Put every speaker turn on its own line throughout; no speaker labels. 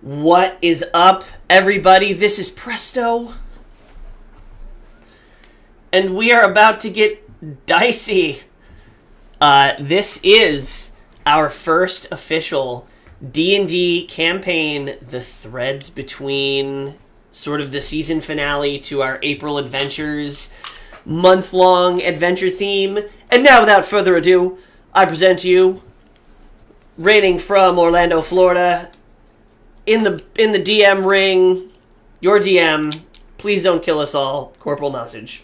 What is up, everybody? This is Presto. And we are about to get dicey. This is our first official D&D campaign, the threads between sort of the season finale to our April Adventures month-long adventure theme. And now, without further ado, I present to you, reigning from Orlando, Florida, in the DM ring, your DM, please don't kill us all, CorporalNosaj.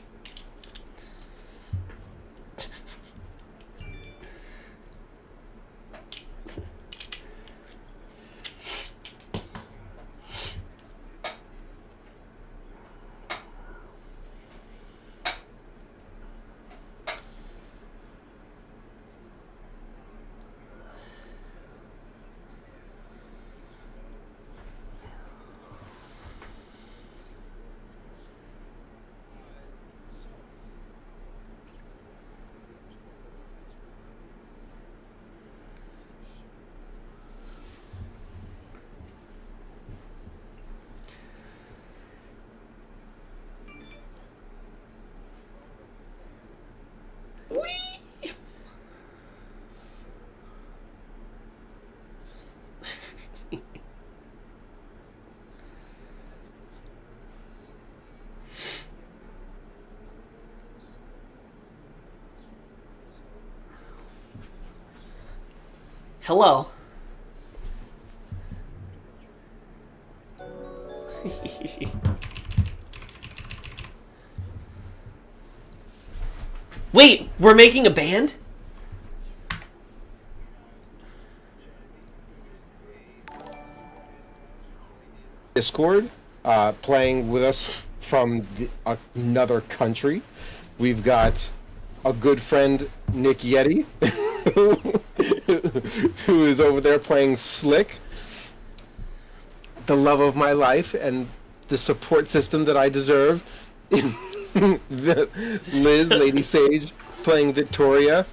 Hello. Wait, we're making a band?
Discord, playing with us from another country. We've got a good friend, Nick Yeti, who is over there playing Slick, the love of my life and the support system that I deserve. Liz, Lady Sage, playing Victoria,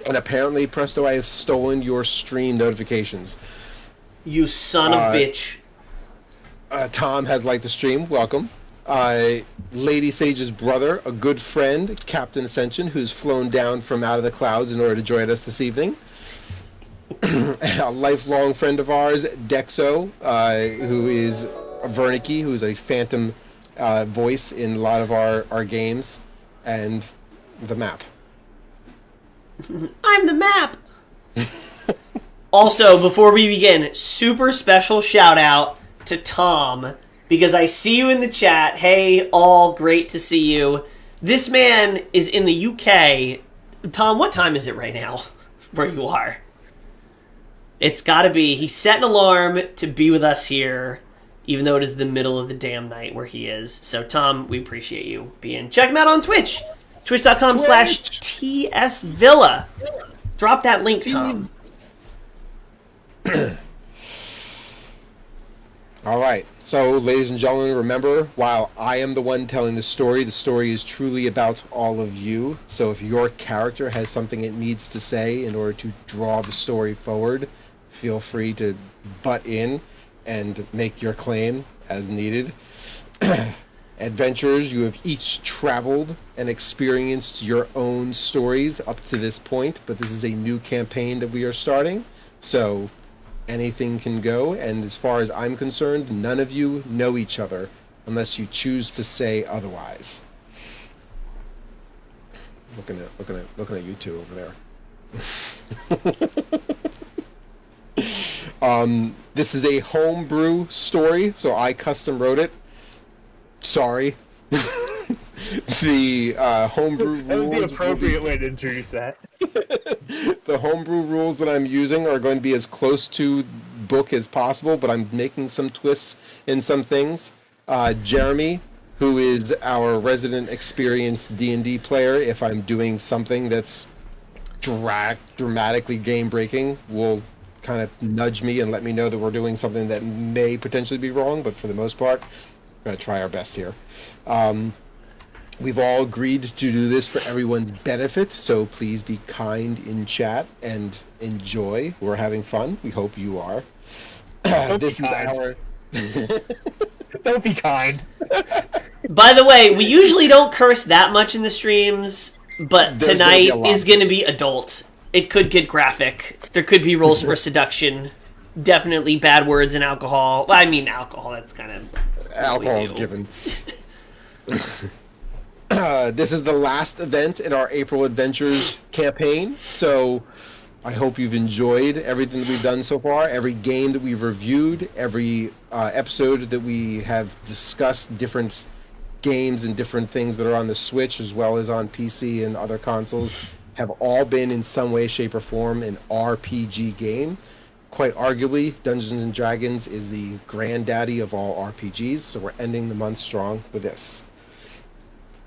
and apparently, Presto, I have stolen your stream notifications.
You son of a bitch.
Tom has liked the stream. Welcome. Lady Sage's brother, a good friend, Captain Ascension, who's flown down from out of the clouds in order to join us this evening. A lifelong friend of ours, Dexo, who is a Vernicky, who is a phantom voice in a lot of our games, and the map.
I'm the map! Also, before we begin, super special shout out to Tom, because I see you in the chat. Hey, all, great to see you. This man is in the UK. Tom, what time is it right now where you are? It's gotta be. He set an alarm to be with us here, even though it is the middle of the damn night where he is. So, Tom, we appreciate you being. Check him out on Twitch. Twitch.com/TSVilla. Drop that link, Tom.
All right. So, ladies and gentlemen, remember, while I am the one telling the story is truly about all of you. So if your character has something it needs to say in order to draw the story forward, feel free to butt in and make your claim as needed. Adventurers, you have each traveled and experienced your own stories up to this point, but this is a new campaign that we are starting, so anything can go, and as far as I'm concerned, none of you know each other unless you choose to say otherwise. Looking at you two over there. This is a homebrew story, so I custom wrote it. Sorry. The homebrew rules.
That was the appropriate way to introduce that.
The homebrew rules that I'm using are going to be as close to book as possible, but I'm making some twists in some things. Jeremy, who is our resident experienced D&D player, if I'm doing something that's dramatically game-breaking, will kind of nudge me and let me know that we're doing something that may potentially be wrong, but for the most part, we're going to try our best here. We've all agreed to do this for everyone's benefit, so please be kind in chat and enjoy. We're having fun. We hope you are. This is our...
Don't be kind.
By the way, we usually don't curse that much in the streams, but
There's gonna be a
tonight
lot.
is going to be adult. It could get graphic. There could be rolls for seduction. Definitely bad words and alcohol. Well, I mean, alcohol, that's kind of...
Alcohol's given. This is the last event in our April Adventures campaign, so I hope you've enjoyed everything that we've done so far, every game that we've reviewed, every episode that we have discussed different games and different things that are on the Switch as well as on PC and other consoles have all been in some way, shape, or form an RPG game. Quite arguably, Dungeons and Dragons is the granddaddy of all RPGs, so we're ending the month strong with this.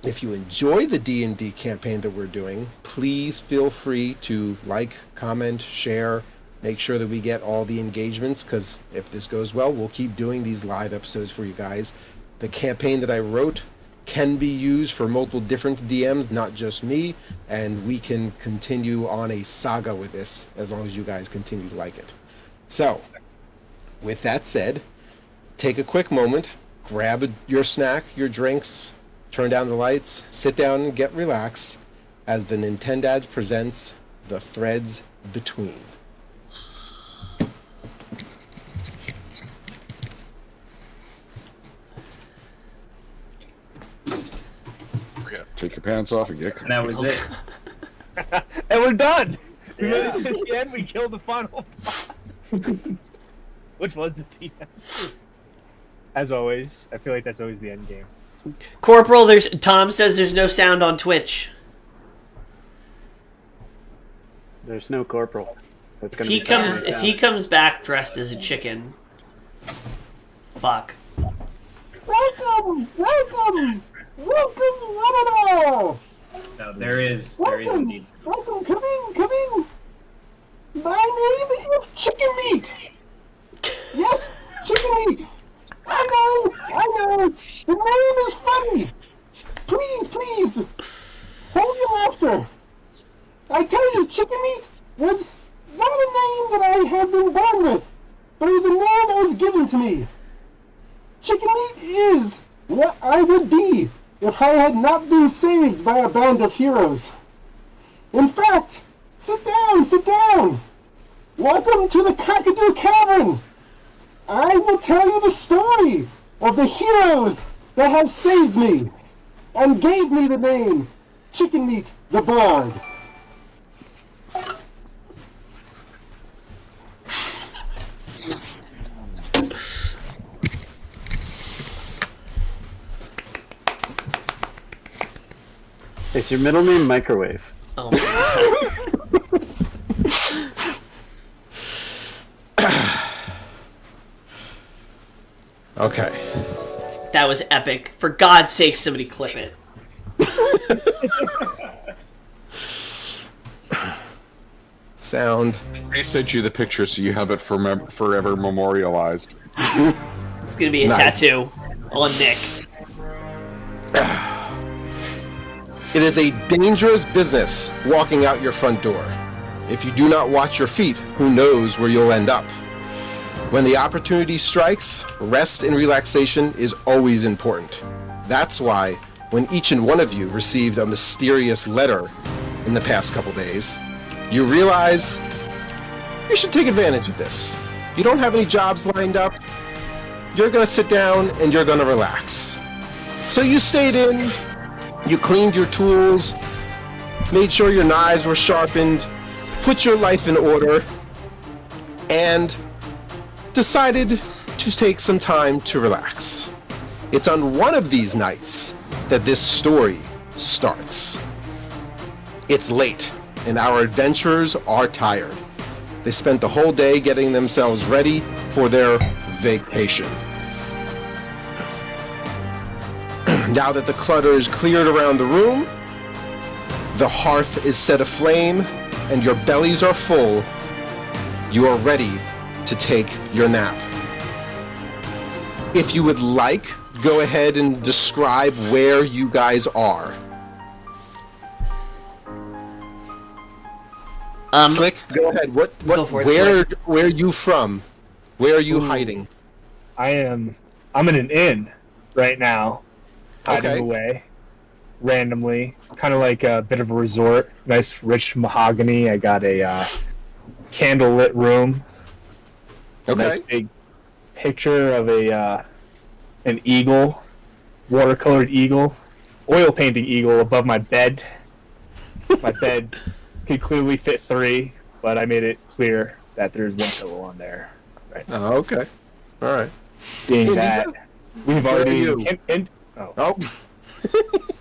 If you enjoy the D&D campaign that we're doing, please feel free to like, comment, share, make sure that we get all the engagements, because if this goes well, we'll keep doing these live episodes for you guys. The campaign that I wrote can be used for multiple different DMs, not just me, and we can continue on a saga with this as long as you guys continue to like it. So, with that said, take a quick moment, grab your snack, your drinks, turn down the lights, sit down and get relaxed as the Nintendads presents The Threads Between.
Take your pants off and get...
And that was it.
And we're done! We made
Yeah.
it to the end, we killed the final boss. Which was the TM. As always, I feel like that's always the end game.
Corporal, Tom says there's no sound on Twitch.
There's no corporal. That's
If
gonna
he
be
comes,
fine.
if he comes back dressed as a chicken, fuck.
Welcome! Welcome! Welcome, one and all!
No, there is
Welcome!
indeed.
Welcome, come in, come in! My name is Chicken Meat! Yes, Chicken Meat! I know! The name is funny! Please, hold your laughter! I tell you, Chicken Meat was not a name that I had been born with, but it was a name that was given to me. Chicken Meat is what I would be if I had not been saved by a band of heroes. In fact, sit down! Welcome to the Cockadoo Cavern! I will tell you the story of the heroes that have saved me and gave me the name Chicken Meat the Bard.
Is your middle name Microwave?
Oh my god.
Okay.
That was epic. For God's sake, somebody clip it.
Sound.
I sent you the picture so you have it forever memorialized.
It's gonna be a
Nice.
tattoo on Nick.
It is a dangerous business walking out your front door. If you do not watch your feet, who knows where you'll end up? When the opportunity strikes, rest and relaxation is always important. That's why when each and one of you received a mysterious letter in the past couple days, you realize you should take advantage of this. You don't have any jobs lined up. You're gonna sit down and you're gonna relax. So you stayed in, you cleaned your tools, made sure your knives were sharpened, put your life in order, and decided to take some time to relax. It's on one of these nights that this story starts. It's late, and our adventurers are tired. They spent the whole day getting themselves ready for their vacation. Now that the clutter is cleared around the room, the hearth is set aflame, and your bellies are full, you are ready to take your nap. If you would like, go ahead and describe where you guys are. Slick, go ahead.
Go for it,
Where are you from? Where are you hiding?
I'm in an inn right now, hiding
Okay.
away randomly, kind of like a bit of a resort. Nice, rich mahogany. I got a candlelit room. A
Okay.
nice big picture of an eagle, watercolored eagle, oil painting eagle above my bed. My bed could clearly fit 3, but I made it clear that there's 1 pillow on there. Right now.
Oh, okay. All right.
Being
India?
that we've
Where are
already.
you?
Oh,
Oh.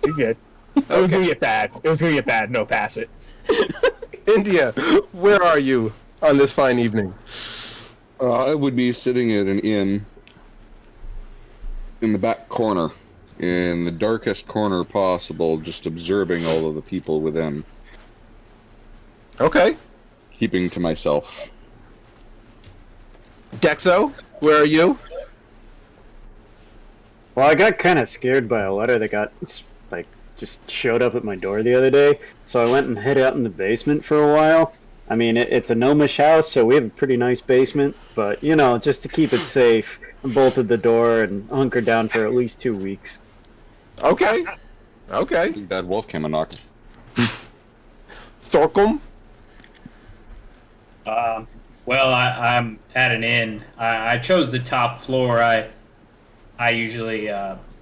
you're good. It was
Okay.
gonna get bad. It was gonna get bad. No, pass it.
India, where are you on this fine evening?
I would be sitting at an inn in the back corner, in the darkest corner possible, just observing all of the people within,
Okay.
keeping to myself.
Dexo, where are you?
Well, I got kind of scared by a letter that got like just showed up at my door the other day, so I went and hid out in the basement for a while. I mean, it's a gnomish house, so we have a pretty nice basement, but you know, just to keep it safe, I bolted the door and hunkered down for at least 2 weeks.
Okay. Okay.
Bad wolf came and knocked.
Thorkum?
Well, I'm at an inn. I chose the top floor. I usually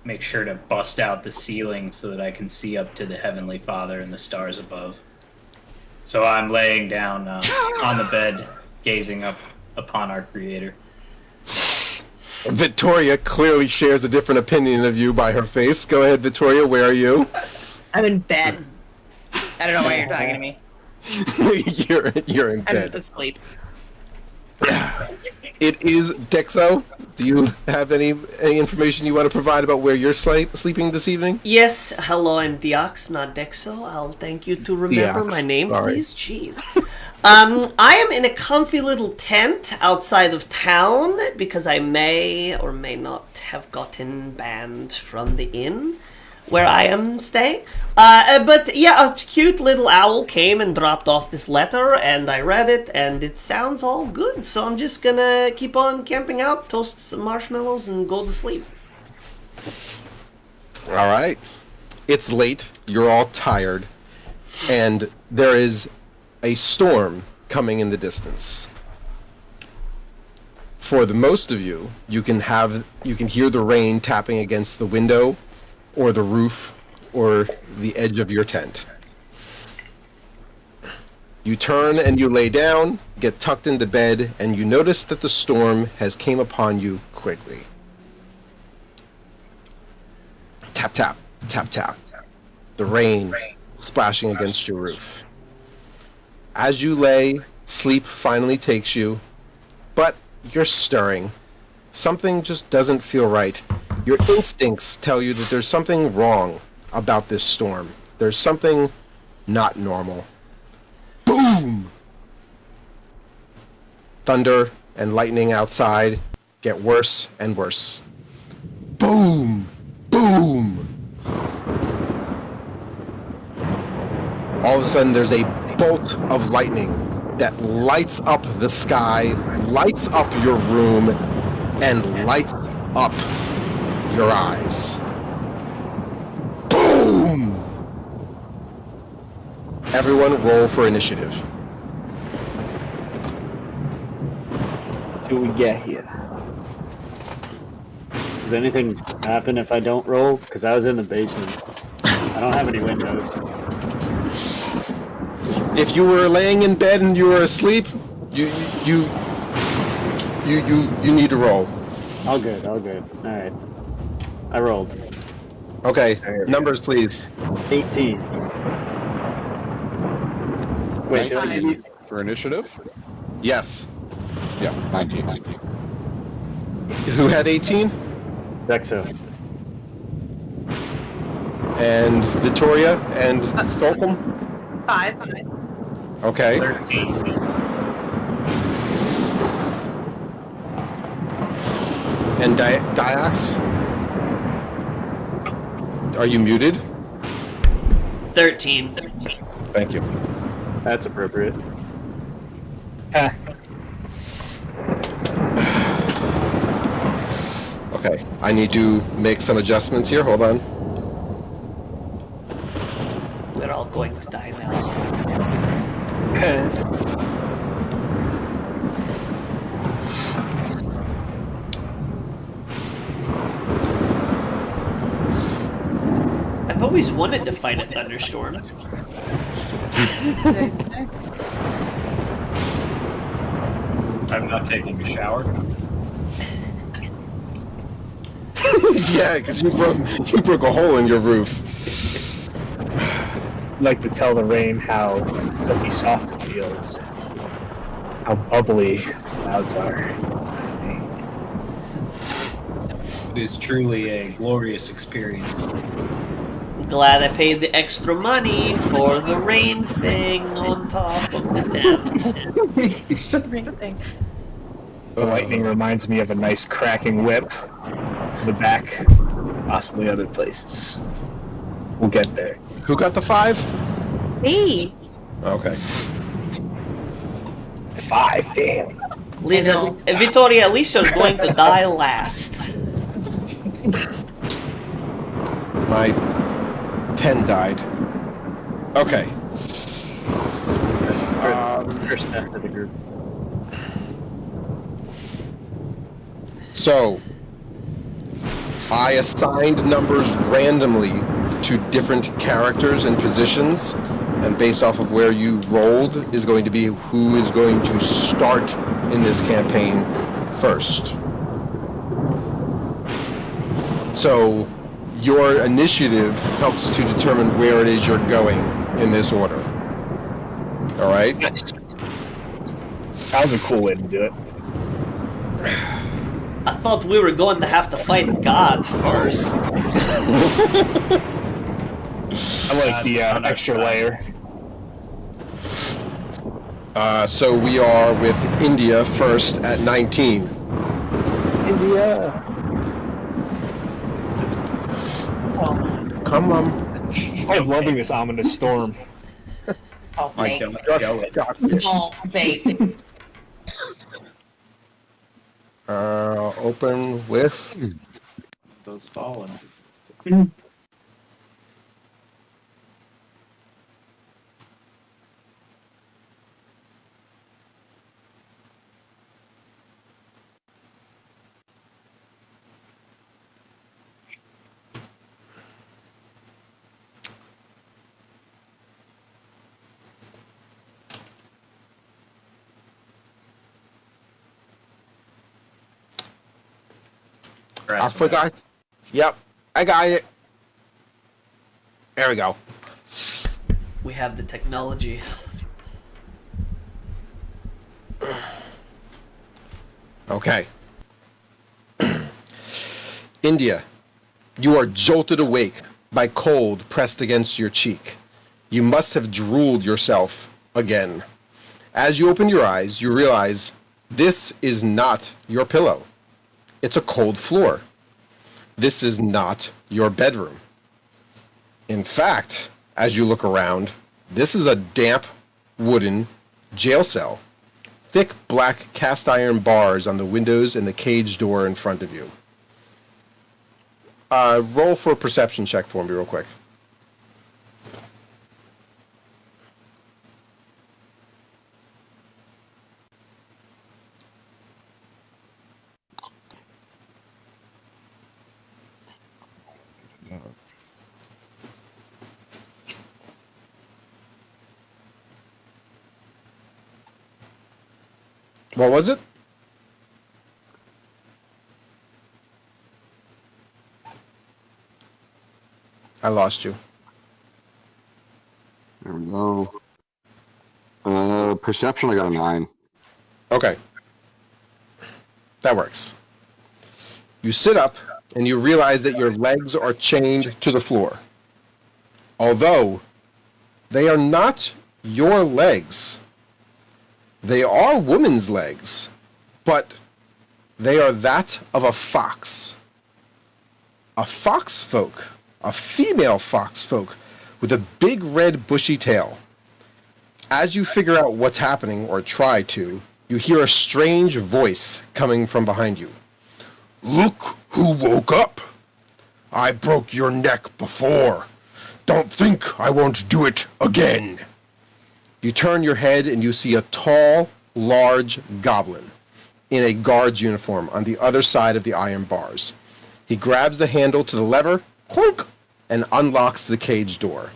make sure to bust out the ceiling so that I can see up to the Heavenly Father and the stars above. So I'm laying down on the bed, gazing up upon our Creator.
Victoria clearly shares a different opinion of you by her face. Go ahead, Victoria, where are you?
I'm in bed. I don't know why you're talking to me.
you're in
I'm
bed.
asleep.
It is Dexo. Do you have any information you want to provide about where you're sleeping this evening?
Yes, hello, I'm Diox, not Dexo. I'll thank you to remember
Diox,
my name,
sorry.
please. Jeez. I am in a comfy little tent outside of town because I may or may not have gotten banned from the inn where I am staying. But yeah, a cute little owl came and dropped off this letter, and I read it, and it sounds all good. So I'm just gonna keep on camping out, toast some marshmallows, and go to sleep.
All right. It's late. You're all tired. And there is a storm coming in the distance. For the most of you, you can hear the rain tapping against the window or the roof or the edge of your tent. You turn and you lay down, get tucked into bed, and you notice that the storm has came upon you quickly. Tap, tap, tap, tap. The rain splashing against your roof. As you lay, sleep finally takes you, but you're stirring. Something just doesn't feel right. Your instincts tell you that there's something wrong about this storm. There's something not normal. Boom! Thunder and lightning outside get worse and worse. Boom! Boom! All of a sudden, there's a bolt of lightning that lights up the sky, lights up your room, and lights up your eyes. Boom! Everyone roll for initiative.
Till we get here.
Does anything happen if I don't roll? Because I was in the basement. I don't have any windows.
If you were laying in bed and you were asleep, you need to roll.
All good, all good. Alright. I rolled.
Okay, numbers please.
18. Wait, did I give you...
For initiative?
Yes.
Yeah, 19.
Who had 18?
Dexo.
And Victoria and Thorkum?
5.
Okay.
13.
And Diox? Are you muted?
13.
Thank you.
That's appropriate.
Okay, I need to make some adjustments here. Hold on.
We're all going to die now. I've always wanted to fight a thunderstorm.
I'm not taking a shower.
Yeah, because you broke a hole in your roof.
I'd like to tell the rain how silky soft it feels. How bubbly clouds are.
It is truly a glorious experience.
Glad I paid the extra money for the rain thing on top of the tent.
Ring thing.
The lightning reminds me of a nice cracking whip. The back, possibly other places. We'll get there.
Who got the 5?
Me.
Okay.
5, damn.
Lisa, Vittoria, at least you're going to die last.
My pen died. Okay.
First step of the group.
So, I assigned numbers randomly to different characters and positions, and based off of where you rolled is going to be who is going to start in this campaign first. So, your initiative helps to determine where it is you're going in this order. All right?
That was a cool way to do it.
I thought we were going to have to fight God first.
I like the extra layer.
So we are with India first at 19.
India.
Come on.
I'm loving this ominous storm.
Oh,
I
fake.
don't know it.
Oh, fake.
Open with.
Those fallen.
I forgot. Yep, I got it. There we go.
We have the technology.
Okay. India, you are jolted awake by cold pressed against your cheek. You must have drooled yourself again. As you open your eyes, you realize this is not your pillow. It's a cold floor. This is not your bedroom. In fact, as you look around, this is a damp, wooden jail cell. Thick black cast iron bars on the windows and the cage door in front of you. Roll for a perception check for me real quick. What was it? I lost you.
There we go. Perception, I got a 9.
Okay. That works. You sit up and you realize that your legs are chained to the floor. Although they are not your legs. They are woman's legs, but they are that of a fox. A fox folk, a female fox folk with a big red bushy tail. As you figure out what's happening, or try to, you hear a strange voice coming from behind you. Look Who woke up? I broke your neck before. Don't think I won't do it again. You turn your head and you see a tall, large goblin in a guard's uniform on the other side of the iron bars. He grabs the handle to the lever, clunk, and unlocks the cage door.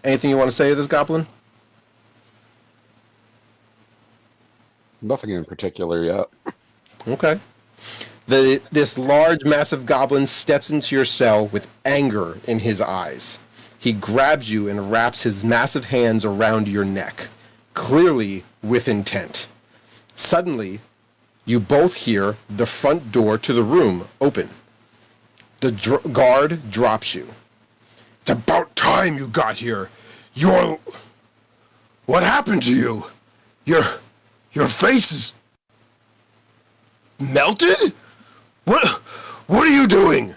Anything you want to say to this goblin?
Nothing in particular yet.
Okay. This large, massive goblin steps into your cell with anger in his eyes. He grabs you and wraps his massive hands around your neck, clearly with intent. Suddenly, you both hear the front door to the room open. The guard drops you. It's about time you got here. What happened to you? Your face is melted? What are you doing?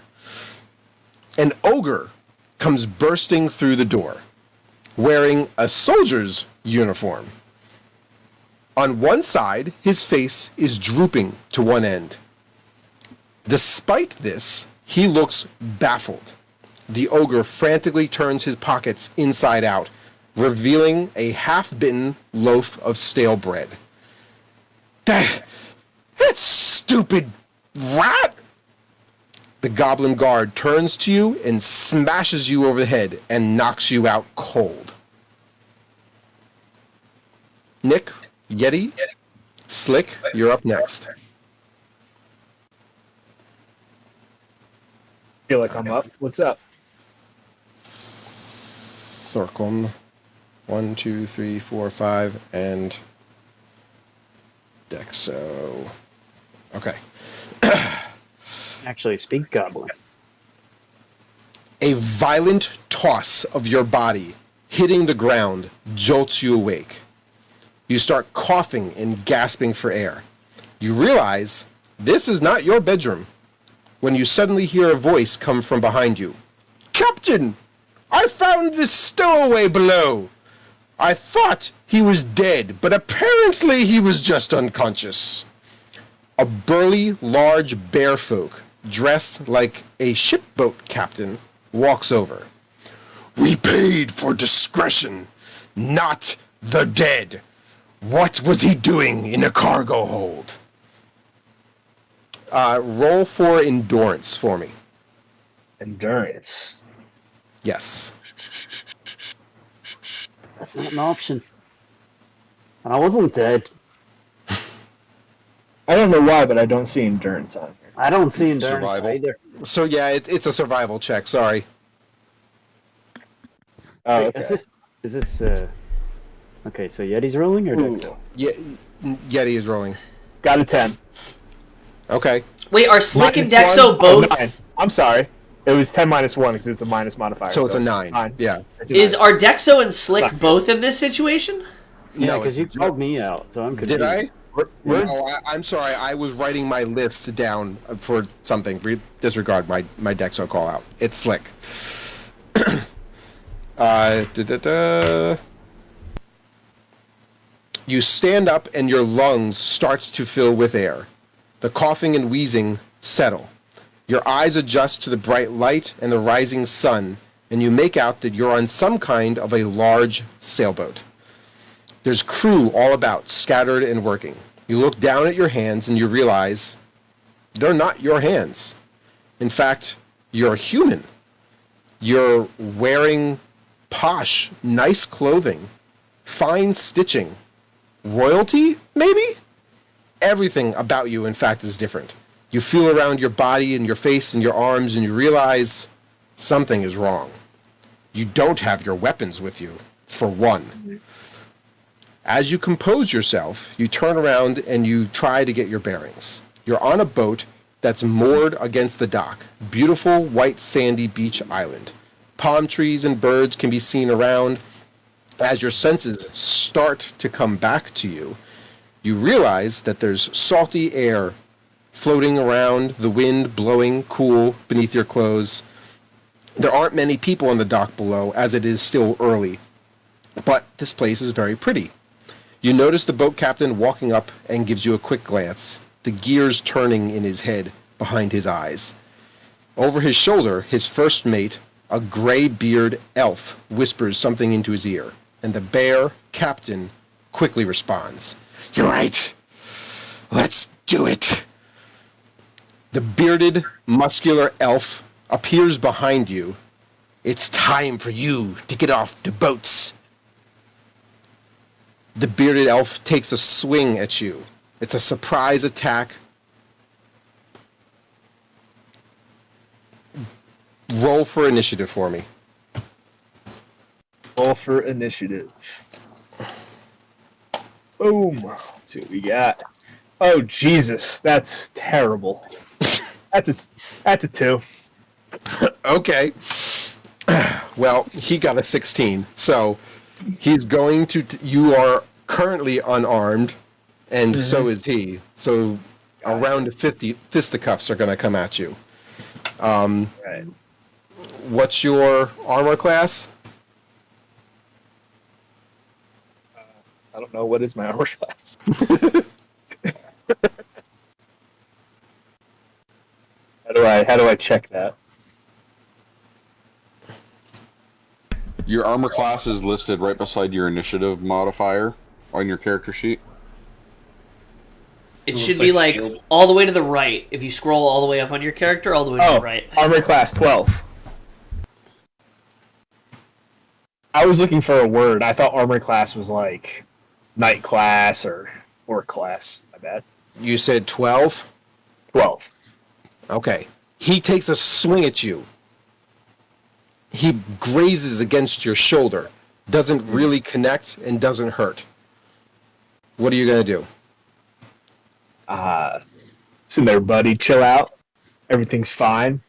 An ogre comes bursting through the door, wearing a soldier's uniform. On one side, his face is drooping to one end. Despite this, he looks baffled. The ogre frantically turns his pockets inside out, revealing a half-bitten loaf of stale bread. That stupid rat! The goblin guard turns to you and smashes you over the head and knocks you out cold. Nick, Yeti, Slick, you're up next.
Feel like I'm up. What's up?
Thorcom. 1, 2, 3, 4, 5, and Dexo. Okay.
Actually, speak goblin.
A violent toss of your body hitting the ground jolts you awake. You start coughing and gasping for air. You realize this is not your bedroom when you suddenly hear a voice come from behind you. Captain! I found this stowaway below. I thought he was dead, but apparently he was just unconscious. A burly, large bear folk, dressed like a shipboat captain, walks over. We paid for discretion, not the dead. What was he doing in a cargo hold? Roll for endurance for me.
Endurance.
Yes.
That's not an option. I wasn't dead.
I don't know why, but I don't see endurance on here.
I don't see endurance
Survival.
either.
So yeah, it's a survival check, sorry.
Oh,
Wait,
okay.
Is this okay, so Yeti's rolling or
Ooh.
Dexo?
Yeti is rolling.
Got a 10.
Okay.
Wait, are Slick and
Minus
Dexo
one?
both?
Oh, 9. I'm sorry. It was 10 minus 1 because it's a minus modifier.
So it's a 9.
9.
Yeah.
Are Dexo and Slick
Suck.
both in this situation?
Yeah,
No,
because you called me out, so I'm confused.
Did I?
We're-
No, I'm sorry. I was writing my list down for something. Disregard my Dexo call out. It's Slick. You stand up and your lungs start to fill with air. The coughing and wheezing settle. Your eyes adjust to the bright light and the rising sun, and you make out that you're on some kind of a large sailboat. There's crew all about, scattered and working. You look down at your hands and you realize they're not your hands. In fact, you're human. You're wearing posh, nice clothing, fine stitching. Royalty, maybe? Everything about you, in fact, is different. You feel around your body and your face and your arms and you realize something is wrong. You don't have your weapons with you, for one. As you compose yourself, you turn around and you try to get your bearings. You're on a boat that's moored against the dock. Beautiful white sandy beach island. Palm trees and birds can be seen around. As your senses start to come back to you, you realize that there's salty air floating around, the wind blowing cool beneath your clothes. There aren't many people on the dock below, as it is still early, but this place is very pretty. You notice the boat captain walking up and gives you a quick glance, the gears turning in his head, behind his eyes. Over his shoulder, his first mate, a gray-beard elf, whispers something into his ear, and the bear captain quickly responds. "You're right. Let's do it." The bearded, muscular elf appears behind you. "It's time for you to get off the boats." The bearded elf takes a swing at you. It's a surprise attack. Roll for initiative for me.
Roll for initiative. Boom. Let's see what we got. Oh, Jesus. That's terrible. That's a 2.
Okay. Well, he got a 16. So he's going to... you are currently unarmed, and so is he. So a round of 50 fisticuffs are going to come at you.
Right.
What's your armor class?
I don't know. What is my armor class? How do I check that?
Your armor class is listed right beside your initiative modifier on your character sheet.
It
It
should
looks
be
like
like
shield.
all the way to the right. If you scroll all the way up on your character, all the way to the right.
Armor class 12. I was looking for a word. I thought armor class was like knight class or orc class. My bad.
You said 12?
12.
Okay. He takes a swing at you. He grazes against your shoulder. Doesn't really connect and doesn't hurt. What are you going to do?
Listen there, buddy. Chill out. Everything's fine.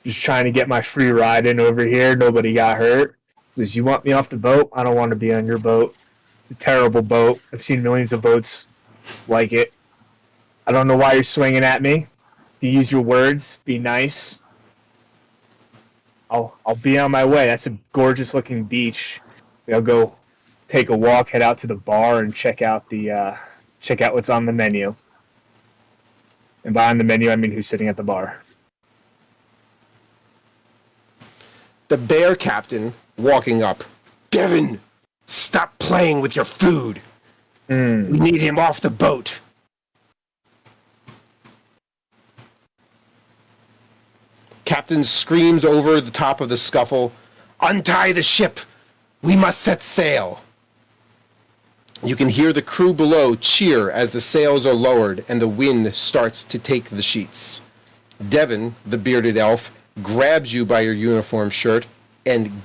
Just trying to get my free ride in over here. Nobody got hurt. Does you want me off the boat? I don't want to be on your boat. It's a terrible boat. I've seen millions of boats like it. I don't know why you're swinging at me. If you use your words, be nice. I'll be on my way. That's a gorgeous looking beach. I'll go take a walk, head out to the bar, and check out what's on the menu. And by on the menu, I mean who's sitting at the bar.
The bear captain walking up. "Devin, stop playing with your food. We need him off the boat." Captain screams over the top of the scuffle. "Untie the ship. We must set sail." You can hear the crew below cheer as the sails are lowered and the wind starts to take the sheets. Devin, the bearded elf, grabs you by your uniform shirt and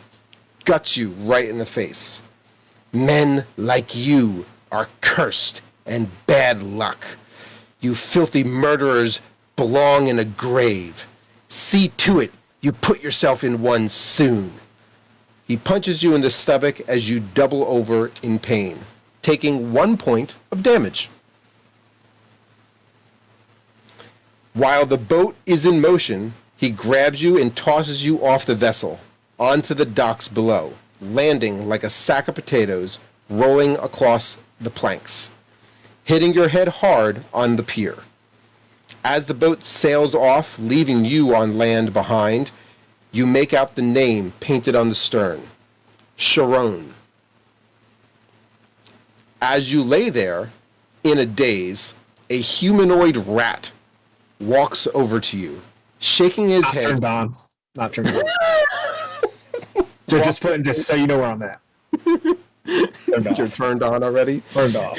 guts you right in the face. "Men like you are cursed and bad luck. You filthy murderers belong in a grave. See to it you put yourself in one soon." He punches you in the stomach as you double over in pain, taking 1 point of damage. While the boat is in motion, he grabs you and tosses you off the vessel, onto the docks below, landing like a sack of potatoes, rolling across the planks, hitting your head hard on the pier. As the boat sails off, leaving you on land behind, you make out the name painted on the stern. Sharon. As you lay there, in a daze, a humanoid rat walks over to you, shaking his
Not
head.
turned on. Not turned on. just so you know where I'm at. Turned off.
You're turned on already?
Turned off.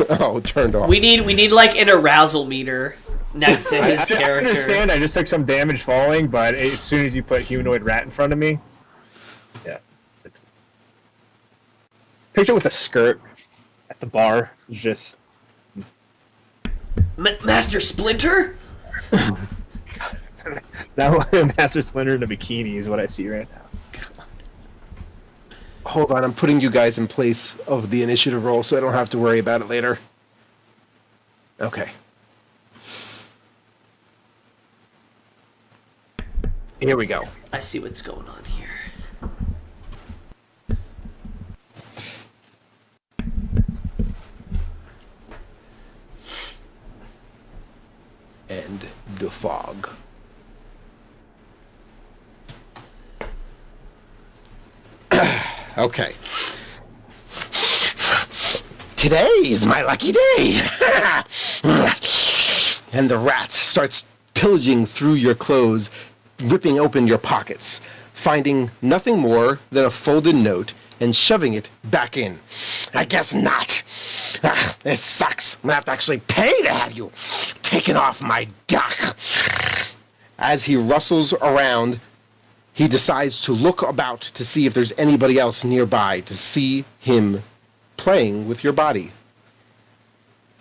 Oh, turned off.
We need like an arousal meter next to his
I
character.
understand. I just took some damage falling, but as soon as you put humanoid rat in front of me, yeah. Picture with a skirt at the bar is just
Master Splinter?
now Master Splinter in a bikini is what I see right now.
Hold on, I'm putting you guys in place of the initiative roll so I don't have to worry about it later. Okay. Here we go.
I see what's going on here.
and the fog. Okay. Today is my lucky day! And the rat starts pillaging through your clothes, ripping open your pockets, finding nothing more than a folded note and shoving it back in. I guess not. This sucks. I'm gonna have to actually pay to have you taken off my dock. As he rustles around, he decides to look about to see if there's anybody else nearby to see him playing with your body.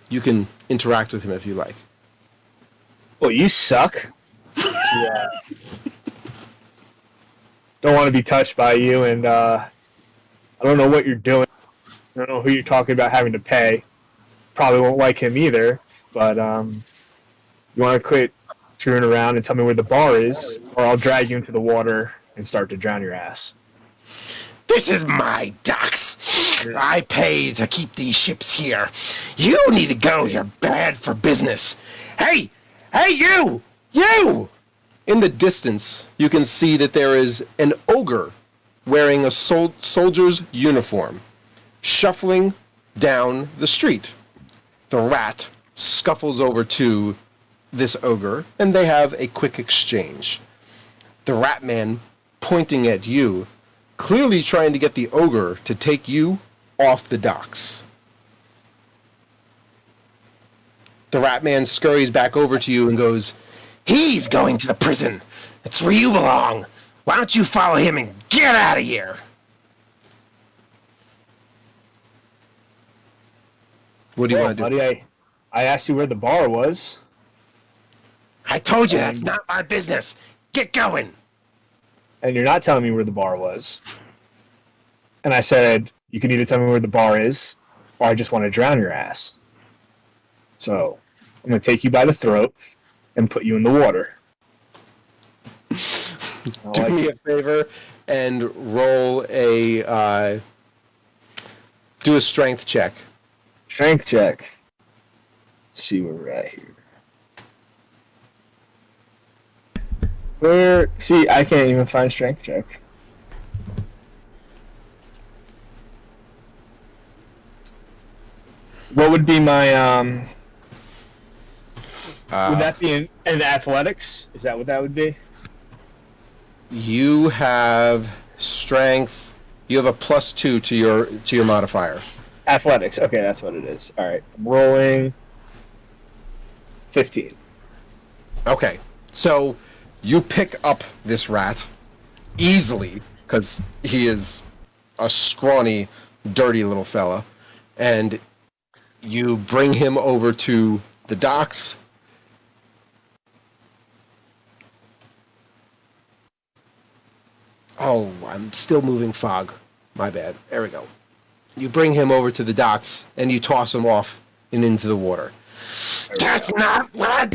You can interact with him if you like.
Well, you suck. Yeah. Don't want to be touched by you, and I don't know what you're doing. I don't know who you're talking about having to pay. Probably won't like him either, but you want to quit screwing around and tell me where the bar is, or I'll drag you into the water and start to drown your ass.
This is my docks. I pay to keep these ships here. You need to go. You're bad for business. Hey, you! In the distance, you can see that there is an ogre wearing a soldier's uniform, shuffling down the street. The rat scuffles over to this ogre, and they have a quick exchange. The rat man pointing at you, clearly trying to get the ogre to take you off the docks. The rat man scurries back over to you and goes, "He's going to the prison. That's where you belong. Why don't you follow him and get out of here?" What do you want to do?
Buddy, I asked you where the bar was.
I told you that's not my business. Get going.
And you're not telling me where the bar was. And I said, you can either tell me where the bar is, or I just want to drown your ass. So, I'm going to take you by the throat and put you in the water.
Do me a favor and roll a, do a strength check.
Strength check. Let's see where we're at here. See, I can't even find strength check. What would be my, would that be in athletics? Is that what that would be?
You have strength. You have a +2 to your modifier.
Athletics. Okay, that's what it is. All right, I'm rolling 15.
Okay, so you pick up this rat easily because he is a scrawny, dirty little fella, and you bring him over to the docks. Oh, I'm still moving fog. My bad. There we go. You bring him over to the docks, and you toss him off and into the water. That's not what I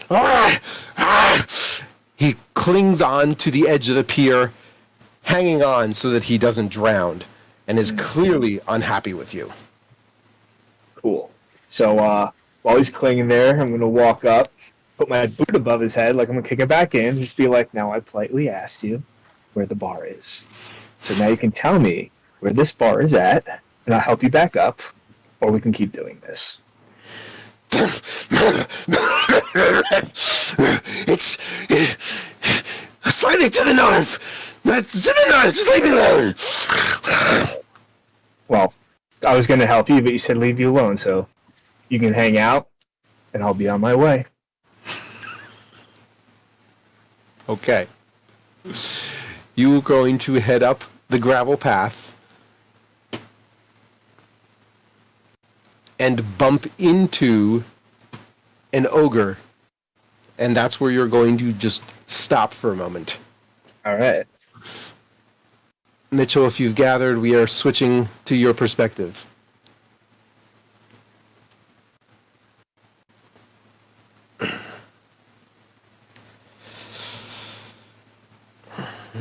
thought! He clings on to the edge of the pier, hanging on so that he doesn't drown, and is clearly unhappy with you.
Cool. So while he's clinging there, I'm going to walk up, put my boot above his head, like I'm going to kick it back in, just be like, now I politely asked you where the bar is. So now you can tell me where this bar is at, and I'll help you back up, or we can keep doing this.
It's slightly to the north. That's to the north. Just leave me alone.
Well, I was going to help you, but you said leave you alone, so you can hang out, and I'll be on my way.
Okay. You are going to head up the gravel path and bump into an ogre, and that's where you're going to just stop for a moment.
All right.
Mitchell, if you've gathered, we are switching to your perspective.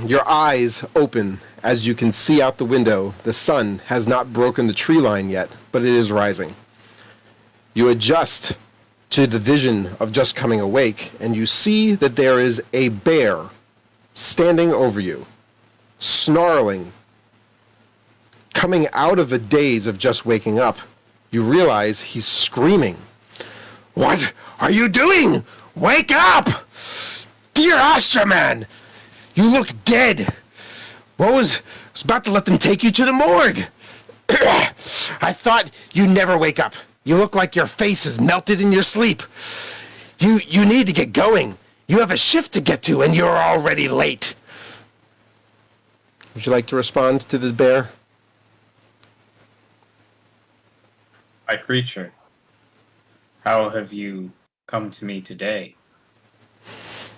Your eyes open as you can see out the window. The sun has not broken the tree line yet, but it is rising. You adjust to the vision of just coming awake, and you see that there is a bear standing over you, snarling. Coming out of a daze of just waking up, you realize he's screaming. "What are you doing? Wake up! Dear Astroman, you look dead. I was about to let them take you to the morgue. I thought you'd never wake up. You look like your face is melted in your sleep. You need to get going. You have a shift to get to, and you're already late." Would you like to respond to this bear?
My creature, how have you come to me today?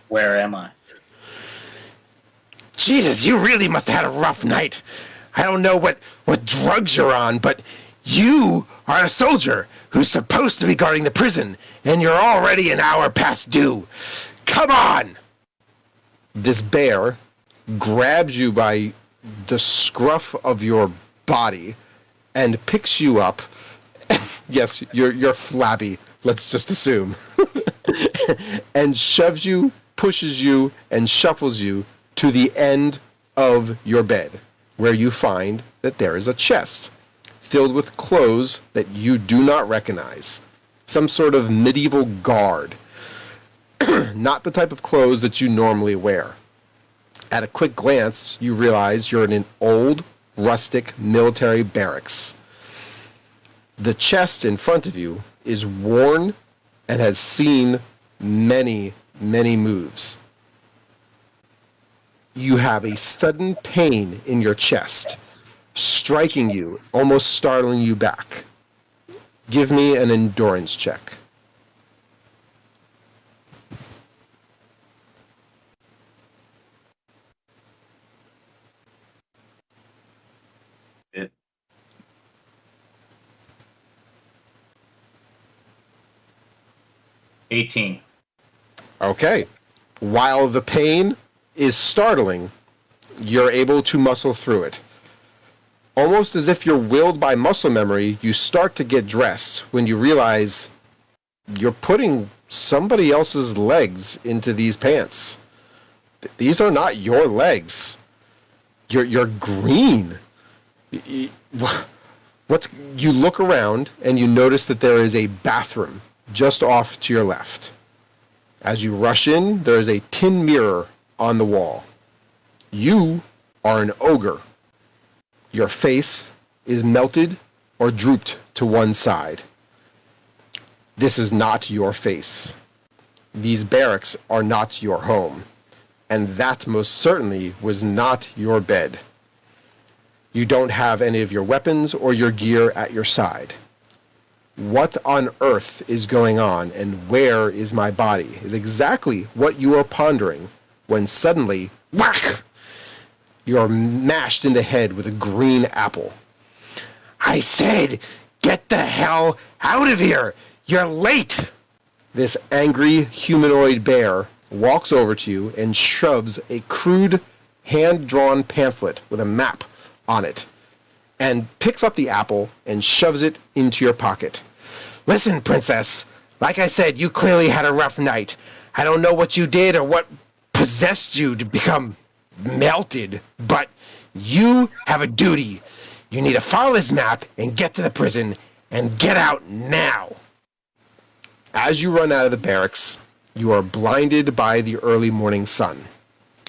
Where am I?
Jesus, you really must have had a rough night. I don't know what drugs you're on, but you are a soldier who's supposed to be guarding the prison, and you're already an hour past due. Come on! This bear grabs you by the scruff of your body and picks you up. Yes, you're flabby, let's just assume. And shoves you, pushes you, and shuffles you to the end of your bed, where you find that there is a chest filled with clothes that you do not recognize. Some sort of medieval guard. Not the type of clothes that you normally wear. At a quick glance, you realize you're in an old, rustic military barracks. The chest in front of you is worn and has seen many, many moves. You have a sudden pain in your chest, striking you, almost startling you back. Give me an endurance check.
It. 18.
Okay. While the pain is startling, you're able to muscle through it. Almost as if you're willed by muscle memory, you start to get dressed when you realize you're putting somebody else's legs into these pants. These are not your legs. You're green. You look around and you notice that there is a bathroom just off to your left. As you rush in, there is a tin mirror on the wall. You are an ogre. Your face is melted or drooped to one side. This is not your face. These barracks are not your home. And that most certainly was not your bed. You don't have any of your weapons or your gear at your side. What on earth is going on, and where is my body, is exactly what you are pondering when suddenly, whack! You are mashed in the head with a green apple. I said, get the hell out of here! You're late! This angry humanoid bear walks over to you and shoves a crude, hand-drawn pamphlet with a map on it, and picks up the apple and shoves it into your pocket. Listen, princess, like I said, you clearly had a rough night. I don't know what you did or what possessed you to become melted, but you have a duty. You need to follow this map and get to the prison, and get out now. As you run out of the barracks, you are blinded by the early morning sun,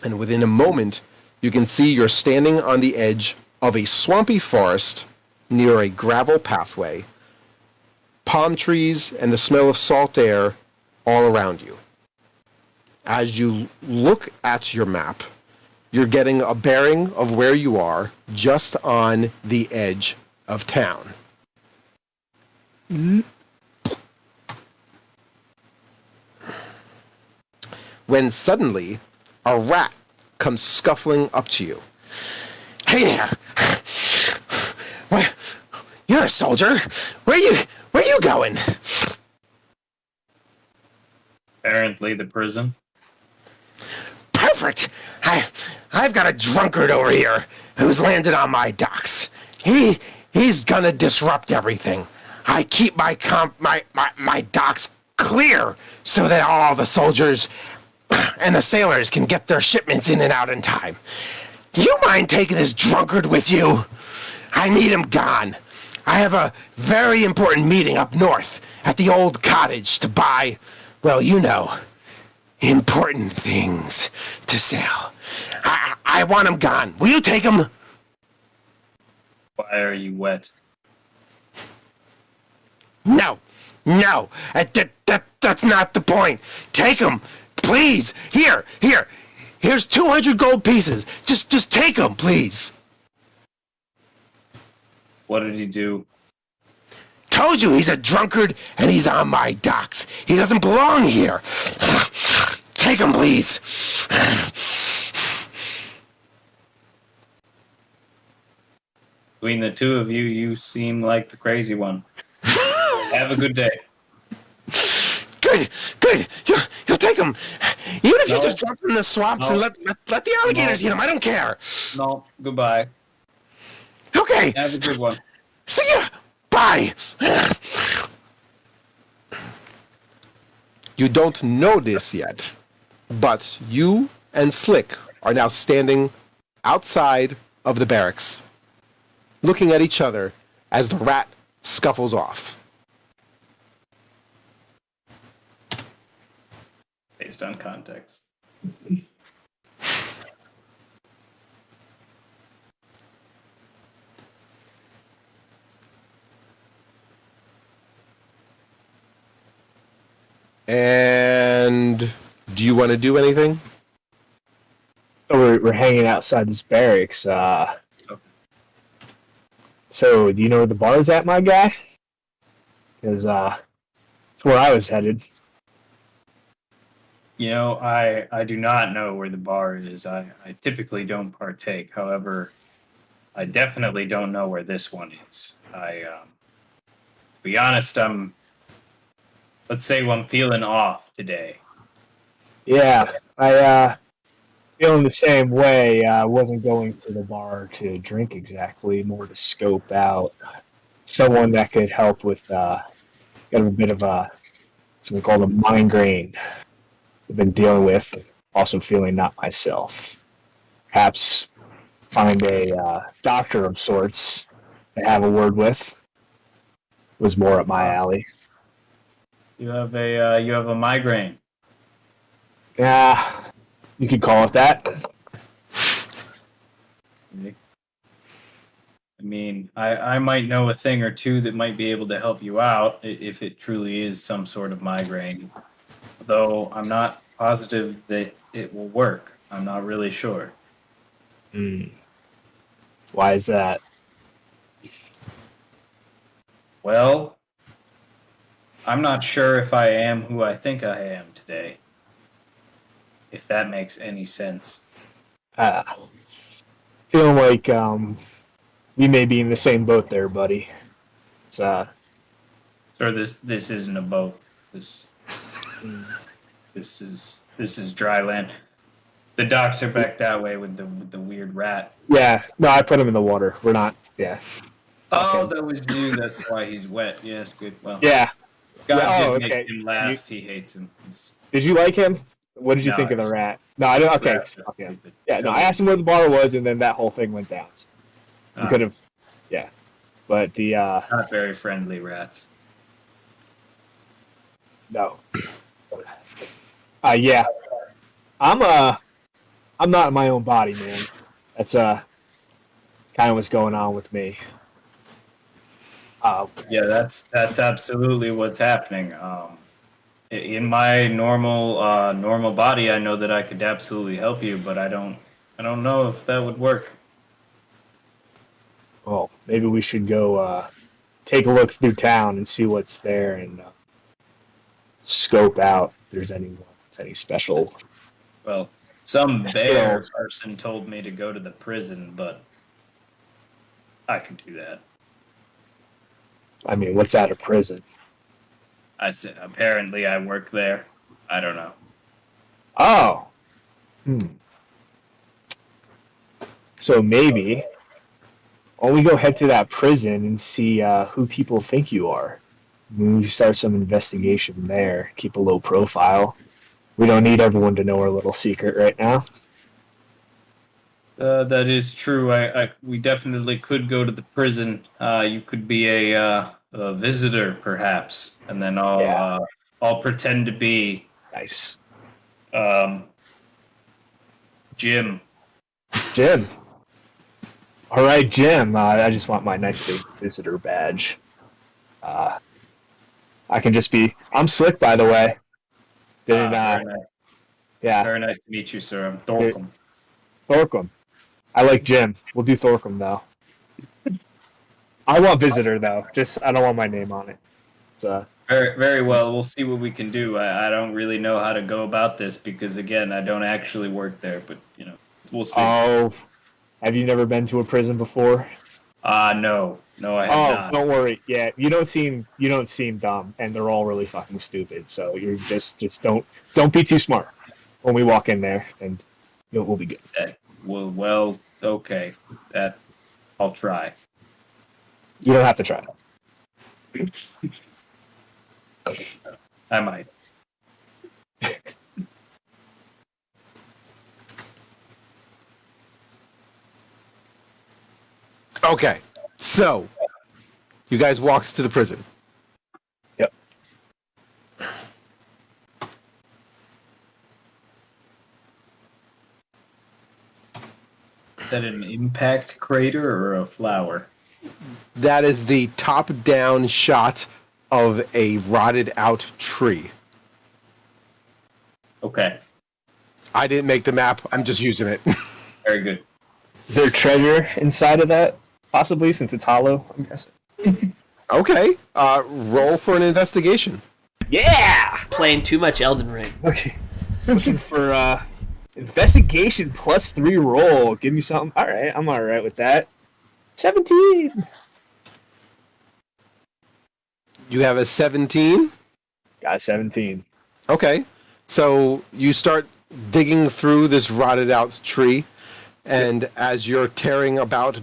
and within a moment, you can see you're standing on the edge of a swampy forest near a gravel pathway, palm trees and the smell of salt air all around you. As you look at your map, you're getting a bearing of where you are just on the edge of town. When suddenly a rat comes scuffling up to you. Hey there! What? You're a soldier. Where you going?
Apparently the prison.
Perfect. I've got a drunkard over here who's landed on my docks. He's gonna disrupt everything. I keep my docks clear so that all the soldiers and the sailors can get their shipments in and out in time. You mind taking this drunkard with you? I need him gone. I have a very important meeting up north at the old cottage to buy, well, you know, important things to sell. I want him gone. Will you take him?
Why are you wet?
No. That's not the point. Take him, please. Here. Here's 200 gold pieces. Just take him, please.
What did he do?
Told you he's a drunkard and he's on my docks. He doesn't belong here. Take him, please.
Between the two of you, you seem like the crazy one. Have a good day.
Good. You'll take him. Even if you just drop him in the swamps and let the alligators eat him, I don't care.
No, goodbye.
Okay.
Have a good one.
See ya. Bye. You don't know this yet, but you and Slick are now standing outside of the barracks, looking at each other as the rat scuffles off.
Based on context.
And do you want to do anything?
So we're hanging outside this barracks. So do you know where the bar's at, my guy? Because it's where I was headed.
You know, I do not know where the bar is. I typically don't partake. However, I definitely don't know where this one is. To be honest, let's say I'm feeling off today.
Yeah, I feeling the same way. I wasn't going to the bar to drink exactly, more to scope out someone that could help with got a bit of something called a migraine I've been dealing with, also feeling not myself. Perhaps find a doctor of sorts to have a word with was more up my alley.
You have a migraine.
Yeah, you could call it that.
I mean, I might know a thing or two that might be able to help you out if it truly is some sort of migraine. Though I'm not positive that it will work. I'm not really sure.
Why is that?
Well, I'm not sure if I am who I think I am today. If that makes any sense.
Feeling like we may be in the same boat there, buddy. It's
Sir, this isn't a boat. This is dry land. The docks are back that way with the weird rat.
yeah. No, I put him in the water. We're not. Yeah.
Oh,
Okay.
that was you. That's why he's wet. Yes, good. Well,
Yeah.
God did
okay.
make him last. He hates him.
Did you like him? What did you
No,
think of
I
the
just-
rat? No, I don't. Okay.
Rats are
Okay.
stupid.
Yeah. No, I asked him where the bar was, and then that whole thing went down. You
Ah,
could have. Yeah. But the
not very friendly rats.
no. Yeah. I'm not in my own body, man. That's kind of what's going on with me.
Yeah, that's absolutely what's happening. In my normal body, I know that I could absolutely help you, but I don't know if that would work.
Well, maybe we should go take a look through town and see what's there and scope out if there's any special.
Well, some bear
Skills.
person told me to go to the prison, but I could do that.
I mean, what's out of prison?
I said apparently I work there. I don't know.
Oh. So maybe why don't we go head to that prison and see who people think you are? We start some investigation there. Keep a low profile. We don't need everyone to know our little secret right now.
That is true. We definitely could go to the prison. You could be a visitor, perhaps, and then I'll pretend to be
Nice.
Jim.
Jim. All right, Jim. I just want my nice big visitor badge. I can just be. I'm slick, by the way. Didn't
Very nice.
Yeah.
Very nice to meet you, sir. I'm Thorcom.
Thorcom. I like Jim. We'll do Thorcom though. I want visitor though. Just I don't want my name on it. It's
Very, very well. We'll see what we can do. I don't really know how to go about this because, again, I don't actually work there. But we'll see.
Oh, have you never been to a prison before?
No, I have not.
Don't worry. Yeah, you don't seem dumb, and they're all really fucking stupid. So you're just don't be too smart when we walk in there, and we'll be good.
Okay. Well, okay. That I'll try.
You don't have to try.
I might.
Okay, so you guys walked to the prison.
Yep.
Is that an impact crater or a flower?
That is the top-down shot of a rotted-out tree.
Okay.
I didn't make the map. I'm just using it.
Very good.
Is there treasure inside of that? Possibly, since it's hollow, I'm guessing.
Okay. Roll for an investigation.
Yeah!
Playing too much Elden Ring.
Okay. Looking for investigation +3 roll. Give me something. Alright, I'm alright with that. 17!
You have a 17.
Got a 17.
Okay. So you start digging through this rotted out tree, and as you're tearing about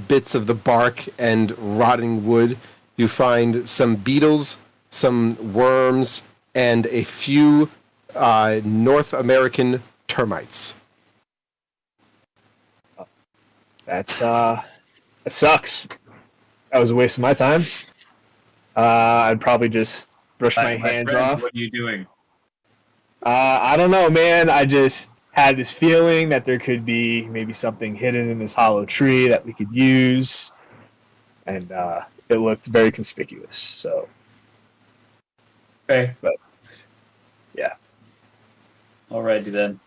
bits of the bark and rotting wood, you find some beetles, some worms, and a few North American termites.
That sucks. That was a waste of my time. I'd probably just brush my hands
friend,
off.
What are you doing?
I don't know, man. I just had this feeling that there could be maybe something hidden in this hollow tree that we could use, and it looked very conspicuous. So,
Okay.
but yeah.
Alrighty then.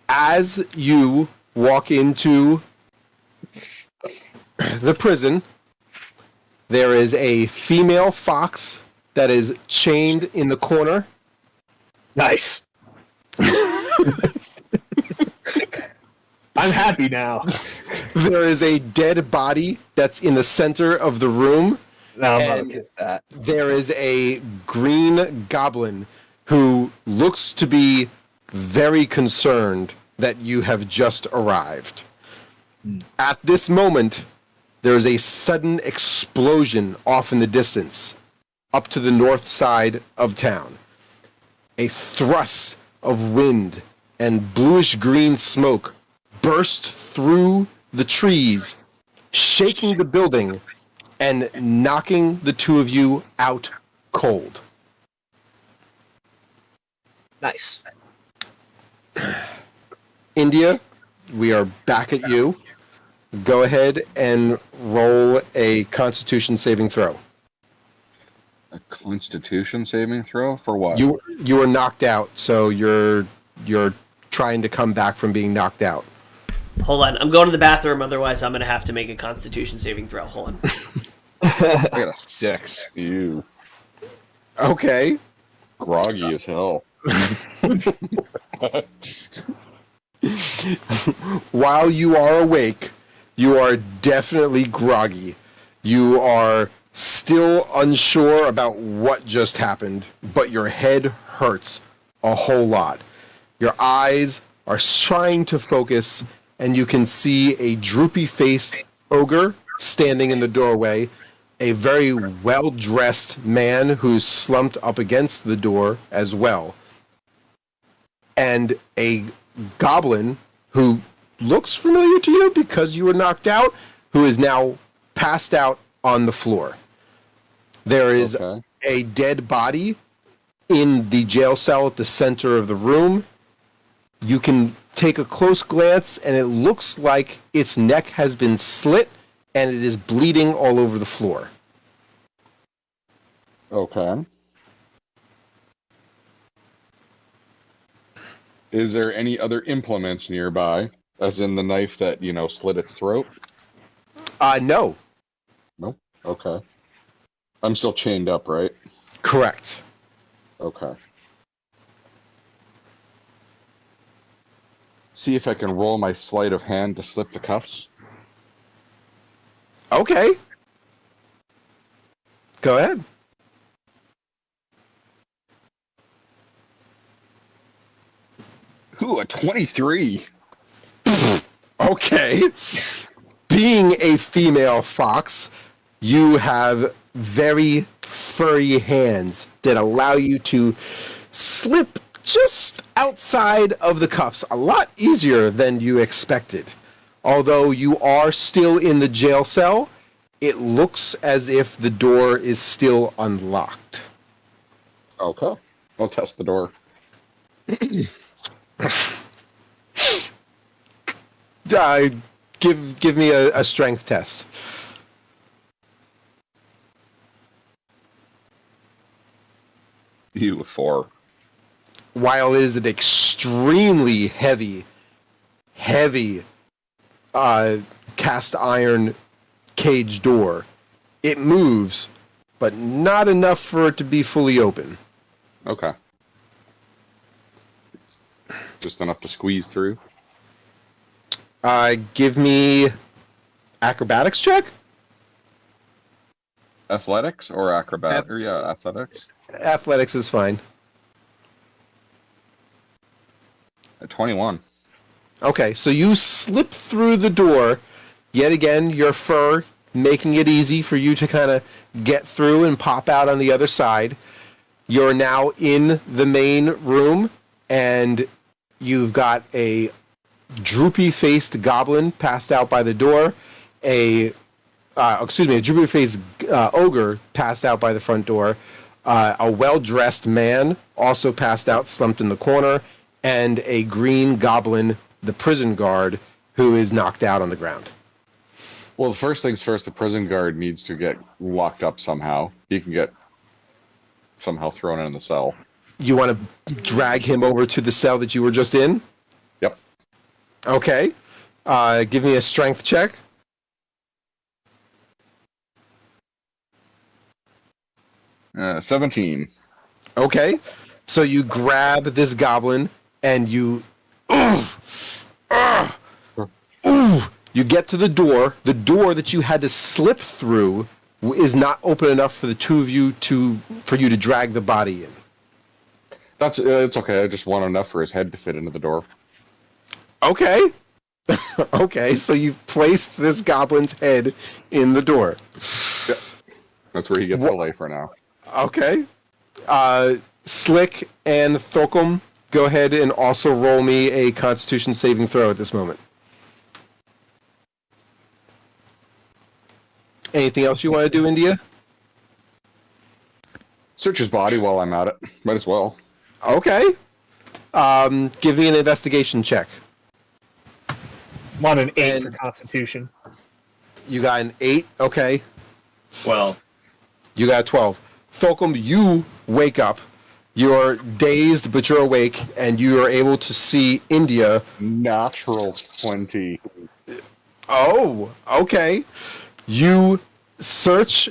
As you walk into the prison, there is a female fox that is chained in the corner.
Nice. I'm happy now.
There is a dead body that's in the center of the room.
No, I'm not
And
okay with that.
there is a green goblin who looks to be very concerned that you have just arrived. At this moment, there is a sudden explosion off in the distance, up to the north side of town. A thrust of wind and bluish-green smoke burst through the trees, shaking the building and knocking the two of you out cold.
Nice.
India, we are back at you. Go ahead and roll a Constitution saving throw.
A Constitution saving throw for what?
You were knocked out, so you're trying to come back from being knocked out.
Hold on, I'm going to the bathroom. Otherwise, I'm going to have to make a Constitution saving throw. Hold on.
I got a 6. Ew.
Okay.
Groggy as hell.
While you are awake, you are definitely groggy. You are still unsure about what just happened, but your head hurts a whole lot. Your eyes are trying to focus, and you can see a droopy-faced ogre standing in the doorway, a very well-dressed man who's slumped up against the door as well, and a goblin who looks familiar to you because you were knocked out, who is now passed out on the floor. There is a dead body in the jail cell at the center of the room. You can take a close glance, and it looks like its neck has been slit, and it is bleeding all over the floor.
Okay. Is there any other implements nearby, as in the knife that, slit its throat?
No.
No? Okay. I'm still chained up, right?
Correct.
Okay. See if I can roll my sleight of hand to slip the cuffs.
Okay. Go ahead.
Ooh, a 23.
Okay. Being a female fox, you have very furry hands that allow you to slip just outside of the cuffs a lot easier than you expected. Although you are still in the jail cell, it looks as if the door is still unlocked.
Okay. I'll test the door.
Give me a strength test.
You 4.
While it is an extremely heavy cast iron cage door, it moves, but not enough for it to be fully open.
Okay. Just enough to squeeze through?
Give me acrobatics check?
Athletics or acrobat? Athletics.
Athletics is fine.
At 21.
Okay, so you slip through the door. Yet again, your fur making it easy for you to kind of get through and pop out on the other side. You're now in the main room, and you've got a droopy-faced goblin passed out by the door, a droopy-faced ogre passed out by the front door, a well-dressed man also passed out, slumped in the corner, and a green goblin, the prison guard, who is knocked out on the ground.
Well, first things first, the prison guard needs to get locked up somehow. He can get somehow thrown in the cell.
You want to drag him over to the cell that you were just in?
Yep.
Okay. Give me a strength check.
Uh, 17.
Okay. So you grab this goblin and you you get to the door. The door that you had to slip through is not open enough for the two of you for you to drag the body in.
That's it's okay. I just want enough for his head to fit into the door.
Okay. Okay, so you've placed this goblin's head in the door.
Yeah. That's where he gets to lay for now.
Okay. Slick and Thorkum, go ahead and also roll me a Constitution saving throw at this moment. Anything else you want to do, India?
Search his body while I'm at it. Might as well.
Okay. Give me an investigation check.
I'm on an 8 for Constitution.
You got an 8? Okay.
12.
You got a 12. Thorkum, you wake up. You're dazed, but you're awake, and you are able to see India.
Natural 20.
Oh, okay. You search.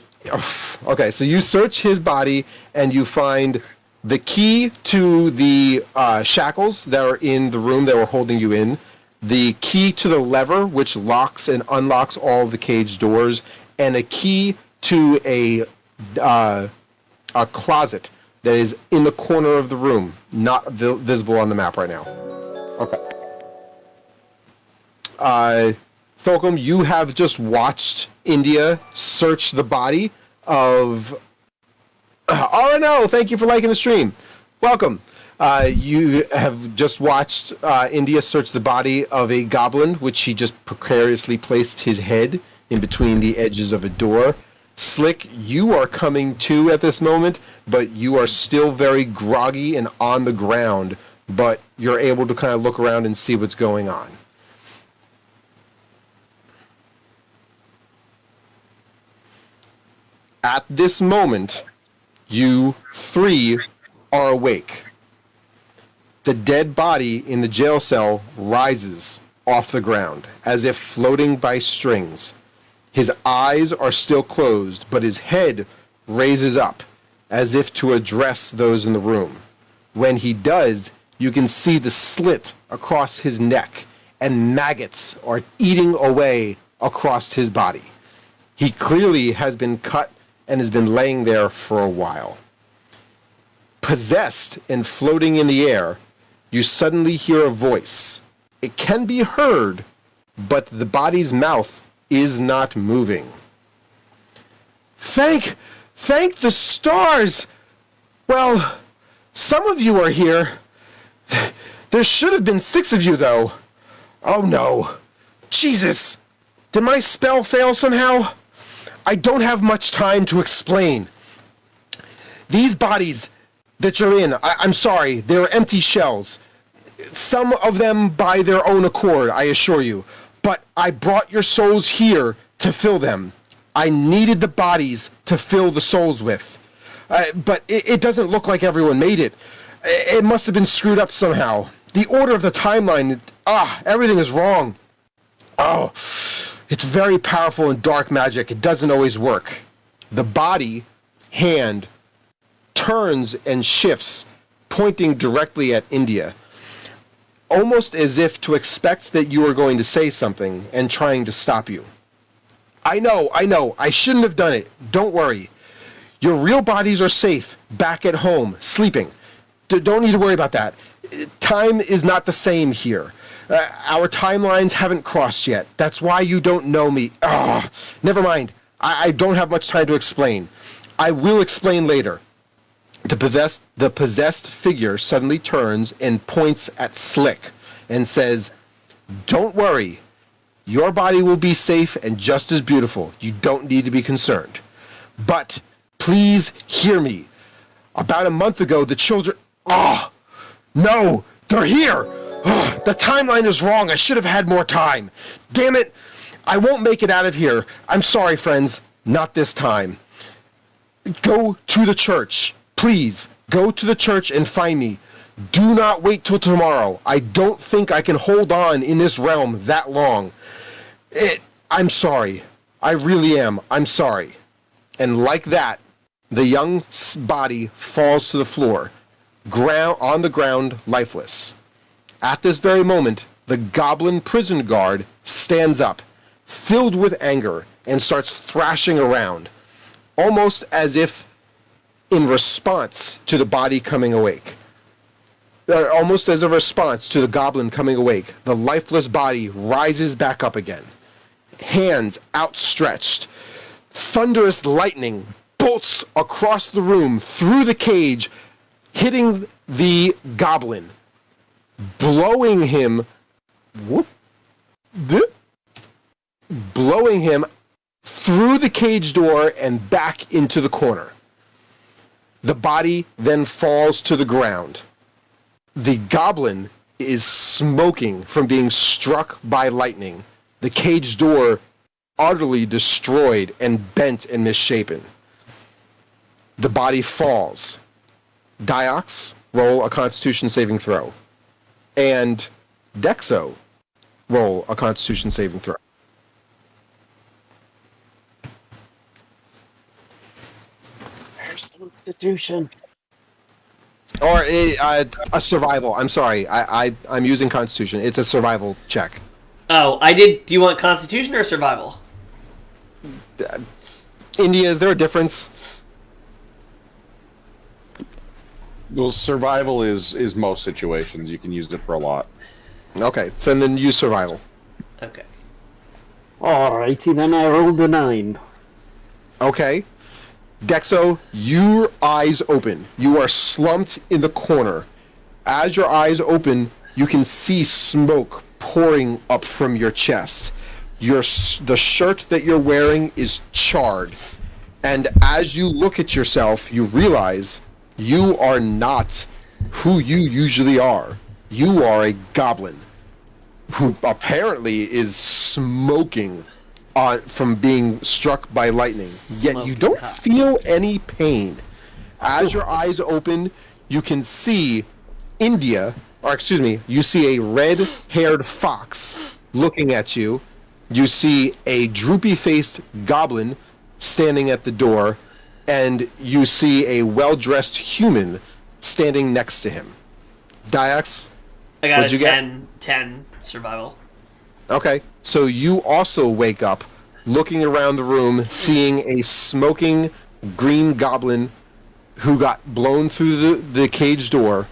Okay, so you search his body, and you find the key to the shackles that are in the room that were holding you in, the key to the lever, which locks and unlocks all of the cage doors, and a key to a closet that is in the corner of the room, not visible on the map right now.
Okay.
Thulkum, you have just watched India search the body of... RNO, thank you for liking the stream. Welcome. You have just watched India search the body of a goblin, which he just precariously placed his head in between the edges of a door. Slick, you are coming to at this moment, but you are still very groggy and on the ground, but you're able to kind of look around and see what's going on. At this moment, you three are awake. The dead body in the jail cell rises off the ground, as if floating by strings. His eyes are still closed, but his head raises up, as if to address those in the room. When he does, you can see the slit across his neck, and maggots are eating away across his body. He clearly has been cut and has been laying there for a while. Possessed and floating in the air, you suddenly hear a voice. It can be heard, but the body's mouth is not moving. Thank the stars! Well, some of you are here. There should have been 6 of you, though. Oh no. Jesus! Did my spell fail somehow? I don't have much time to explain. These bodies that you're in, I'm sorry, they're empty shells. Some of them by their own accord, I assure you. But I brought your souls here to fill them. I needed the bodies to fill the souls with. But it doesn't look like everyone made it. It must have been screwed up somehow. The order of the timeline, everything is wrong. Oh, it's very powerful and dark magic. It doesn't always work. The body, hand, turns and shifts, pointing directly at India, almost as if to expect that you are going to say something and trying to stop you. I know, I shouldn't have done it. Don't worry. Your real bodies are safe, back at home, sleeping. Don't need to worry about that. Time is not the same here. Our timelines haven't crossed yet. That's why you don't know me. Never mind. I don't have much time to explain. I will explain later. The possessed figure suddenly turns and points at Slick and says, "Don't worry. Your body will be safe and just as beautiful. You don't need to be concerned. But please hear me. About a month ago, the children... No! They're here! The timeline is wrong. I should have had more time. Damn it! I won't make it out of here. I'm sorry, friends. Not this time. Go to the church. Please, go to the church and find me. Do not wait till tomorrow. I don't think I can hold on in this realm that long. I'm sorry. I really am. I'm sorry." And like that, the young body falls to the floor, on the ground, lifeless. At this very moment, the goblin prison guard stands up, filled with anger, and starts thrashing around, almost as if in response to the body coming awake. Almost as a response to the goblin coming awake, the lifeless body rises back up again. Hands outstretched. Thunderous lightning bolts across the room, through the cage, hitting the goblin, blowing him through the cage door and back into the corner. The body then falls to the ground. The goblin is smoking from being struck by lightning. The cage door utterly destroyed and bent and misshapen. The body falls. Diox, roll a Constitution saving throw. And Dexo, roll a Constitution saving throw.
Where's Constitution?
Or a survival. I'm sorry. I'm using Constitution. It's a survival check.
Oh, I did. Do you want Constitution or Survival?
India, is there a difference?
Well, survival is most situations. You can use it for a lot.
Okay, so then use survival.
Okay.
Alrighty then, I rolled a 9.
Okay. Dexo, your eyes open. You are slumped in the corner. As your eyes open, you can see smoke pouring up from your chest. The shirt that you're wearing is charred. And as you look at yourself, you realize you are not who you usually are. You are a goblin who apparently is smoking from being struck by lightning. Yet you don't feel any pain. As your eyes open, you can see you see a red-haired fox looking at you. You see a droopy-faced goblin standing at the door, and you see a well-dressed human standing next to him. Dyax?
I got
What'd
a
you
10 survival.
Okay, so you also wake up, looking around the room, seeing a smoking green goblin who got blown through the cage door,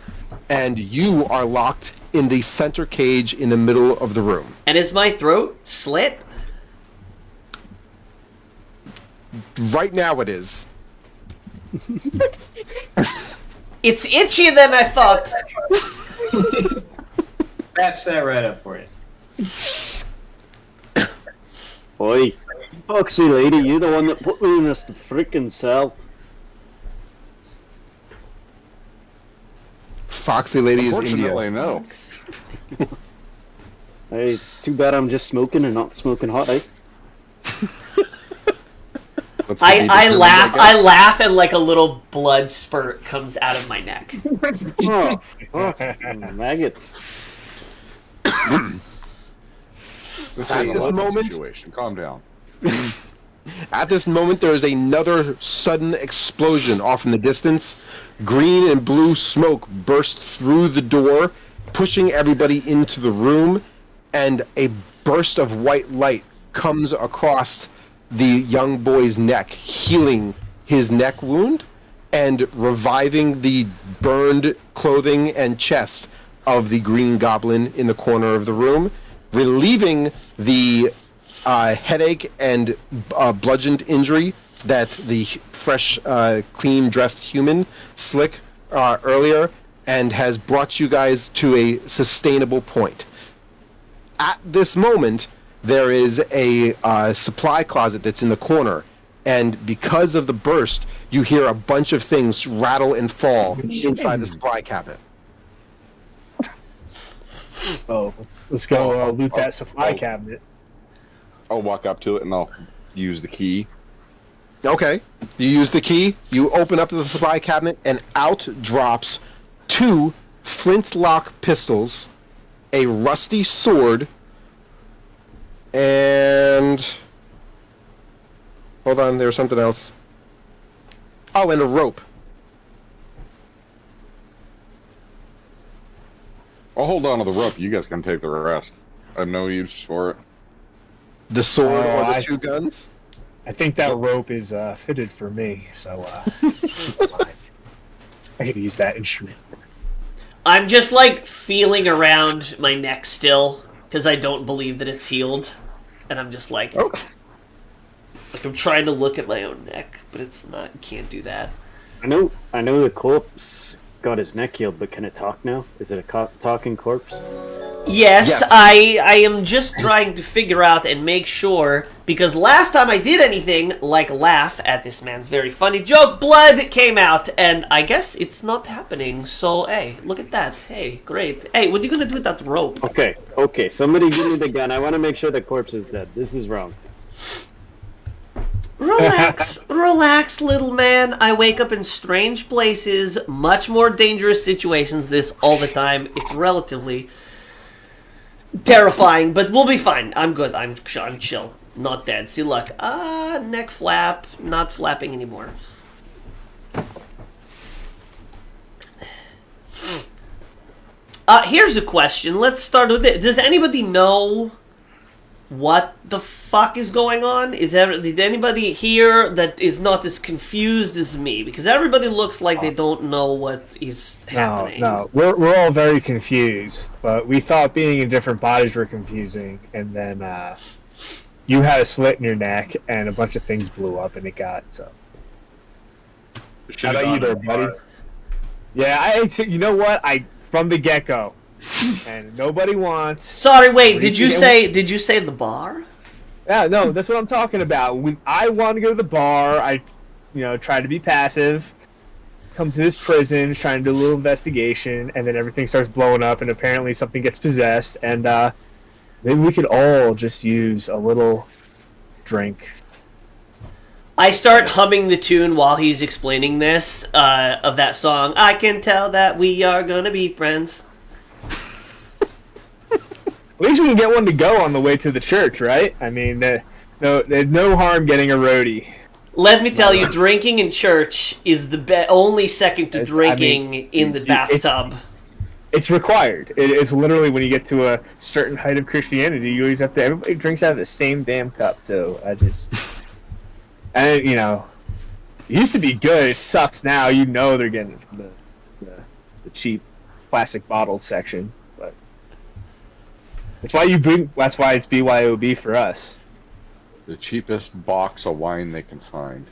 and you are locked in the center cage in the middle of the room.
And is my throat slit?
Right now it is.
It's itchier than I thought.
Patch that right up for you.
Oi, Foxy lady, you the one that put me in this frickin' cell.
Foxy lady is India.
Unfortunately, no.
Hey, too bad I'm just smoking and not smoking hot, eh?
That's to be
I
determined,
laugh.
guess.
I laugh, and like a little blood spurt comes out of my neck.
Oh, maggots.
This
At
ain't a
this
weapon
moment-
situation. Calm down.
At this moment, there is another sudden explosion off in the distance. Green and blue smoke burst through the door, pushing everybody into the room, and a burst of white light comes across the young boy's neck, healing his neck wound and reviving the burned clothing and chest of the green goblin in the corner of the room, relieving the headache and bludgeoned injury that the fresh, clean-dressed human Slick earlier, and has brought you guys to a sustainable point. At this moment, there is a supply closet that's in the corner, and because of the burst, you hear a bunch of things rattle and fall inside the supply cabinet.
Oh, let's go loot that supply cabinet.
I'll walk up to it and I'll use the key.
Okay. You use the key, you open up the supply cabinet, and out drops 2 flintlock pistols, a rusty sword, and... Hold on, there's something else. Oh, and a rope.
I'll hold on to the rope. You guys can take the rest. I have no use for it.
The sword
Oh,
or the
I-
2 guns?
I think that rope is fitted for me, so I could use that instrument.
I'm just like feeling around my neck still because I don't believe that it's healed, and I'm just like I'm trying to look at my own neck, but it's not. Can't do that.
I know the corpse got his neck healed, but can it talk now? Is it a talking corpse?
Yes, I am just trying to figure out and make sure, because last time I did anything like laugh at this man's very funny joke, blood came out, and I guess it's not happening, so hey, look at that. Hey, great. Hey, what are you gonna do with that rope?
Okay, somebody give me the gun. I want to make sure the corpse is dead. This is wrong.
Relax, relax, little man. I wake up in strange places, much more dangerous situations this all the time. It's relatively terrifying, but we'll be fine. I'm good. I'm chill. Not dead. See, look. Neck flap. Not flapping anymore. Here's a question. Let's start with it. Does anybody know what the fuck is going on? Did anybody here that is not as confused as me? Because everybody looks like they don't know what is happening.
No, we're all very confused, but we thought being in different bodies were confusing, and then you had a slit in your neck, and a bunch of things blew up, and it got so. How about you, there, buddy? Yeah, you know what? From the get go, and nobody wants.
Sorry, wait. Did you say the bar?
Yeah, no, that's what I'm talking about. I want to go to the bar. I, try to be passive. Come to this prison, trying to do a little investigation, and then everything starts blowing up, and apparently something gets possessed, and maybe we could all just use a little drink.
I start humming the tune while he's explaining this of that song. I can tell that we are gonna be friends.
At least we can get one to go on the way to the church, right? I mean, there's no harm getting a roadie.
Let me tell you, drinking in church is the only second to drinking in the bathtub.
It's required. It's literally when you get to a certain height of Christianity, you always have to. Everybody drinks out of the same damn cup. So and it used to be good. It sucks now. They're getting it from the cheap plastic bottle section, but that's why That's why it's BYOB for us.
The cheapest box of wine they can find.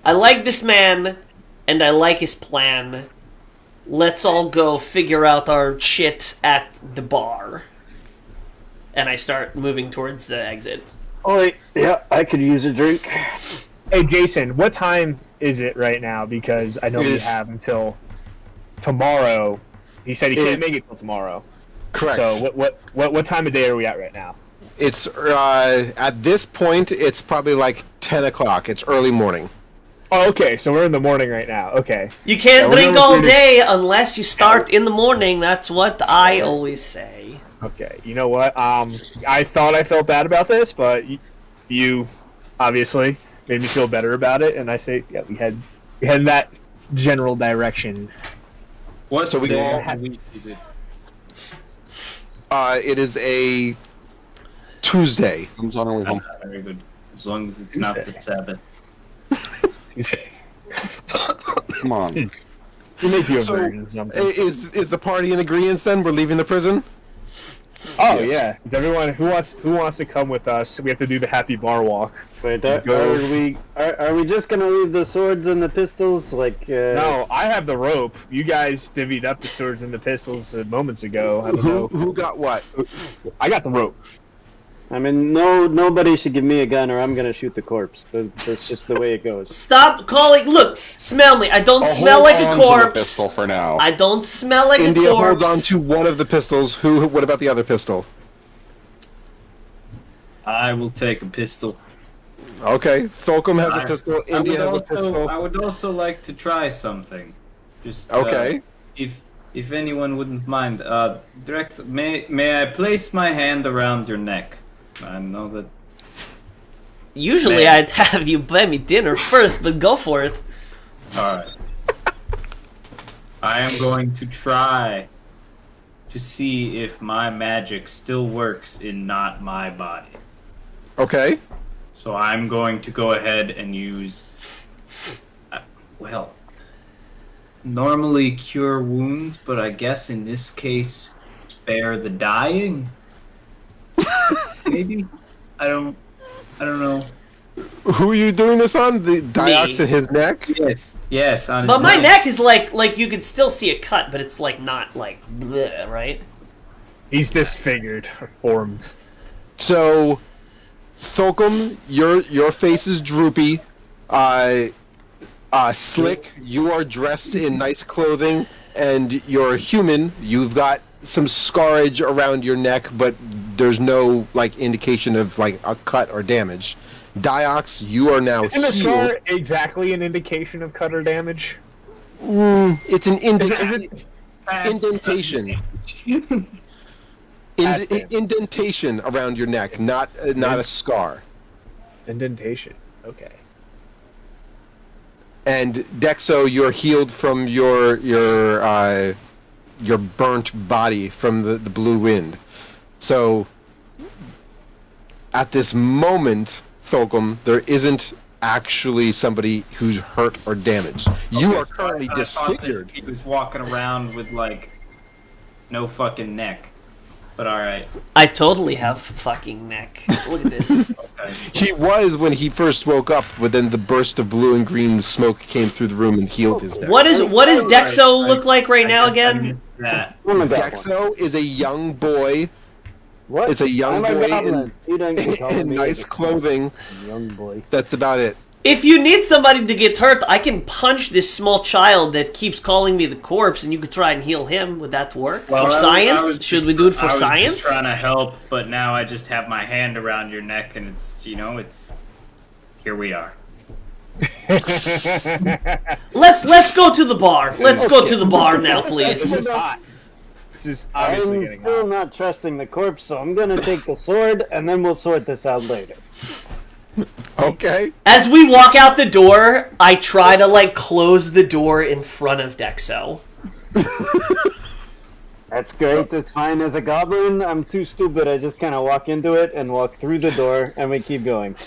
I like this man, and I like his plan. Let's all go figure out our shit at the bar. And I start moving towards the exit.
Oh, yeah, I could use a drink.
Hey, Jason, what time is it right now? Because I know we have until tomorrow. He said he can't make it till tomorrow.
Correct.
So what time of day are we at right now?
It's at this point, it's probably like 10 o'clock. It's early morning.
Oh, okay. So we're in the morning right now. Okay.
You can't drink all day unless you start in the morning. That's what I always say.
Okay. You know what? I thought I felt bad about this, but you obviously made me feel better about it, and I say, yeah, we head in that general direction.
What
so we
all week is it?
It is a Tuesday.
Comes on our way home.
Very good. As long as it's not the Sabbath.
Come on.
You make you a
So,
version of something.
is the party in agreement then? We're leaving the prison?
Oh yeah. Is everyone who wants to come with us? We have to do the happy bar walk.
Wait, are we just gonna leave the swords and the pistols?
No, I have the rope. You guys divvied up the swords and the pistols moments ago. I don't know.
Who got what?
I got the rope.
I mean, nobody should give me a gun or I'm gonna shoot the corpse. That's just the way it goes.
Stop calling. Look, smell me. I don't smell like a
Hold on to the
corpse.
pistol for now.
I don't smell like
India
a corpse.
holds on to one of the pistols. What about the other pistol?
I will take a pistol.
Okay, Thulkum has a pistol. India has a pistol.
I would also like to try something. Just
Okay.
If anyone wouldn't mind, direct. May I place my hand around your neck? I know that.
Usually I'd have you buy me dinner first, but go for it.
Alright. I am going to try to see if my magic still works in not my body.
Okay.
So I'm going to go ahead and use. Normally cure wounds, but I guess in this case, spare the dying. Maybe. I don't know.
Who are you doing this on? The Diox in his neck?
Yes. On his
But my neck is like you could still see a cut, but it's like not like bleh, right?
He's disfigured or formed.
So, Thulkum, your face is droopy. Slick, you are dressed in nice clothing, and you're human. You've got some scarage around your neck, but there's no indication of a cut or damage. Diox, you are now
Isn't a
healed.
scar exactly an indication of cut or damage?
It's an indentation. Indentation around your neck, not a scar.
Indentation. Okay.
And Dexo, you're healed from your burnt body from the blue wind. So, at this moment, Thulkum, there isn't actually somebody who's hurt or damaged. You are currently disfigured.
He was walking around with no fucking neck. but all right.
I totally have fucking neck. Look at this.
Okay.
He was when he first woke up, but then the burst of blue and green smoke came through the room and healed his neck.
What does Dexo look like right now
I
again?
missed that.
I'm a goblin.
Dexo is a young boy.
What?
It's a young
I'm a
boy
goblin. You don't get to call
in
me
nice
a
clothing.
young boy.
That's about it.
If you need somebody to get hurt, I can punch this small child that keeps calling me the corpse, and you could try and heal him. Would that work?
Well,
For
I
science?
was
Should we do it for
I was
science?
just trying to help, but now I just have my hand around your neck, and it's here we are.
Let's go to the bar. Let's go to the bar now,
This
please.
is hot. This is obviously
I'm
getting
still
hot.
not trusting the corpse, so I'm gonna take the sword, and then we'll sort this out later.
Okay.
As we walk out the door, I try to close the door in front of Dexo.
That's great. That's fine. As a goblin, I'm too stupid. I just kind of walk into it and walk through the door, and we keep going.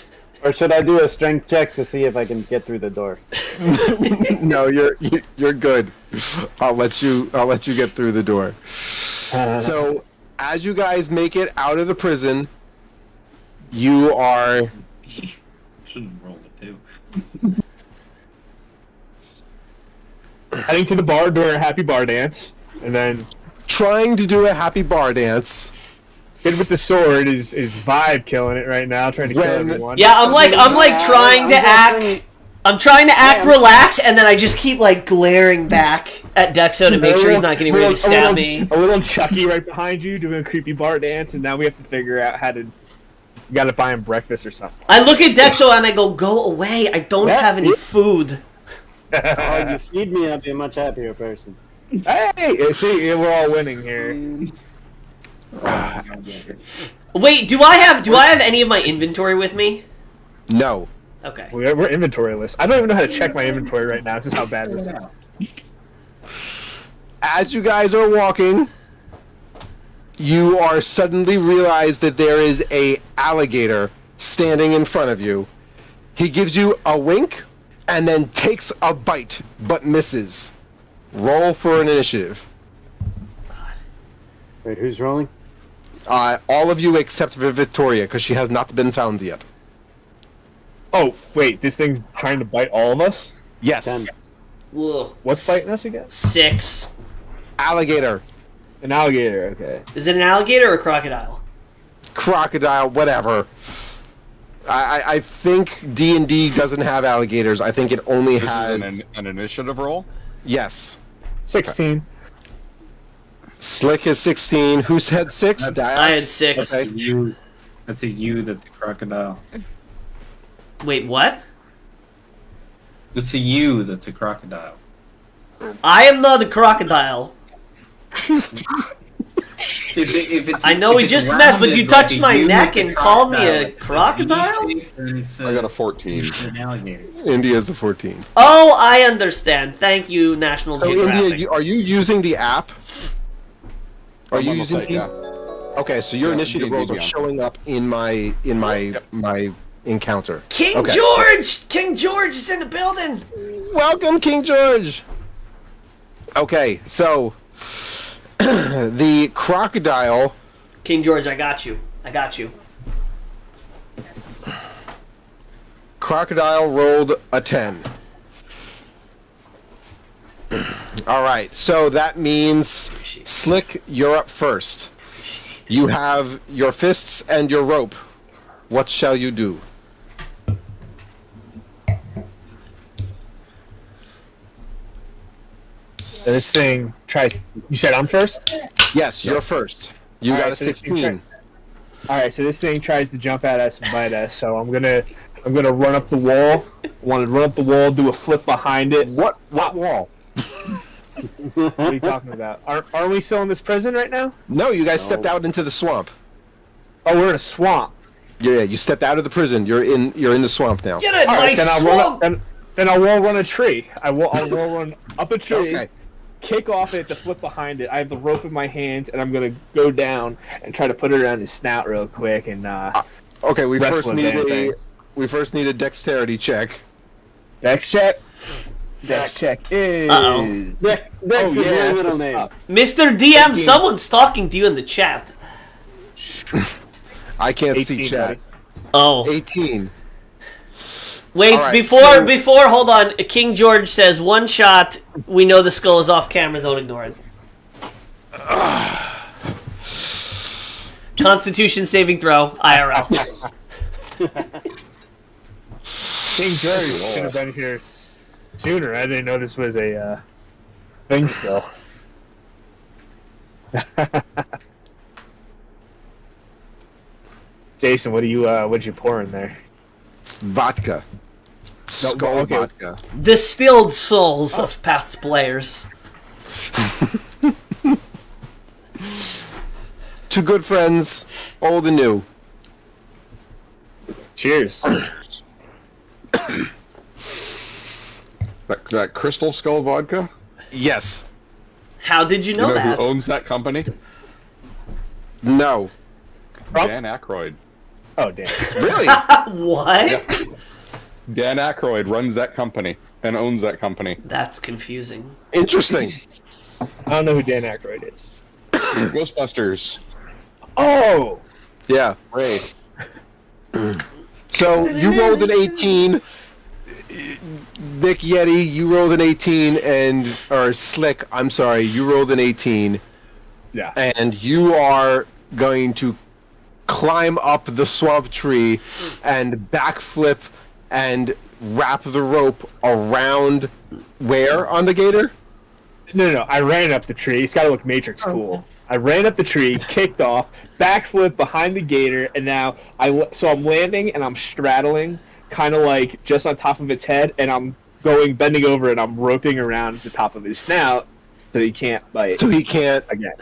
Or should I do a strength check to see if I can get through the door?
No, you're good. I'll let you get through the door. So, as you guys make it out of the prison, you are
Shouldn't roll it too.
Heading to the bar during a happy bar dance, and then
trying to do a happy bar dance.
hit with the sword is vibe killing it right now, trying to kill
When-
everyone.
Yeah, I'm trying to act. I'm trying to act relaxed, and then I just keep glaring back at Dexo to make sure he's not getting ready to stab me.
A little Chucky right behind you doing a creepy bar dance, and now we have to figure out how to. You gotta buy him breakfast or something.
I look at Dexo and I go away. I don't have any food.
Oh, you feed me, I'd be a much happier person.
Hey, see, we're all winning here.
Wait, do I have any of my inventory with me?
No.
Okay.
We're inventoryless. I don't even know how to check my inventory right now. This is how bad this is.
As you guys are walking, you are suddenly realize that there is a alligator standing in front of you. He gives you a wink and then takes a bite, but misses. Roll for an initiative.
Wait, who's rolling?
All of you except for Victoria, because she has not been found yet.
Oh, wait, this thing's trying to bite all of us?
Yes.
10.
Ugh.
What's biting us again?
6.
Alligator.
An alligator, okay.
Is it an alligator or a crocodile?
Crocodile, whatever. I think D&D doesn't have alligators. I think it only
This
has...
is an initiative roll?
Yes.
16.
Slick is 16. Who's had 6? Dias?
I had 6.
Okay.
That's a U. That's a U. That's a crocodile.
Wait, what?
It's a U. That's a crocodile.
I am not a crocodile.
If it's,
I know we just met, but you touched my neck and called me a crocodile?
I got a 14.
An alligator.
India's a 14.
Oh, I understand. Thank you, National
So
Geographic.
India, are you using the app? Are you
I'm on the
using
site,
the...
yeah.
Okay, so your
Yeah,
initiative
D&D
rolls are
Beyond.
showing up in my encounter.
King
Okay.
George! King George is in the building!
Welcome, King George. Okay, so the crocodile.
King George, I got you. I got you.
Crocodile rolled a 10. All right, so that means Slick, you're up first. You have your fists and your rope. What shall you do?
So this thing tries. You said I'm first?
Yes, you're first. You
All
got
right,
a
so this thing
16.
Alright, so this thing tries to jump at us and bite us, so I'm gonna run up the wall. I want to run up the wall, do a flip behind it.
What wall?
What are you talking about? Aren't we still in this prison right now?
No, you guys stepped out into the swamp.
Oh, we're in a swamp.
Yeah, you stepped out of the prison. You're in the swamp now.
Get a
Alright,
nice
then
swamp!
then I will run a tree. I will run up a tree.
Okay.
Kick off it to flip behind it. I have the rope in my hands, and I'm gonna go down and try to put it around his snout real quick. And
Okay, we
Wrestle
first
the
need
damn thing.
a dexterity check.
Dex check. Dex check is.
Uh-oh.
Dex is my middle
that's
name.
up.
Mr. DM, someone's talking to you in the chat.
I can't see
18,
chat.
Daddy.
Oh.
18.
Wait,
All right,
before, hold on. King George says, one shot, we know the skull is off camera, don't ignore it. Constitution saving throw, IRL.
King George should have been here sooner. I didn't know this was a thing still. Jason, what'd you pour in there?
It's vodka. Skull
okay.
vodka.
Distilled souls of past players.
Two good friends, old and new.
Cheers.
That Crystal Skull vodka?
Yes.
How did you know,
You know
that?
who owns that company?
No.
Dan Aykroyd.
Oh, damn.
Really?
What?
Yeah. Dan Aykroyd runs that company and owns that company.
That's confusing.
Interesting.
I don't know who Dan Aykroyd is.
Ghostbusters.
Oh!
Yeah.
Ray.
So you rolled an 18. Nick Yeti, you rolled an 18, or Slick, I'm sorry, you rolled an 18.
Yeah.
And you are going to climb up the swamp tree and backflip and wrap the rope around where on the gator?
No, I ran up the tree. It's got to look Matrix cool. I ran up the tree, kicked off, backflip behind the gator, and now I'm landing and I'm straddling, kind of like just on top of its head, and I'm bending over and I'm roping around the top of his snout so he can't bite.
So he can't.
Again.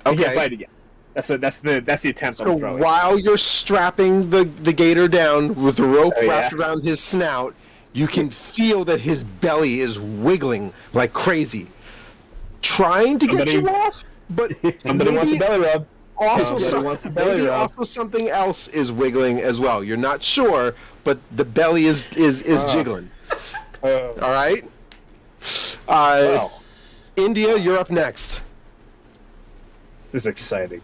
Okay.
He can't bite again. That's the attempt
So
I'm throwing.
while you're strapping the gator down with the rope
Oh, yeah.
wrapped around his snout, you can feel that his belly is wiggling like crazy, trying to get you off. But
Somebody wants a
maybe
belly rub.
also
Somebody wants a belly rub.
also something else is wiggling as well. You're not sure, but the belly is jiggling. All right.
Well,
India, you're up next.
this is exciting.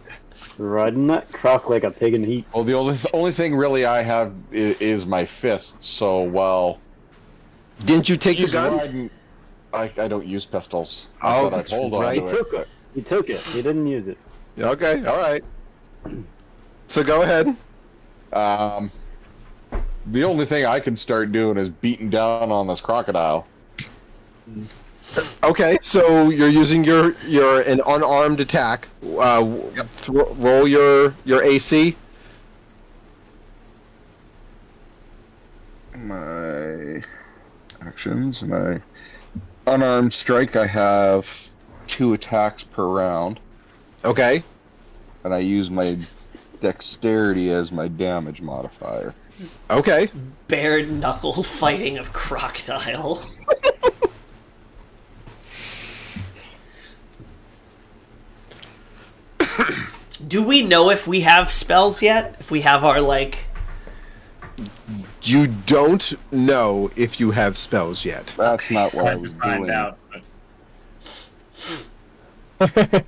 Riding that croc like a pig in heat.
Well, the only thing really I have is my fists. So, well,
Didn't you take the
he's
gun?
riding. I don't use pistols.
Oh,
I
that's
said I'd hold
right.
on to it.
He took it. He didn't use it.
Okay, all right. So go ahead.
The only thing I can start doing is beating down on this crocodile.
Okay, so you're using your an unarmed attack. Roll your AC.
My actions, my unarmed strike, I have 2 attacks per round,
Okay.
and I use my dexterity as my damage modifier.
Okay.
Bare knuckle fighting of crocodile. Do we know if we have spells yet? If we have our, like...
You don't know if you have spells yet.
That's not what I
Tried
was
to find
doing.
out, but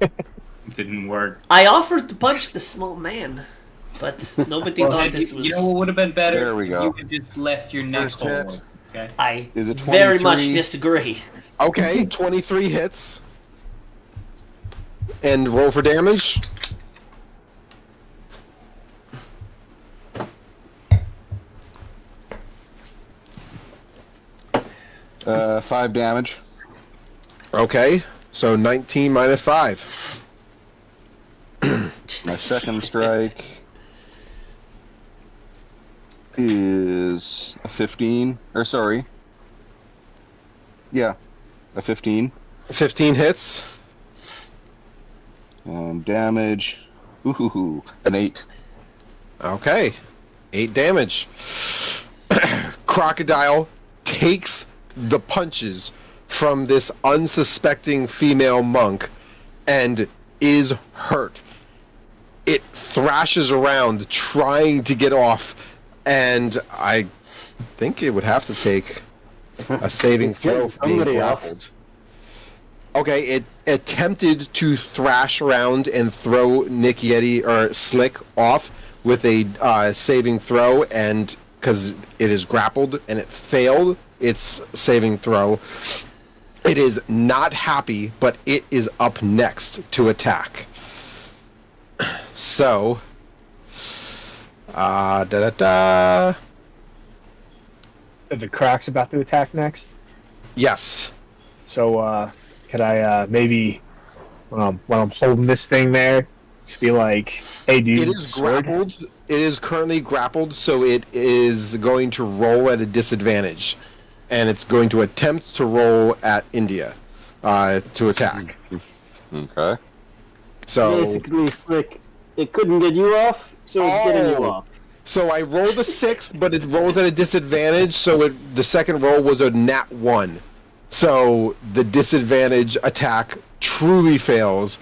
it didn't work.
I offered to punch the small man, but nobody thought this was...
You know what would have been better?
There we go.
You could just left your neck
First
hole.
hit.
Okay.
I
Is it
very much
23?
disagree.
Okay, 23 hits. And roll for damage.
Uh, 5 damage.
Okay, so 19 minus 5.
My second strike is a 15. Or sorry. Yeah, a 15.
15 hits.
And damage. Ooh, an 8.
Okay, 8 damage. Crocodile takes the punches from this unsuspecting female monk and is hurt. It thrashes around trying to get off, and I think it would have to take a saving throw for being
Somebody else.
grappled. Okay, it attempted to thrash around and throw Nick Yeti or Slick off with a saving throw, and because it is grappled and it failed its saving throw, it is not happy, but it is up next to attack. So,
The Croc's about to attack next.
yes.
So, could I maybe, when I'm holding this thing there, just be like, "Hey, dude,
It is
sword?"
grappled. It is currently grappled, so it is going to roll at a disadvantage, and it's going to attempt to roll at India to attack.
Okay.
So,
Basically, Slick, it couldn't get you off, so it's getting you off.
so I rolled a 6, but it rolls at a disadvantage. So the second roll was a nat 1. So the disadvantage attack truly fails.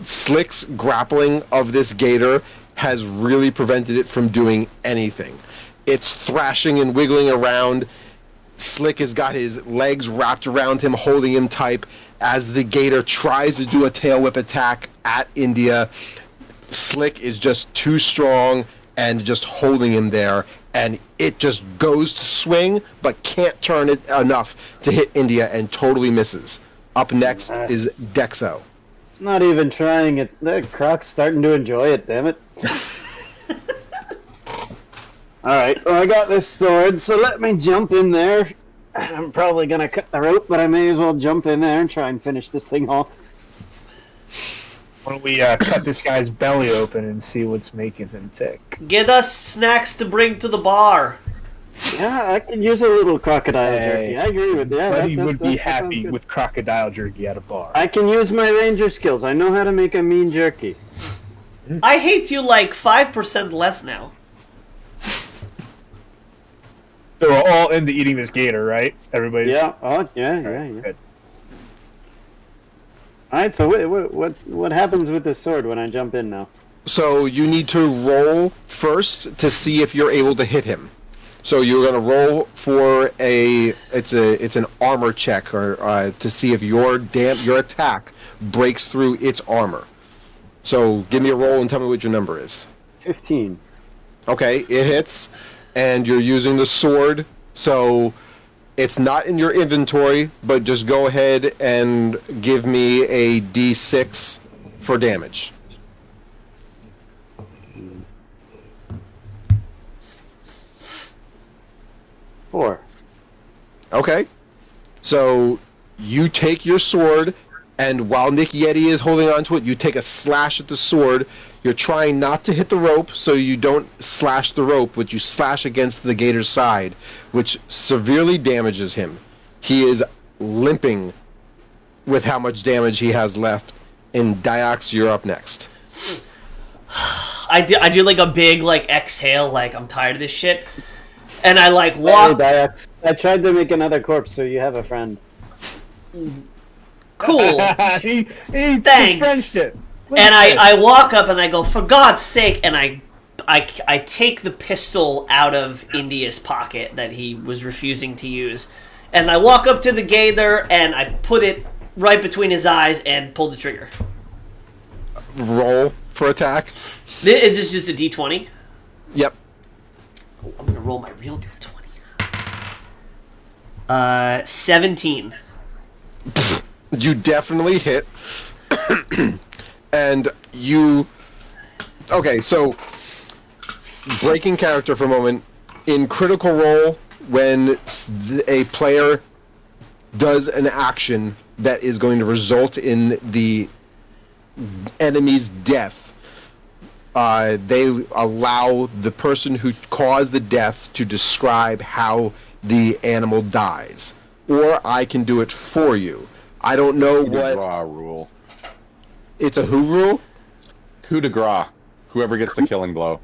Slick's grappling of this gator has really prevented it from doing anything. It's thrashing and wiggling around. Slick has got his legs wrapped around him, holding him tight as the gator tries to do a tail whip attack at India. Slick is just too strong and just holding him there, and it just goes to swing but can't turn it enough to hit India and totally misses. Up next is Dexo.
Not even trying it. The Croc's starting to enjoy it, damn it. Alright, well, I got this sword, so let me jump in there. I'm probably gonna cut the rope, but I may as well jump in there and try and finish this thing off.
Why don't we cut this guy's belly open and see what's making him tick?
Get us snacks to bring to the bar.
Yeah, I could use a little crocodile
Hey,
jerky. I agree with that.
Buddy
That
would be
sounds
happy
good.
with crocodile jerky at a bar.
I can use my ranger skills. I know how to make a mean jerky.
I hate you like 5% less now.
So we're all into eating this gator, right? Everybody.
Yeah. Oh, yeah.
Good.
All right. So what happens with this sword when I jump in now?
So you need to roll first to see if you're able to hit him. So you're going to roll for it's an armor check or to see if your attack breaks through its armor. So give me a roll and tell me what your number is.
15.
Okay, it hits, and you're using the sword, so it's not in your inventory, but just go ahead and give me a d6 for damage.
Four.
Okay, so you take your sword, and while Nick Yeti is holding on to it, you take a slash at the sword. You're trying not to hit the rope, so you don't slash the rope, but you slash against the gator's side, which severely damages him. He is limping with how much damage he has left. And Diox, you're up next.
I do like a big like exhale, like I'm tired of this shit, and I like
Hey,
walk.
Diox. I tried to make another corpse, so you have a friend.
Cool.
he
Thanks.
Frenched it. Look
And
at
I
this.
walk up and I go, for God's sake, and I take the pistol out of India's pocket that he was refusing to use, and I walk up to the gator and I put it right between his eyes and pull the trigger.
Roll for attack.
Is this just a D20?
Yep.
Oh, I'm gonna roll my real D20. 17.
You definitely hit. And you... Okay, so... Breaking character for a moment. In Critical Role, when a player does an action that is going to result in the enemy's death, they allow the person who caused the death to describe how the animal dies. Or I can do it for you. I don't know
Coup de
what...
grace rule.
It's a who rule?
Coup de grace. Whoever gets the killing blow.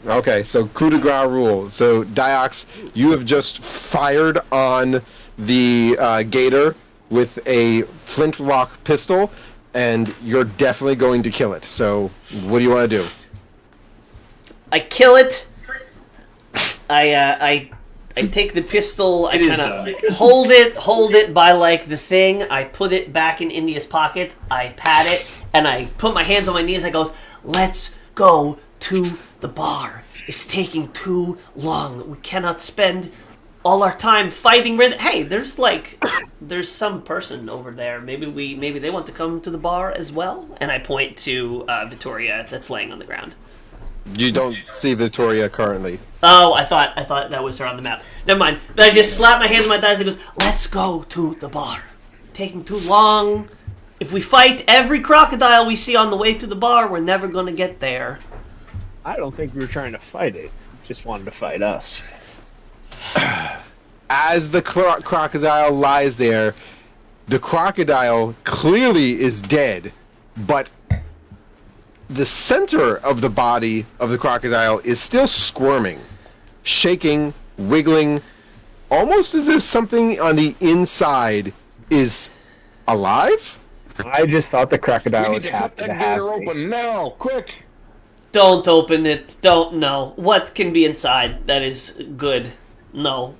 Okay, so coup de grace rule. So, Diox, you have just fired on the gator with a flintlock pistol, and you're definitely going to kill it. So, what do you want to do?
I kill it. I take the pistol, I kind of hold it by like the thing. I put it back in India's pocket. I pat it, and I put my hands on my knees. I goes, "Let's go to the bar. It's taking too long. We cannot spend all our time fighting. Hey, there's some person over there. Maybe they want to come to the bar as well." And I point to Vittoria that's laying on the ground.
You don't see Victoria currently.
Oh, I thought that was her on the map. Never mind. Then I just slap my hands on my thighs and goes, "Let's go to the bar. Taking too long. If we fight every crocodile we see on the way to the bar, we're never gonna get there."
I don't think we were trying to fight it. We just wanted to fight us.
As the crocodile lies there, the crocodile clearly is dead, but the center of the body of the crocodile is still squirming, shaking, wiggling, almost as if something on the inside is alive.
I just thought the crocodile
We need
was
to cut
happy
that
to have
gator
me.
open now, quick!
Don't open it. Don't know what can be inside. That is good. No.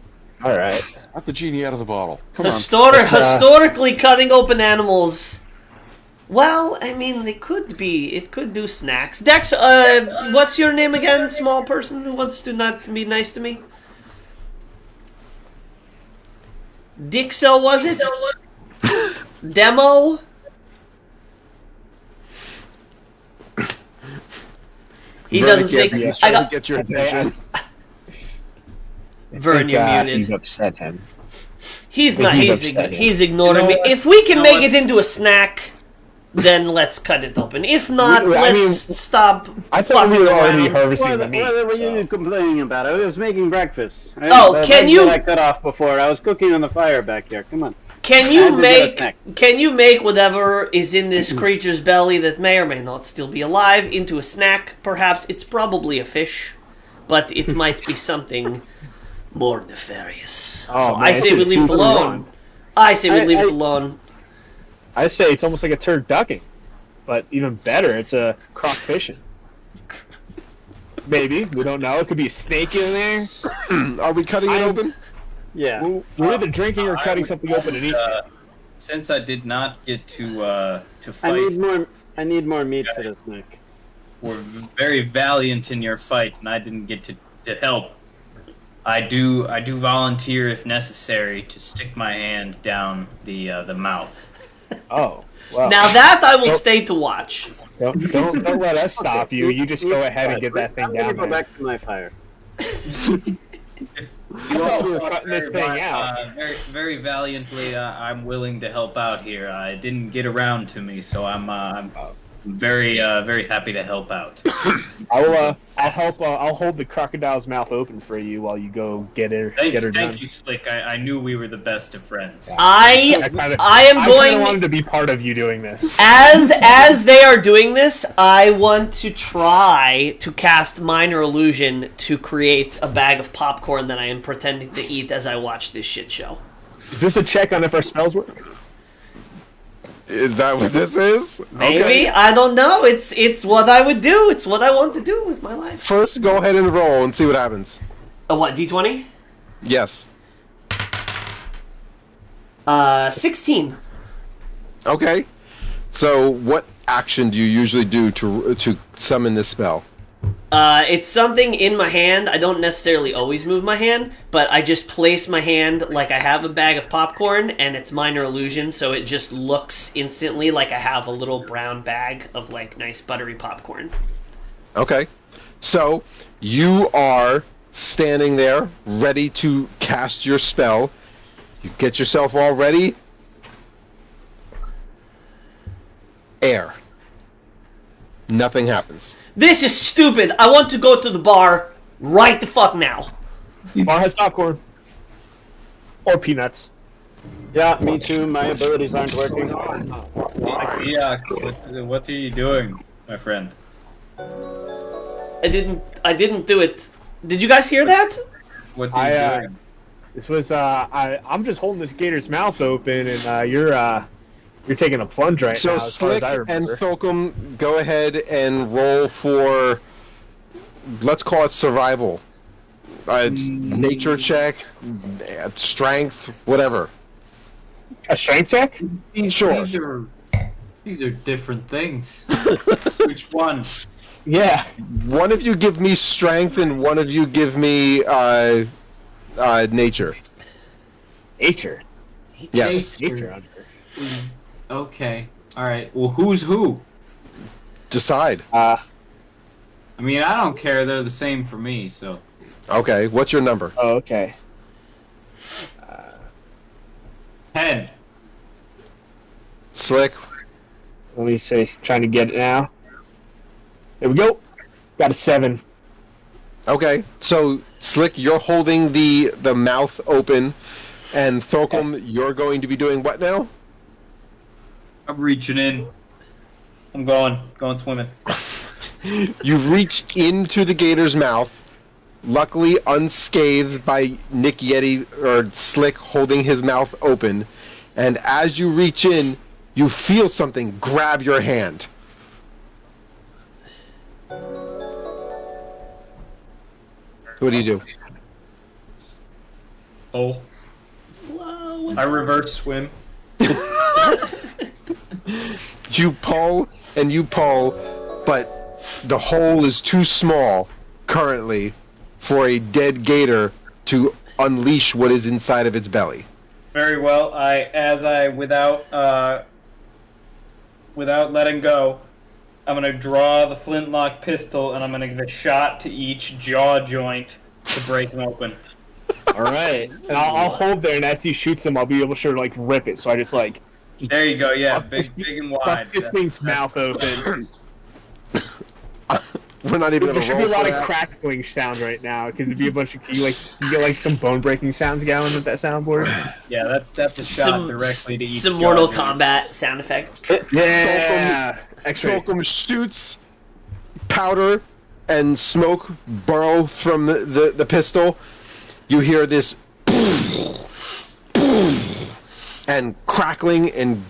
All right.
Got the genie out of the bottle. Come on.
Historically, cutting open animals. Well, I mean, it could do snacks. Dex, what's your name again? Small person who wants to not be nice to me. Dixo, was it? Demo. He doesn't speak.
I got to get your attention.
Vern, you're muted.
You've upset him.
He's not.
upset.
He's ignoring me. If we can make it into a snack, then let's cut it open. If not, let's stop.
I thought we
fucking
were already
around.
harvesting the meat.
What were
so.
you complaining about? I was making breakfast.
Oh, can you-
I cut off before. I was cooking on the fire back here. Come on.
Can
I
you
had to get a snack.
make whatever is in this creature's belly that may or may not still be alive into a snack? Perhaps it's probably a fish, but it might be something more nefarious.
Oh,
so
man,
I say we
it's
leave it
too
alone.
long.
I say we leave it
I-
alone.
I say it's almost like a turd ducking, but even better, it's a croc fishing. Maybe, we don't know. It could be a snake in there.
Are we cutting it open?
Yeah.
We're either drinking or
I
cutting
would-
something open and eating it.
Since I did not get to
I
fight,
need more meat for this snack.
were very valiant in your fight, and I didn't get to help. I do volunteer if necessary to stick my hand down the mouth.
Oh, well.
Now that I will stay to watch.
Don't let us stop you. You just go ahead and get that thing
I'm gonna
down
go
there.
back to my fire.
I thought we were cutting this thing out.
Very, very valiantly, I'm willing to help out here. It didn't get around to me, so I'm very, very happy to help out.
I'll help. I'll hold the crocodile's mouth open for you while you go get her. Get her done.
Thank you, Slick. I knew we were the best of friends.
I am
I
going.
wanted to be part of you doing this.
As they are doing this, I want to try to cast minor illusion to create a bag of popcorn that I am pretending to eat as I watch this shit show.
Is this a check on if our spells work?
Is that what this is?
Maybe
Okay.
I don't know. It's what I would do. It's what I want to do with my life.
First, go ahead and roll and see what happens.
What D20?
Yes.
16.
Okay. So, what action do you usually do to summon this spell?
It's something in my hand. I don't necessarily always move my hand, but I just place my hand like I have a bag of popcorn, and it's minor illusion, so it just looks instantly like I have a little brown bag of like nice buttery popcorn.
Okay. So, you are standing there, ready to cast your spell. You get yourself all ready. Air. Nothing happens.
This is stupid. I want to go to the bar right the fuck now.
Bar has popcorn. Or peanuts.
Yeah, me too. My abilities aren't working.
Yeah, what are you doing, my friend?
I didn't do it. Did you guys hear that?
What are you doing?
This was I'm just holding this gator's mouth open, and you're taking a plunge right
So
now. As far
Slick
as I
and
remember.
Thulkum, go ahead and roll for, let's call it survival. Nature check, strength, whatever.
A strength check?
Sure.
These are different things. Which one?
Yeah.
One of you give me strength, and one of you give me nature.
Nature.
Yes.
Nature.
Okay. All right. Well, who's who?
Decide.
I mean, I don't care. They're the same for me. So.
Okay. What's your number?
Oh, okay.
10.
Slick.
Let me see. Trying to get it now. There we go. Got a 7.
Okay. So Slick, you're holding the mouth open, and Thorkelm, you're going to be doing what now?
I'm reaching in. I'm going swimming.
You reach into the gator's mouth, luckily unscathed by Nick Yeti or Slick holding his mouth open, and as you reach in, you feel something grab your hand. What do you do?
Oh. I reverse swim.
You pull and you pull, but the hole is too small currently for a dead gator to unleash what is inside of its belly.
Very well. Without letting go, I'm gonna draw the flintlock pistol and I'm gonna give a shot to each jaw joint to break them open.
All right. And I'll hold there, and as he shoots him, I'll be able to sort of like rip it. So I just like.
There you go. Yeah, big and wide.
Fuck this thing's mouth open.
We're not even
There
going to
should
roll
be a lot
for
of
that.
crackling sound right now because there'd be a bunch of you get like some bone breaking sounds going with that soundboard.
Yeah, that's a shot directly to each.
Some
jaw
Mortal
joint.
Kombat sound effect.
Yeah. X-ray.
Thorkelm shoots, powder and smoke burrow from the pistol. You hear this and crackling and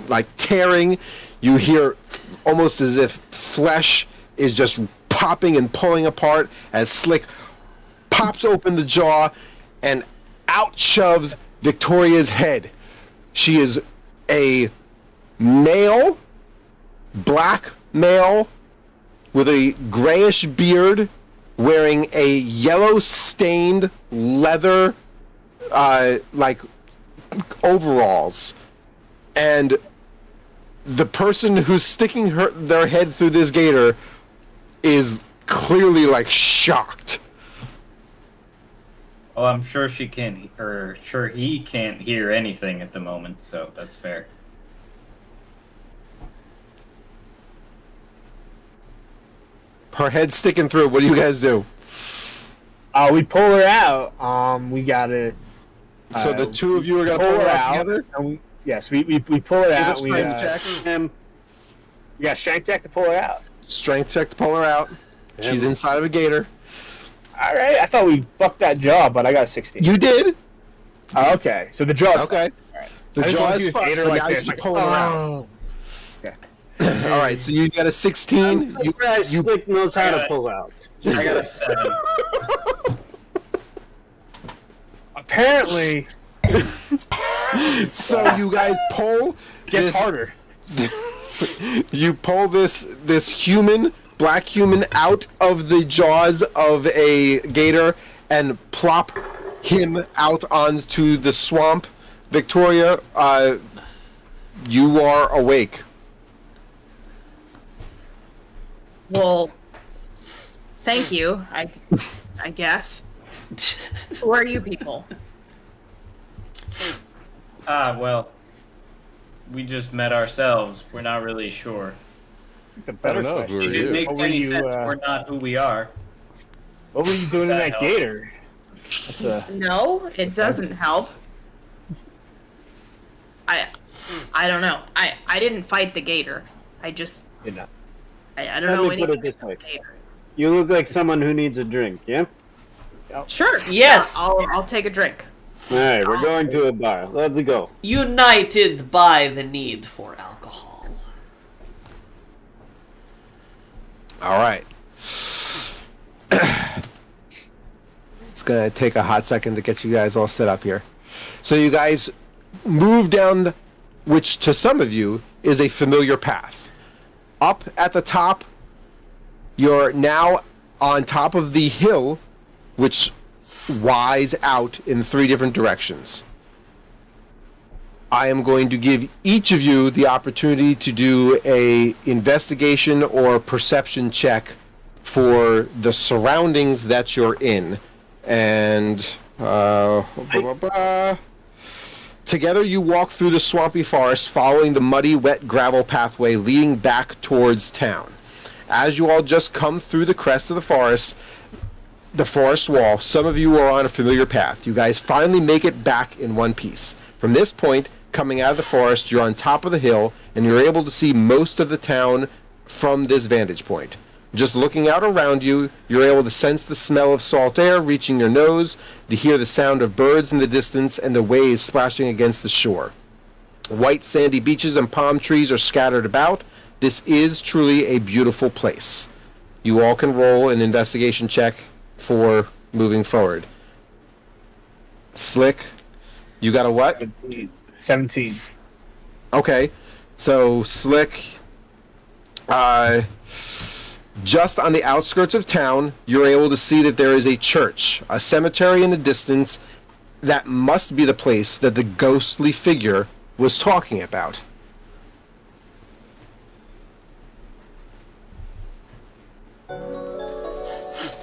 like tearing. You hear almost as if flesh is just popping and pulling apart as Slick pops open the jaw and out shoves Victoria's head. She is a male, black male with a grayish beard, wearing a yellow stained leather like overalls, and the person who's sticking their head through this gator is clearly like shocked.
Well, I'm sure he can't hear anything at the moment, so that's fair.
Her head's sticking through. What do you guys do?
We pull her out. We gotta.
So the two of you are gonna pull her out together.
And yes, we pull her
Give a
out.
strength check.
We got strength check to pull her out.
Strength check to pull her out. She's inside of a gator.
All right. I thought we fucked that jaw, but I got a 16.
You did.
Oh, okay. So the jaw.
Okay. The
I just
jaw
wanna
is
do this
fucked,
gator
but
like
now
this,
you're just
like,
pulling her out.
oh.
All right. So you got a 16. You
Slick knows how to pull out.
I got a 7.
Apparently,
so you guys pull.
gets harder.
You pull this black human out of the jaws of a gator and plop him out onto the swamp. Victoria, you are awake.
Well, thank you. I guess. Who are you people?
Well, we just met ourselves. We're not really sure.
The
I
better
don't know. Who
question.
are
If it
you?
makes
What were
any
you,
sense, we're not who we are.
What were you doing in
That
that
helps.
gator? That's a.
No, it doesn't help. I don't know. I didn't fight the gator. I just
You know.
I don't
Let
know
me put
anything
it this
about
way.
the gator.
You look like someone who needs a drink, yeah?
Sure.
Yes.
Yeah, I'll take a drink.
Alright, we're going to a bar. Let's go.
United by the need for alcohol.
All right. gonna take a hot second to get you guys all set up here. So you guys move down, which to some of you is a familiar path. Up at the top, you're now on top of the hill, which wise out in 3 different directions. I am going to give each of you the opportunity to do a investigation or perception check for the surroundings that you're in. And together you walk through the swampy forest, following the muddy, wet gravel pathway leading back towards town. As you all just come through the crest of the forest wall, some of you are on a familiar path. You guys finally make it back in one piece. From this point, coming out of the forest, you're on top of the hill, and you're able to see most of the town from this vantage point. Just looking out around you, you're able to sense the smell of salt air reaching your nose, to hear the sound of birds in the distance, and the waves splashing against the shore. White sandy beaches and palm trees are scattered about. This is truly a beautiful place. You all can roll an investigation check for moving forward. Slick, you got a what?
17.
Okay, so Slick, just on the outskirts of town, you're able to see that there is a church, a cemetery in the distance. That must be the place that the ghostly figure was talking about.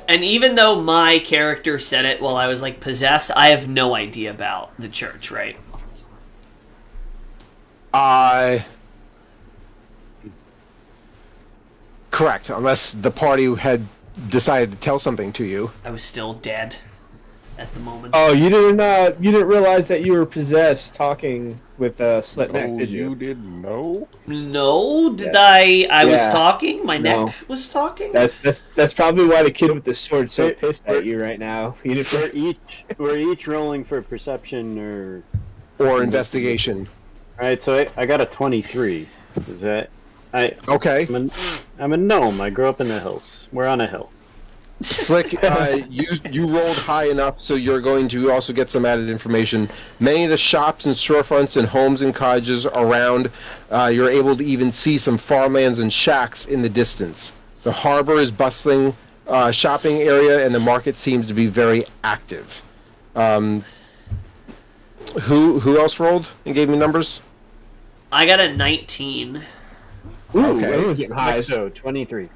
And even though my character said it while I was like possessed, I have no idea about the church, right?
Correct, unless the party had decided to tell something to you.
I was still dead at the moment.
Oh, you didn't realize that you were possessed talking with Slit Neck, did you?
You didn't know?
No, did
Yeah.
I was
Yeah.
talking? My
No.
neck was talking?
That's probably why the kid with the sword's so pissed at you right now. He didn't.
We're each rolling for perception
Or investigation.
Alright, so I got a 23. Is that...
Okay.
I'm a gnome. I grew up in the hills. We're on a hill.
Slick, you rolled high enough, so you're going to also get some added information. Many of the shops and storefronts and homes and cottages around, you're able to even see some farmlands and shacks in the distance. The harbor is bustling shopping area, and the market seems to be very active. Who else rolled and gave me numbers?
I got a 19.
Ooh,
Okay.
that was getting high.
So, 23.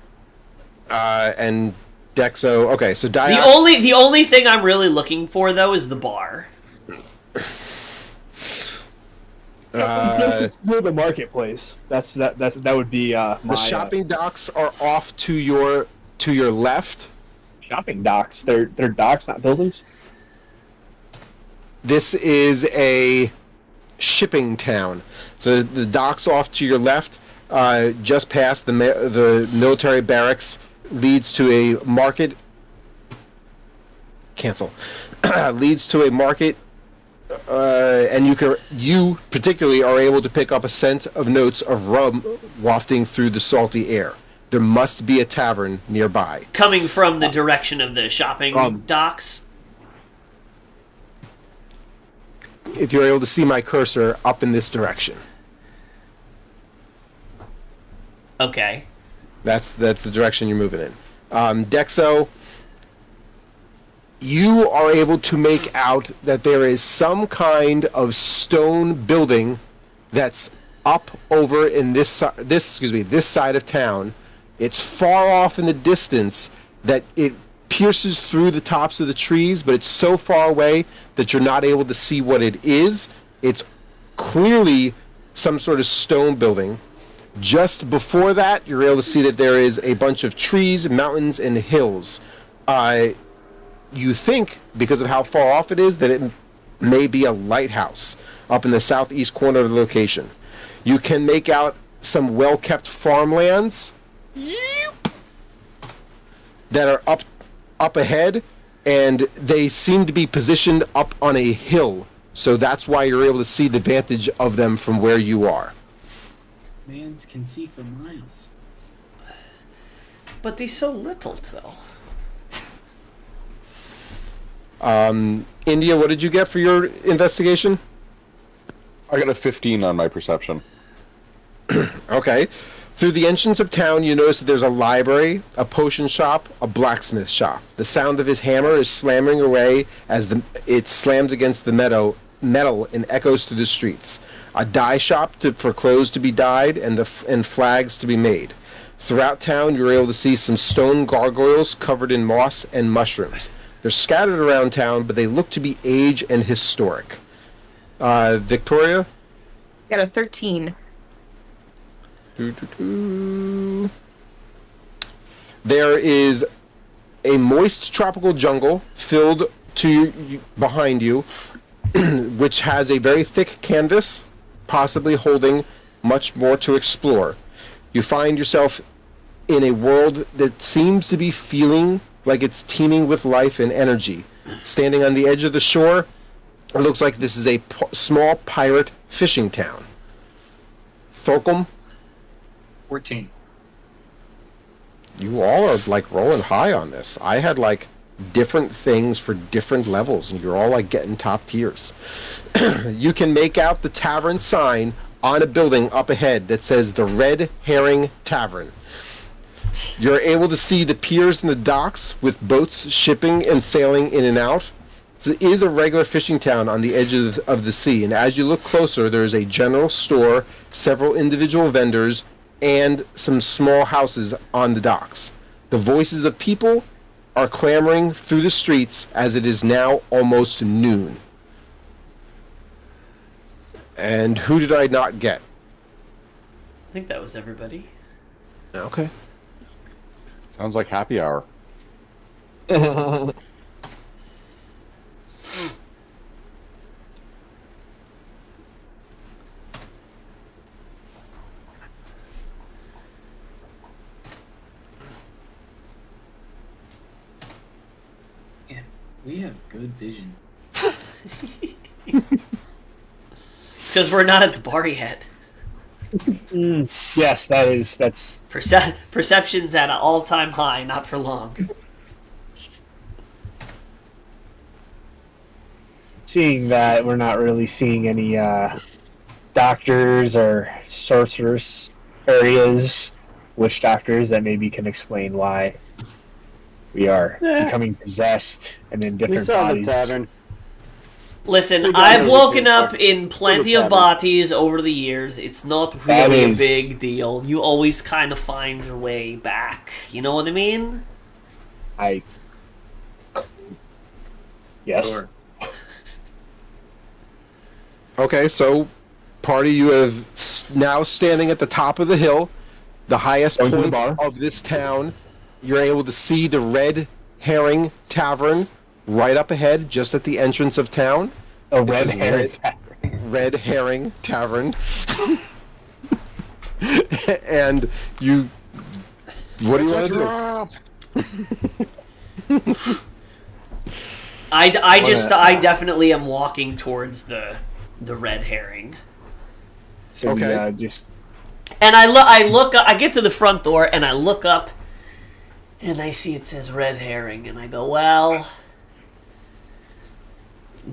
And Dexo. Okay, so Dias.
The only thing I'm really looking for though is the bar.
It's near the marketplace. That would be my
The shopping docks are off to your left.
shopping docks. They're docks, not buildings.
This is a shipping town. So the docks off to your left, just past the military barracks, leads to a market. Cancel. Leads to a market, and you particularly are able to pick up a scent of notes of rum wafting through the salty air. There must be a tavern nearby.
Coming from the direction of the shopping docks.
If you're able to see my cursor up in this direction.
Okay.
That's the direction you're moving in. Dexo, you are able to make out that there is some kind of stone building that's up over in this side of town. It's far off in the distance that it pierces through the tops of the trees, but it's so far away that you're not able to see what it is. It's clearly some sort of stone building. Just before that, you're able to see that there is a bunch of trees, mountains, and hills. You think, because of how far off it is, that it may be a lighthouse up in the southeast corner of the location. You can make out some well-kept farmlands that are up ahead, and they seem to be positioned up on a hill. So that's why you're able to see the vantage of them from where you are.
Mans can see for miles.
But they're so little, though.
India, what did you get for your investigation?
I got a 15 on my perception.
Okay. Through the entrance of town, you notice that there's a library, a potion shop, a blacksmith shop. The sound of his hammer is slamming away as it slams against the metal and echoes through the streets. A dye shop for clothes to be dyed and flags to be made. Throughout town, you're able to see some stone gargoyles covered in moss and mushrooms. They're scattered around town, but they look to be aged and historic. Victoria?
Got a 13.
There is a moist tropical jungle filled behind you, which has a very thick canvas, possibly holding much more to explore. You find yourself in a world that seems to be feeling like it's teeming with life and energy. Standing on the edge of the shore, it looks like this is a small pirate fishing town. Thorkum?
14.
You all are like rolling high on this. I had like different things for different levels, and you're all like getting top tiers. You can make out the tavern sign on a building up ahead that says the Red Herring Tavern. You're able to see the piers and the docks with boats shipping and sailing in and out. It is a regular fishing town on the edge of the sea, and as you look closer, there is a general store, several individual vendors, and some small houses on the docks. The voices of people are clamoring through the streets as it is now almost noon. And who did I not get?
I think that was everybody.
Okay.
Sounds like happy hour.
Man, we have good vision.
It's because we're not at the bar yet.
Yes, that's
Perception's at an all-time high, not for long.
seeing that we're not really seeing any doctors or sorcerers areas, witch doctors that maybe can explain why we are becoming possessed and in
We
different
saw
bodies.
the tavern.
Listen,
We got
I've
really
woken
good
up
for-
in plenty
for
of
the
bodies over the years. It's not
That
really a
is-
big deal. You always kind of find your way back. You know what I mean?
Yes.
Sure.
Okay, so party, you have now standing at the top of the hill, the highest
Going to the
point
bar.
of this town. You're able to see the Red Herring Tavern right up ahead, just at the entrance of town.
A
It
red
says
herring.
Red Herring Tavern. And you... What do you want to do?
I definitely am walking towards the red herring.
So
Okay.
we just
And I get to the front door and I look up and I see it says red herring and I go, well,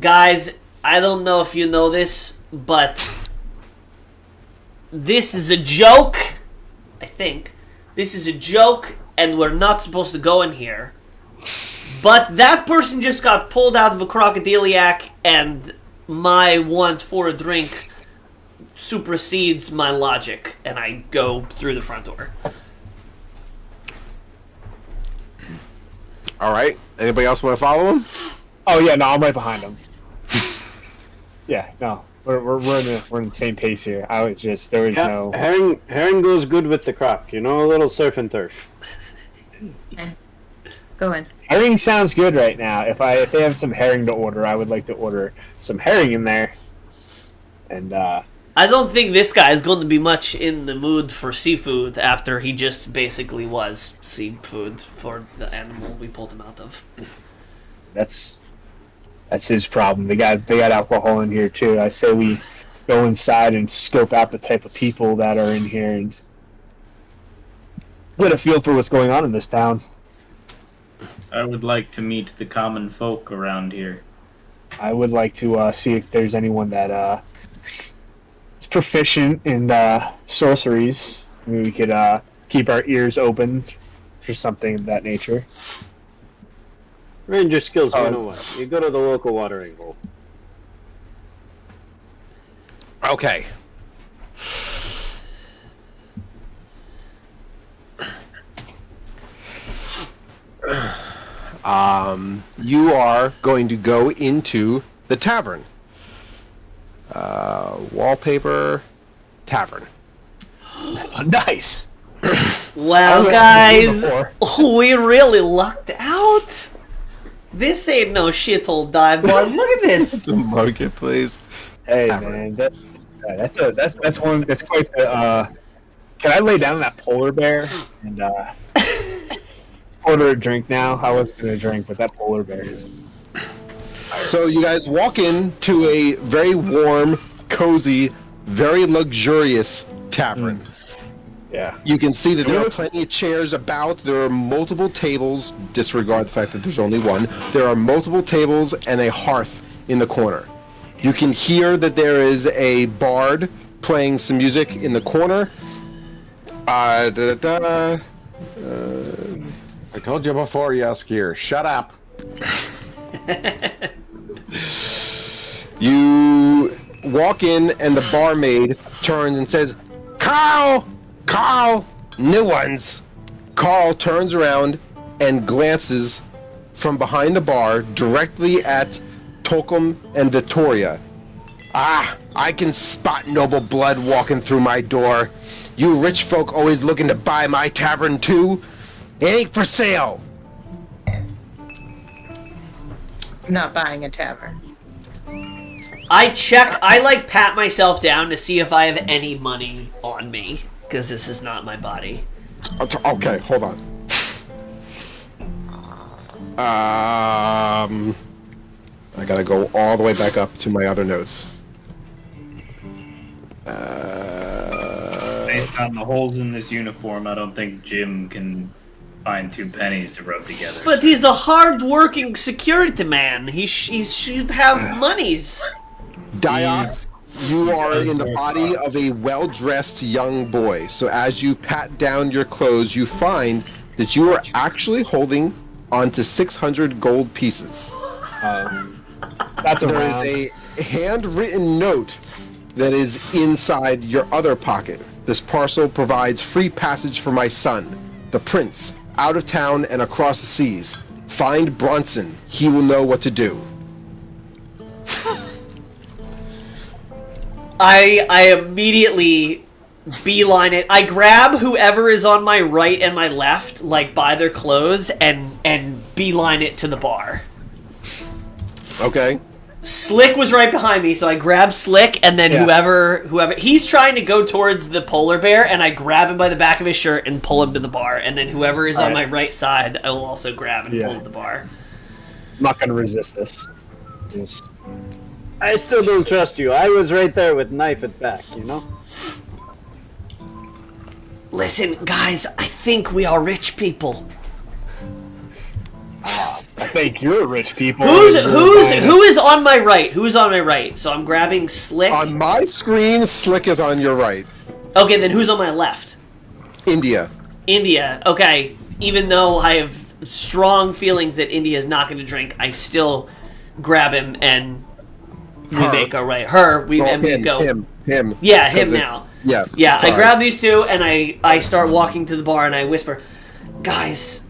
guys, I don't know if you know this, but this is a joke. I think this is a joke and we're not supposed to go in here. But that person just got pulled out of a crocodiliac and my want for a drink supersedes my logic, and I go through the front door.
All right. Anybody else want to follow him?
Oh yeah, no, I'm right behind him. Yeah, no. We're in the same pace here. I was just there was no
Herring goes good with the croc. You know, a little surf and turf.
Go in.
herring sounds good right now. If they have some herring to order, I would like to order some herring in there. And
I don't think this guy is going to be much in the mood for seafood after he just basically was seafood for the animal we pulled him out of.
that's his problem. They got alcohol in here too. I say we go inside and scope out the type of people that are in here and get a feel for what's going on in this town.
I would like to meet the common folk around here.
I would like to see if there's anyone that is proficient in sorceries. Maybe we could keep our ears open for something of that nature.
Ranger skills 101. You go to the local watering hole.
Okay. You are going to go into the tavern. Wallpaper tavern.
Nice.
Well,
I've
guys,
been before.
we really lucked out. This ain't no shithole dive bar. Look at this.
The marketplace.
Hey
Tavern.
man, that's one that's quite the. Can I lay down that polar bear and order a drink now? I was gonna drink, but that polar bear is.
So you guys walk into a very warm, cozy, very luxurious tavern.
Yeah.
You can see that there are plenty of chairs about. There are multiple tables. Disregard the fact that there's only one. There are multiple tables and a hearth in the corner. You can hear that there is a bard playing some music in the corner.
I told you before, Yaskir. Shut up.
You walk in, and the barmaid turns and says, Carl! Carl! New ones! Carl turns around and glances from behind the bar directly at Tolkien and Victoria. Ah, I can spot noble blood walking through my door. You rich folk always looking to buy my tavern too? It ain't for sale.
Not buying a tavern.
I pat myself down to see if I have any money on me, because this is not my body.
Okay, hold on. I gotta go all the way back up to my other notes.
Based on the holes in this uniform, I don't think Jim can find 2 pennies to rub together.
But he's a hard-working security man. He should have monies.
Diox, you are in the body of a well-dressed young boy. So as you pat down your clothes, you find that you are actually holding onto 600 gold pieces.
That's
There is
around.
a handwritten note that is inside your other pocket. This parcel provides free passage for my son, the prince, out of town and across the seas. Find Bronson. He will know what to do.
I immediately beeline it. I grab whoever is on my right and my left, like by their clothes, and beeline it to the bar.
Okay?
Slick was right behind me, so I grab Slick, and then
Yeah.
whoever he's trying to go towards the polar bear, and I grab him by the back of his shirt and pull him to the bar, and then whoever is on my
Alright.
right side, I will also grab and
Yeah.
pull to the bar.
I'm not gonna resist this.
I still don't trust you. I was right there with knife at back, you know?
Listen, guys, I think we are rich people.
I think you're rich people.
Who is on my right? Who's on my right? So I'm grabbing Slick.
On my screen, Slick is on your right.
Okay, then who's on my left?
India.
India. Okay, even though I have strong feelings that India is not going to drink, I still grab him and we
Her.
make our right. Her. We
Well,
and we
him,
go.
him.
Yeah, him
'Cause it's-
now.
Yeah.
Yeah, I
sorry.
grab these two and I start walking to the bar and I whisper, guys,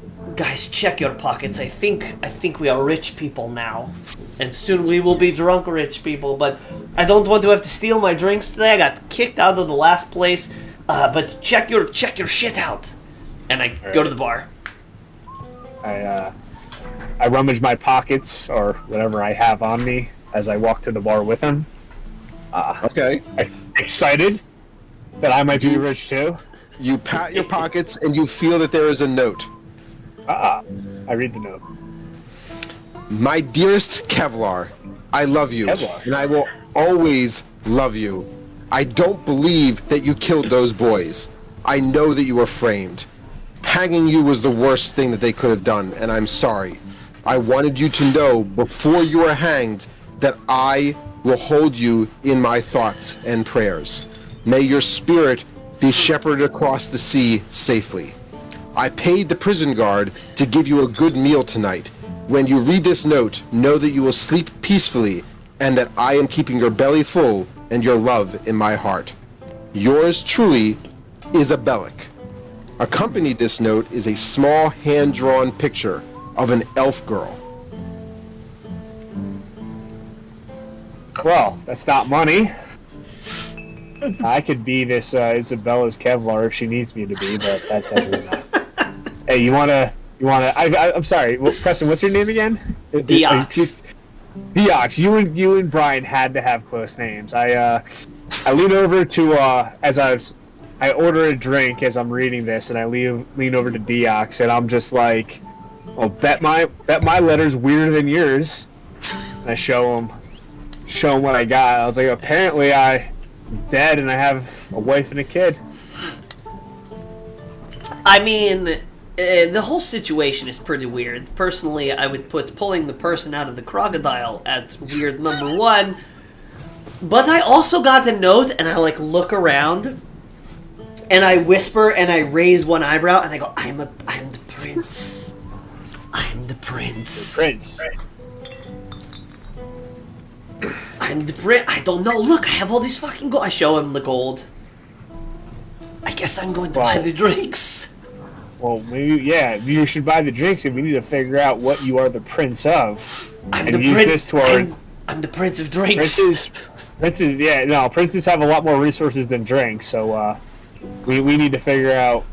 check your pockets. I think we are rich people now, and soon we will be drunk rich people. But I don't want to have to steal my drinks today. I got kicked out of the last place. But check your shit out, and I go to the bar.
I rummage my pockets or whatever I have on me as I walk to the bar with him.
Okay.
Excited that I might be rich too.
You pat your pockets and you feel that there is a note.
I read the note.
My dearest Kevlar, I love you,
Kevlar.
and I will always love you. I don't believe that you killed those boys. I know that you were framed. Hanging you was the worst thing that they could have done, and I'm sorry. I wanted you to know before you are hanged that I will hold you in my thoughts and prayers. May your spirit be shepherded across the sea safely. I paid the prison guard to give you a good meal tonight. When you read this note, know that you will sleep peacefully and that I am keeping your belly full and your love in my heart. Yours truly, Isabellic. Accompanied this note is a small hand-drawn picture of an elf girl.
Well, that's not money. I could be this Isabella's Kevlar if she needs me to be, but that doesn't. Hey, you wanna? I'm sorry, Preston. What's your name again?
Deox.
Deox. You and Brian had to have close names. I lean over to I order a drink as I'm reading this, and I lean over to Deox, and I'm just like, "Well, bet my letter's weirder than yours." And I show him what I got. I was like, "Apparently, I'm dead, and I have a wife and a kid."
I mean, the whole situation is pretty weird. Personally, I would put pulling the person out of the crocodile at weird number 1. But I also got the note, and I look around, and I whisper, and I raise one eyebrow, and I go, I'm the prince. I'm the prince.
Prince.
I'm the prince. I don't know. Look, I have all these fucking gold. I show him the gold. I guess I'm going to buy the drinks.
Well, maybe, yeah, you should buy the drinks, and we need to figure out what you are the prince of.
I'm
and
the
use
prince.
This to our...
I'm the prince of drinks.
Princes have a lot more resources than drinks, so we need to figure out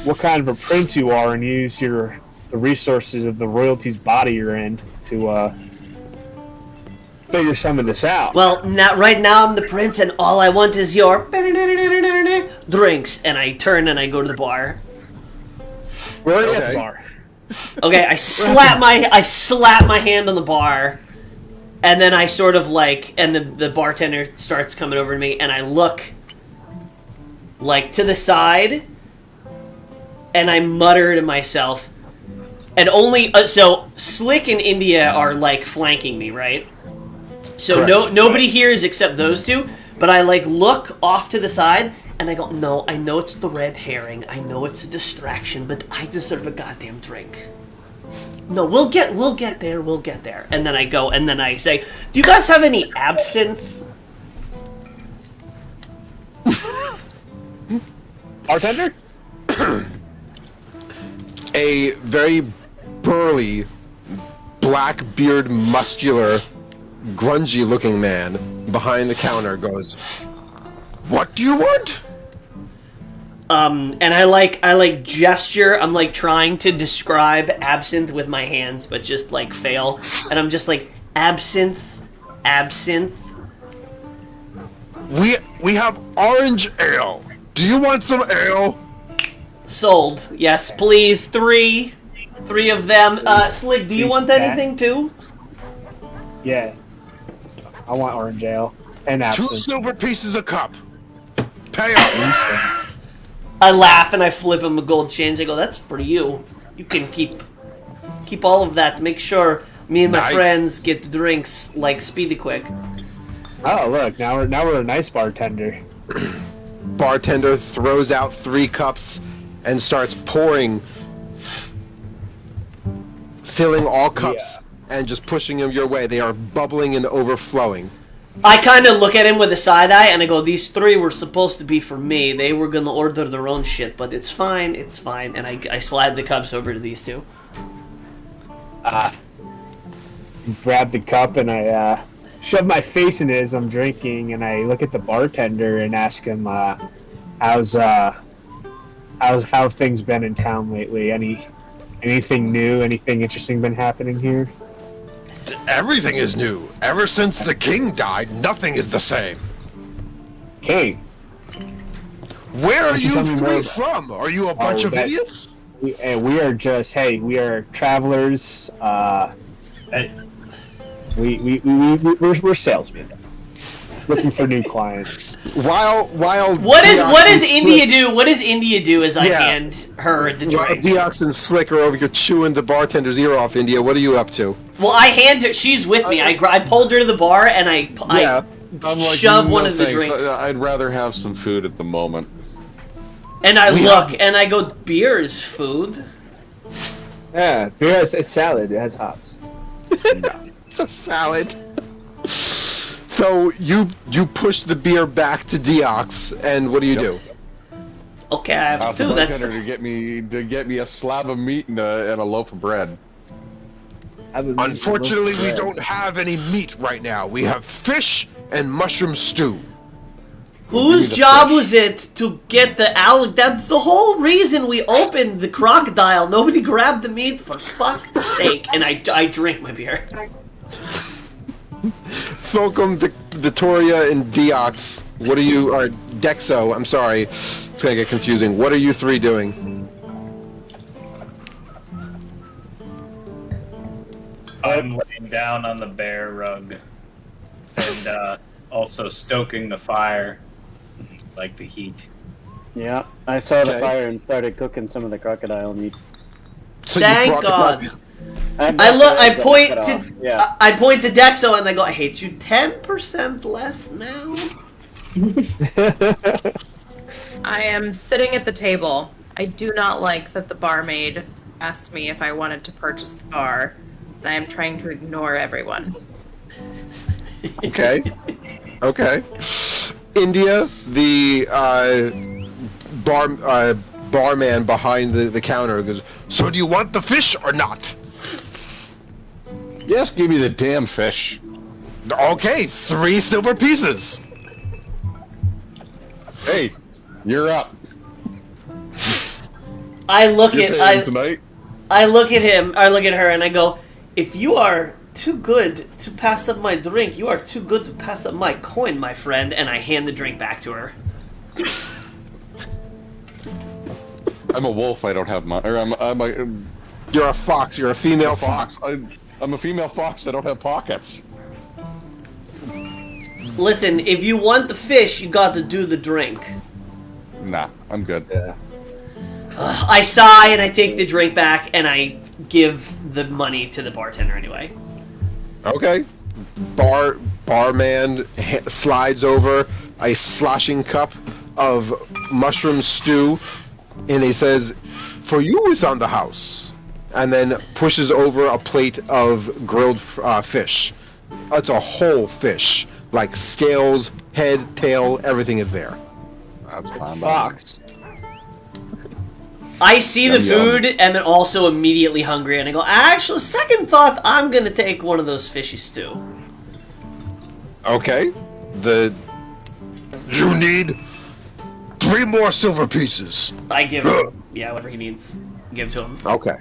what kind of a prince you are and use the resources of the royalty's body you're in to figure some of this out.
Well, right now I'm the prince, and all I want is your drinks. And I turn and I go to the bar.
We're already at the bar.
Okay, I slap my hand on the bar, and then I sort of and the bartender starts coming over to me, and I look to the side, and I mutter to myself, and only so Slick and India are flanking me, right? So nobody hears except those two, but I look off to the side, and I go, no, I know it's the red herring, I know it's a distraction, but I deserve a goddamn drink. No, we'll get there. And then I go, and then I say, do you guys have any absinthe?
Bartender?
A very burly, black-beard, muscular, grungy-looking man behind the counter goes, "What do you want?"
And I gesture. I'm trying to describe absinthe with my hands, but just fail. And I'm just absinthe.
We have orange ale. Do you want some ale?
Sold. Yes, please. Three of them. Slick, do you want anything too?
Yeah. I want orange ale and absinthe.
2 silver pieces a cup. Pay up.
I laugh and I flip him a gold change. I go, "That's for you. You can keep all of that. Make sure me and my friends get the drinks speedy quick."
Oh, look, now we're a nice bartender.
Bartender throws out 3 cups and starts pouring, filling all cups and just pushing them your way. They are bubbling and overflowing.
I kind of look at him with a side eye, and I go, "These 3 were supposed to be for me. They were gonna order their own shit, but it's fine. And I slide the cups over to these 2.
Grab the cup and I shove my face in it as I'm drinking, and I look at the bartender and ask him, "How have things been in town lately? Anything new? Anything interesting been happening here?"
Everything is new. Ever since the king died, nothing is the same.
King?
Where are you
tell me more
3
about-
from? Are you a bunch of idiots?
We are travelers. We're salesmen. looking for new clients.
While
What does India do? What does India do as I
Yeah.
hand her the
While
drink?
Deox and Slick are over here chewing the bartender's ear off, India, what are you up to?
Well, I hand her. She's with me. I pulled her to the bar and I
I'm like,
shove one
no
of the
thanks.
drinks.
I'd rather have some food at the moment.
And I
We
look
have-
and I go, beer is food.
Yeah, beer is it's salad. It has hops.
It's a salad. So you push the beer back to Deox, and what do you do?
Okay, I have
Ask the
two.
bartender
That's
to get me a slab of meat and a loaf of bread.
Unfortunately, we don't have any meat right now. We have fish and mushroom stew.
whose
Give me the
job
fish.
was it to get the That's the whole reason we opened the crocodile. Nobody grabbed the meat for fuck's sake. And I drink my beer.
Fulcrum, Victoria, and Deox. What are you? Or Dexo? I'm sorry, it's gonna get confusing. What are you three doing?
I'm laying down on the bear rug and also stoking the fire, like the heat.
Yeah, I saw the
Okay.
fire and started cooking some of the crocodile meat.
So
Thank
brought the
God.
crocodile-
I point to
Yeah.
I point to Dexo and I go, I hate you 10% less now.
I am sitting at the table. I do not like that the barmaid asked me if I wanted to purchase the bar, and I am trying to ignore everyone.
Okay. Okay. India, the barman behind the counter goes, so do you want the fish or not?
Yes, give me the damn fish.
Okay, 3 silver pieces.
Hey, you're up.
I look
You're
at
paying tonight.
I look at him, I look at her, and I go, if you are too good to pass up my drink, you are too good to pass up my coin, my friend, and I hand the drink back to her.
I'm a wolf. I don't have my. Or I'm a
You're a fox. You're a female
fox. I'm a female fox. I don't have pockets.
Listen, if you want the fish, you got to do the drink.
Nah, I'm good.
Yeah.
I sigh and I take the drink back and I give the money to the bartender anyway.
Okay. Barman slides over a sloshing cup of mushroom stew, and he says, "For you is on the house," and then pushes over a plate of grilled fish. It's a whole fish, like scales, head, tail, everything is there.
That's fine.
Fox.
I see the
Yum, yum.
food and then also immediately hungry and I go, actually, second thought, I'm gonna take one of those fishy stew.
Okay. You need 3 more silver pieces.
I give him, yeah, whatever he needs, give to him.
Okay.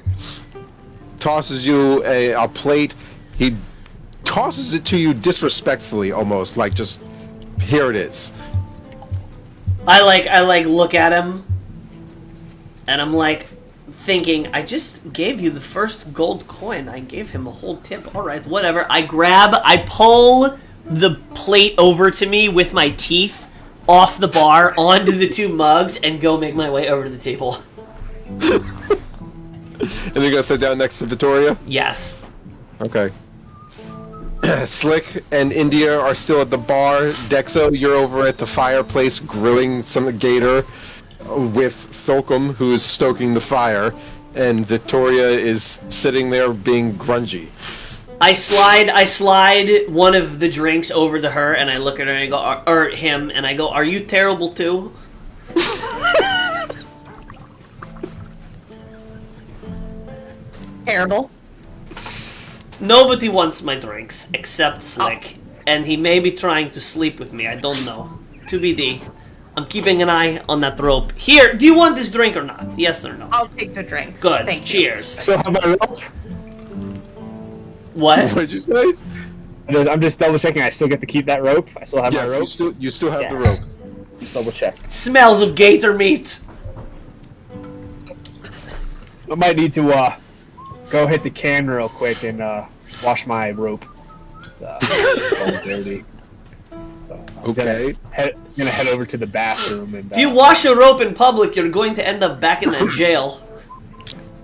Tosses you a plate. He tosses it to you disrespectfully, almost like just here it is.
I look at him and I'm like thinking, I just gave you the first gold coin. I gave him a whole tip. All right, whatever. I pull the plate over to me with my teeth off the bar onto the 2 mugs and go make my way over to the table.
And you're gonna sit down next to Victoria?
Yes.
Okay. Slick and India are still at the bar. Dexo, you're over at the fireplace grilling some gator with Thulkum, who is stoking the fire, and Victoria is sitting there being grungy.
I slide one of the drinks over to her, and I look at her and I go, or him, and I go, "Are you terrible too?"
Terrible.
Nobody wants my drinks except Slick, and he may be trying to sleep with me. I don't know. To be D. I'm keeping an eye on that rope. Here, do you want this drink or not? Yes or no?
I'll take the drink.
Good.
Thank you.
Cheers.
So have my rope.
What?
What did you say?
I'm just double checking. I still get to keep that rope. I still have my
Yes,
rope.
you still have
Yes.
the rope.
Just double check.
Smells of gator meat.
I might need to go hit the can real quick and wash my rope. It's all dirty. So
Okay.
Gonna head over to the bathroom and.
If you wash a rope in public, you're going to end up back in the jail.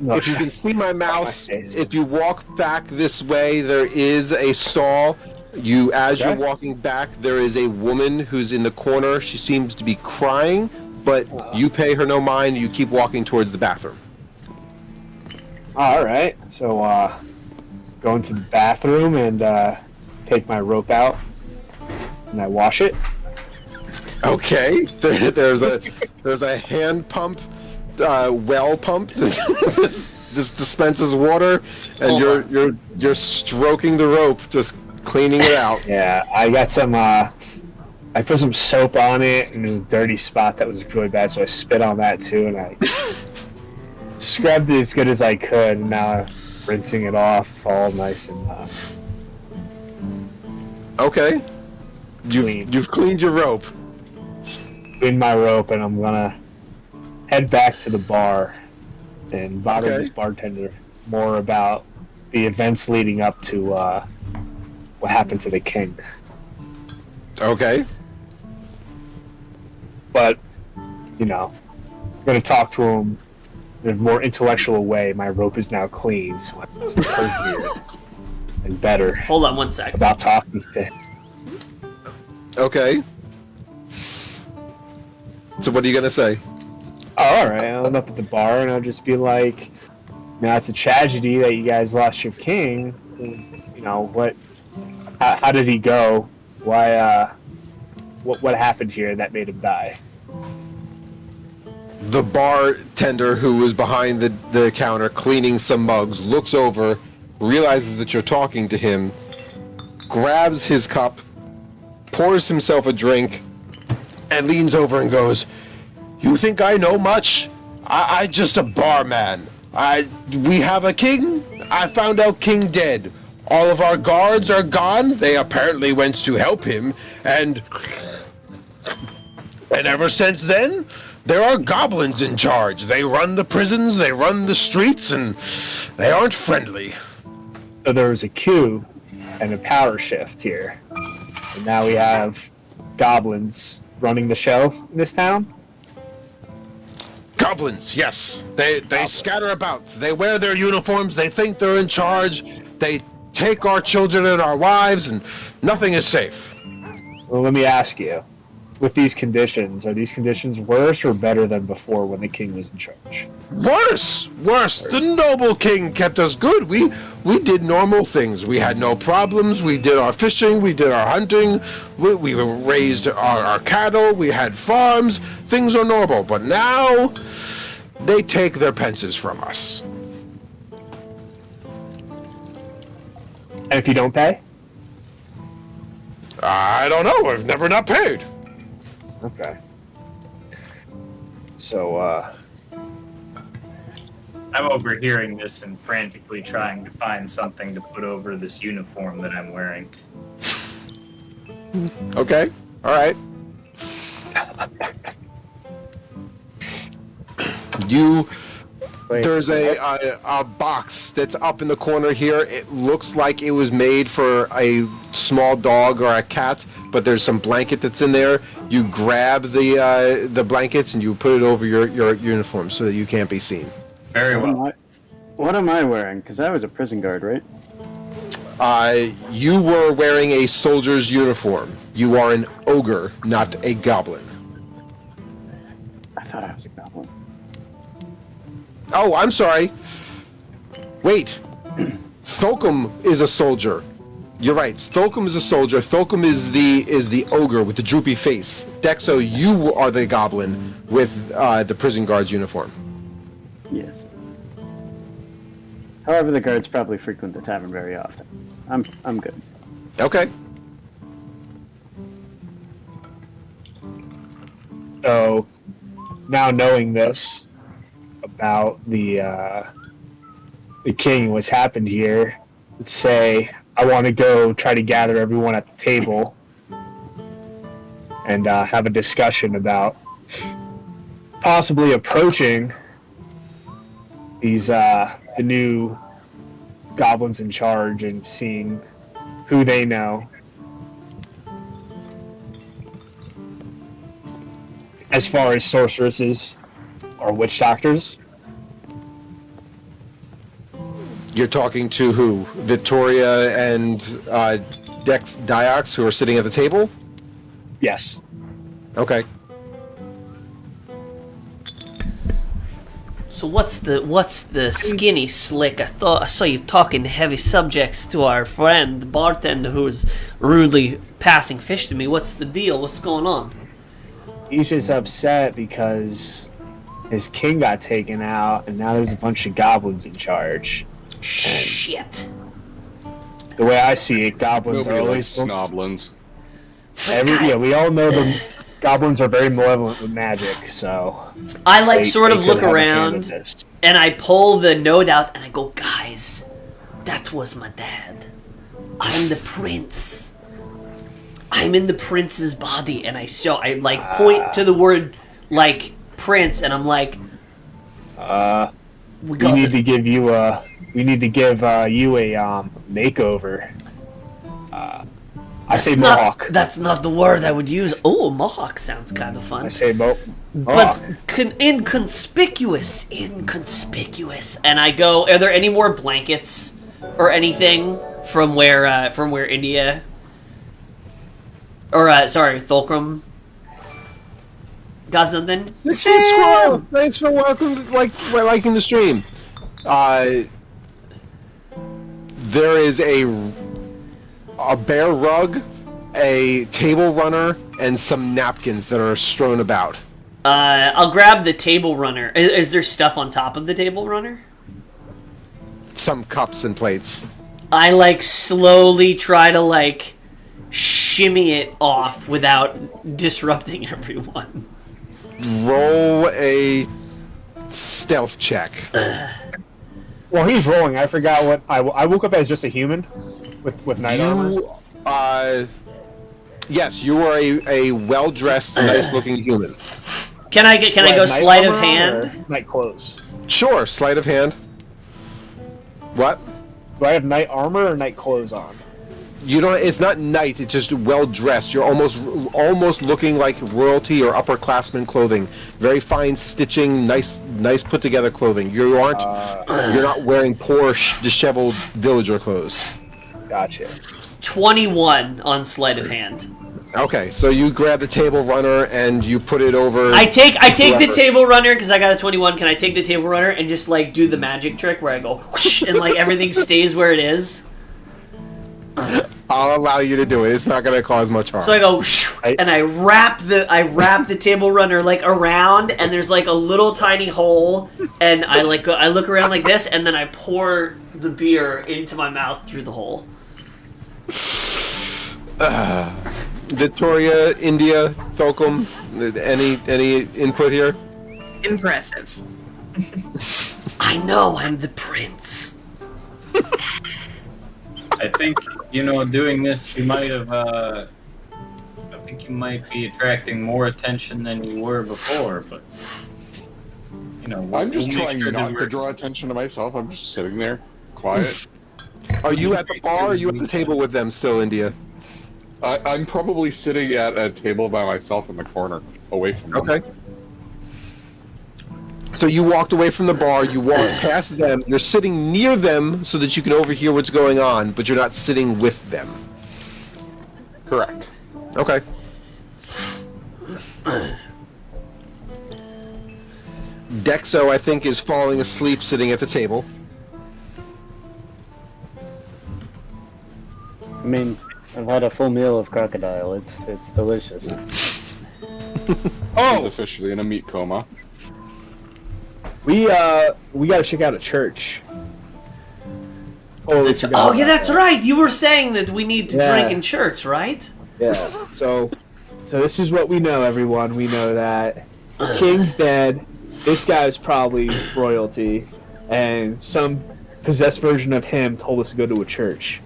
No,
If you can see my mouse,
face.
if you walk back this way, there is a stall. As
Okay.
you're walking back, there is a woman who's in the corner. She seems to be crying, but you pay her no mind. You keep walking towards the bathroom.
All right. So go into the bathroom and take my rope out, and I wash it.
Okay. There's a hand pump, well pump just dispenses water, and you're stroking the rope, just cleaning it out.
Yeah, I got some. I put some soap on it, and there's a dirty spot that was really bad, so I spit on that too, and I scrubbed it as good as I could. And now I'm rinsing it off, all nice and
Okay.
Clean.
You've cleaned your rope.
clean my rope, and I'm gonna head back to the bar and bother
Okay.
this bartender more about the events leading up to what happened to the king.
Okay.
But I'm gonna talk to him in a more intellectual way. My rope is now clean, so I'm healthier and better
Hold on 1 sec.
about talking to him.
Okay. So what are you gonna say?
All right, I'll end up at the bar and I'll just be like, it's a tragedy that you guys lost your king. What? How did he go? Why? What happened here that made him die?
The bartender, who was behind the counter cleaning some mugs, looks over, realizes that you're talking to him, grabs his cup, pours himself a drink, and leans over and goes, "You think I know much? I just a barman. We have a king? I found out king dead. All of our guards are gone. They apparently went to help him, and ever since then, there are goblins in charge. They run the prisons, they run the streets, and they aren't friendly."
So there was a coup and a power shift here, and now we have goblins running the show in this town.
Goblins, yes. They scatter about. They wear their uniforms. They think they're in charge. They take our children and our wives, and nothing is safe.
Well, let me ask you, with these conditions, are these conditions worse or better than before when the king was in charge?
Worse. The noble king kept us good. We did normal things. We had no problems. We did our fishing. We did our hunting. We raised our cattle. We had farms. Things are normal. But now, they take their pences from us.
And if you don't pay?
I don't know. I've never not paid.
Okay. So,
I'm overhearing this and frantically trying to find something to put over this uniform that I'm wearing.
Okay. All right. There's a box that's up in the corner here. It looks like it was made for a small dog or a cat, but there's some blanket that's in there. You grab the blankets and you put it over your uniform so that you can't be seen.
Very well.
What am I wearing? Because I was a prison guard, right?
You were wearing a soldier's uniform. You are an ogre, not a goblin.
I thought I was a goblin.
Oh, I'm sorry. Wait. Thulkum is a soldier. You're right. Thulkum is a soldier. Thulkum is the ogre with the droopy face. Dexo, you are the goblin with the prison guard's uniform.
Yes. However, the guards probably frequent the tavern very often. I'm good.
Okay.
So, now knowing this about the king and what's happened here, let's say I want to go try to gather everyone at the table and have a discussion about possibly approaching these the new goblins in charge and seeing who they know as far as sorceresses or witch doctors.
You're talking to who? Victoria and Dex Diox, who are sitting at the table?
Yes.
Okay.
So what's the skinny slick? I saw you talking heavy subjects to our friend, the bartender, who was rudely passing fish to me. What's the deal? What's going on?
He's just upset because his king got taken out, and now there's a bunch of goblins in charge.
Shit.
The way I see it, goblins
Nobody
are
likes
always
snoblins.
yeah, we all know the goblins are very malevolent with magic, so
I like
they-
sort
they
of
could
look
have a hand in
around
this.
and I pull the note out and I go, guys, that was my dad. I'm the prince. I'm in the prince's body, and I like point to the word like prince, and I'm like,
We need to give you a makeover. I say mohawk.
That's not the word I would use. Oh, mohawk sounds kind of fun.
I say mohawk.
But inconspicuous. And I go, are there any more blankets or anything from where India or sorry, Thulcrum got something?
Squirrel, thanks for liking the stream. There is a bear rug, a table runner, and some napkins that are strewn about.
I'll grab the table runner. Is there stuff on top of the table runner?
Some cups and plates.
I like slowly try to shimmy it off without disrupting everyone.
Roll a stealth check.
Well, he's rolling. I forgot what I woke up as just a human with night armor.
Yes, you are a well-dressed, nice-looking human.
Can I go sleight of
armor on
hand?
or night clothes.
Sure, sleight of hand. What?
Do I have night armor or night clothes on?
You don't. It's not night. It's just well-dressed. You're almost looking like royalty or upperclassman clothing. Very fine stitching, nice put-together clothing. You aren't. You're not wearing poor, disheveled villager clothes.
Gotcha.
21 on sleight of hand.
Okay, so you grab the table runner and you put it over.
I take the table runner because I got a 21. Can I take the table runner and just do the magic trick where I go whoosh, and everything stays where it is?
I'll allow you to do it. It's not going to cause much harm.
So I go whoosh, and I wrap the table runner around, and there's a little tiny hole, and I look around like this, and then I pour the beer into my mouth through the hole.
Victoria, India, Thulcrum, any input here?
Impressive.
I know, I'm the prince.
I think, doing this, you might have, I think you might be attracting more attention than you were before, but,
I'm just
we'll make
trying
sure that
not to
we're-
draw attention to myself. I'm just sitting there, quiet.
Are you at the bar or are you at the table with them still, India?
I'm probably sitting at a table by myself in the corner, away from them.
Okay. So you walked away from the bar, you walked past them, you're sitting near them so that you can overhear what's going on, but you're not sitting with them.
Correct.
Okay. Dexo, I think, is falling asleep sitting at the table.
I mean, I've had a full meal of crocodile. It's delicious.
He's officially in a meat coma.
We gotta check out a church. Oh,
Yeah, that's right. You were saying that we need to drink in church, right?
Yeah. So this is what we know, everyone. We know that the king's dead. This guy's probably royalty, and some possessed version of him told us to go to a church.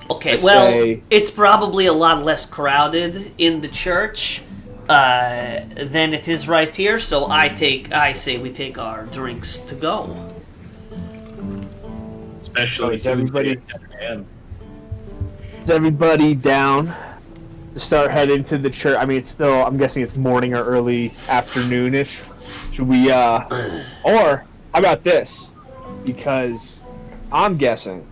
Okay,
Let's
it's probably a lot less crowded in the church than it is right here. So I say we take our drinks to go.
Especially
is everybody-
Yeah.
Is everybody down to start heading to the church. I mean, it's still, I'm guessing it's morning or early afternoonish. Should we, or how about this? Because I'm guessing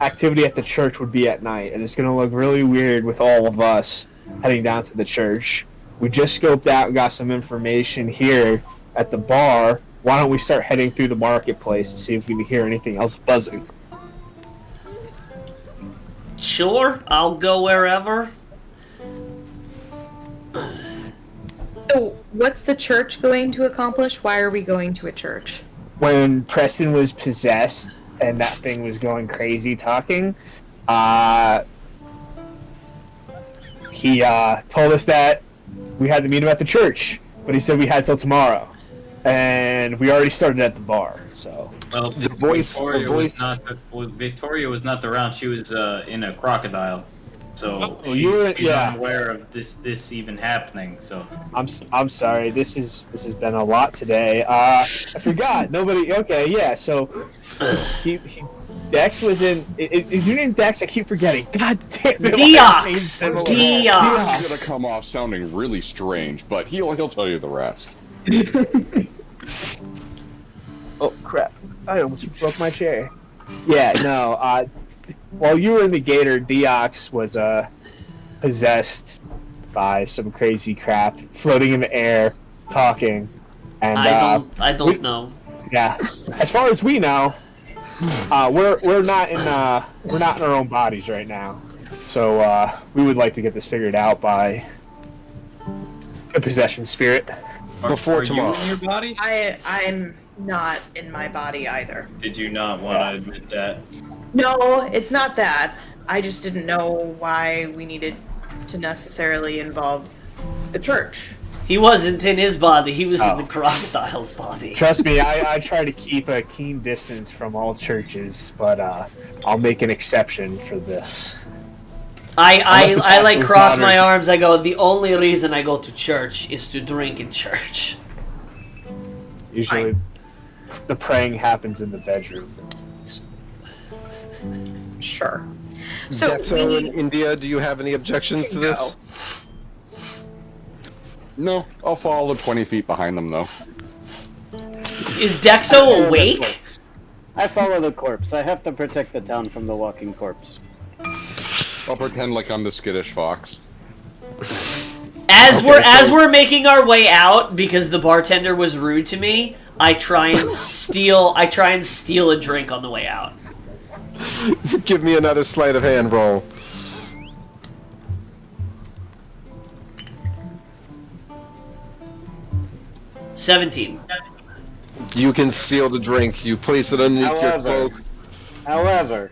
activity at the church would be at night, and it's going to look really weird with all of us heading down to the church. We just scoped out and got some information here at the bar. Why don't we start heading through the marketplace to see if we can hear anything else buzzing?
Sure, I'll go wherever.
So, what's the church going to accomplish? Why are we going to a church?
When Preston was possessed and that thing was going crazy talking, he told us that we had to meet him at the church, but he said we had till tomorrow. And we already started at the bar, so...
Well, Victoria was not around. She was in a crocodile, so she's unaware of this even happening. So
I'm sorry. This has been a lot today. I forgot. Nobody. Okay, yeah. So he Dex was in. Is your name Dex? I keep forgetting. God damn it!
Deox.
It's gonna come off sounding really strange, but he'll tell you the rest.
Oh crap! I almost broke my chair. Yeah, no. While you were in the gator, Deox was possessed by some crazy crap, floating in the air, talking, and
I don't know.
Yeah, as far as we know, we're not in our own bodies right now, so we would like to get this figured out by a possession spirit
Before tomorrow.
You in your body?
I'm not in my body either.
Did you not want to admit that?
No, it's not that. I just didn't know why we needed to necessarily involve the church.
He wasn't in his body, he was in the crocodile's body.
Trust me, I try to keep a keen distance from all churches, but I'll make an exception for this.
I like
was
cross
honored.
my arms, I go, the only reason I go to church is to drink in church.
Usually, the praying happens in the bedroom.
Sure. So
Dexo in India, do you have any objections to this?
No, I'll follow 20 feet behind them, though.
Is Dexo awake?
I follow the corpse. I have to protect the town from the walking corpse.
I'll pretend like I'm the skittish fox.
As we're making our way out, because the bartender was rude to me, I try and steal a drink on the way out.
Give me another sleight of hand roll.
$17.
You can seal the drink. You place it underneath your cloak.
However,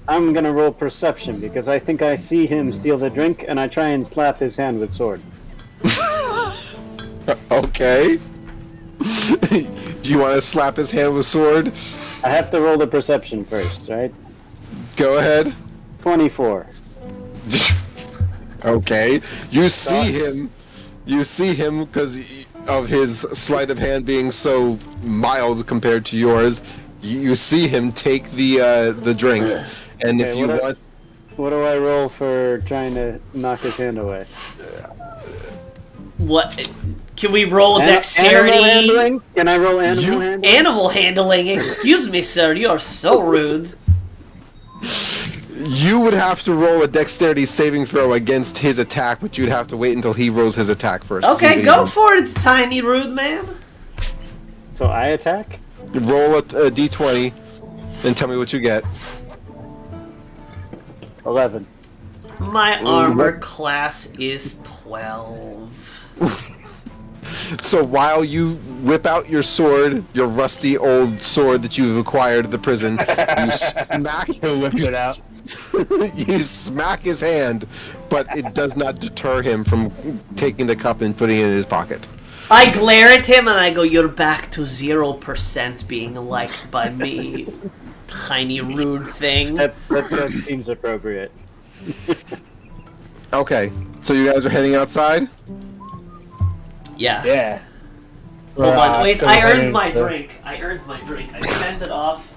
I'm gonna roll perception because I think I see him steal the drink, and I try and slap his hand with sword.
Okay. You want to slap his hand with sword?
I have to roll the perception first, right?
Go ahead.
24.
Okay. You see him because of his sleight of hand being so mild compared to yours. You see him take the drink, and
Okay,
if you want,
what do I roll for trying to knock his hand away?
What? Can we roll
Animal
dexterity?
handling? Can I roll animal handling?
Animal handling? Excuse me, sir. You are so rude.
you would have to roll a dexterity saving throw against his attack, but you'd have to wait until he rolls his attack first.
Okay, go for it, tiny rude man.
So I attack?
Roll a d20 and tell me what you get.
11.
My armor class is 12.
So while you whip out your sword, your rusty old sword that you've acquired at the prison, you smack
it out.
you smack his hand, but it does not deter him from taking the cup and putting it in his pocket.
I glare at him and I go, "You're back to 0% being liked by me, tiny rude thing."
That seems appropriate.
Okay, so you guys are heading outside?
Yeah.
Yeah.
Hold on, wait,
So
I
we're
earned
heading
my
to-
drink. I spent it off.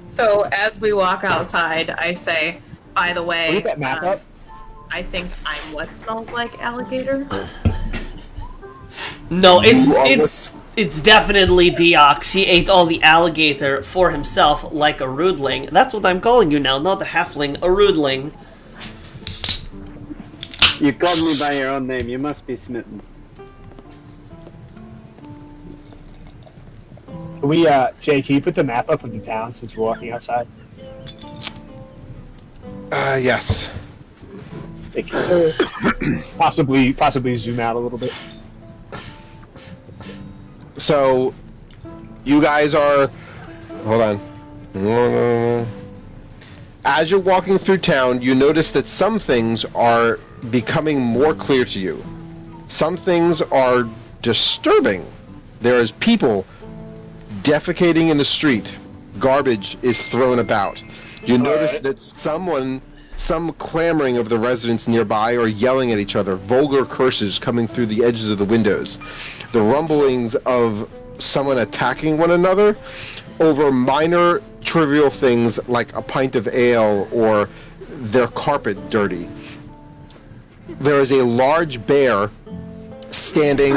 So as we walk outside, I say, by the
Can
way,
we get that map up?
I think I'm what smells like alligator.
No, it's definitely Deox. He ate all the alligator for himself like a rudling. That's what I'm calling you now, not a halfling, a rudling.
You called me by your own name. You must be smitten.
Jay, can you put the map up of the town since we're walking outside?
Yes.
Thank you, sir. Possibly zoom out a little bit.
So, you guys are... Hold on. As you're walking through town, you notice that some things are becoming more clear to you. Some things are disturbing. There is people defecating in the street. Garbage is thrown about. You notice that some clamoring of the residents nearby are yelling at each other, vulgar curses coming through the edges of the windows. The rumblings of someone attacking one another over minor trivial things like a pint of ale or their carpet dirty. There is a large bear standing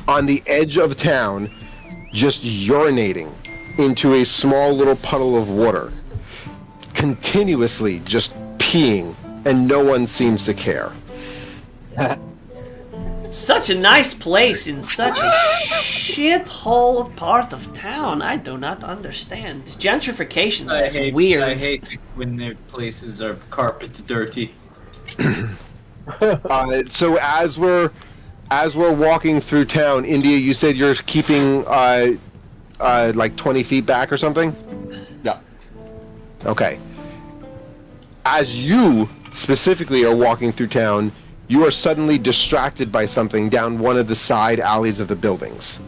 on the edge of town, just urinating into a small little puddle of water, continuously just peeing, and no one seems to care.
Such a nice place in such a shithole part of town. I do not understand. Gentrification is weird.
I hate when their places are carpet dirty.
So as we're walking through town, India, you said you're keeping like 20 feet back or something?
Yeah.
Okay. As you specifically are walking through town, you are suddenly distracted by something down one of the side alleys of the buildings.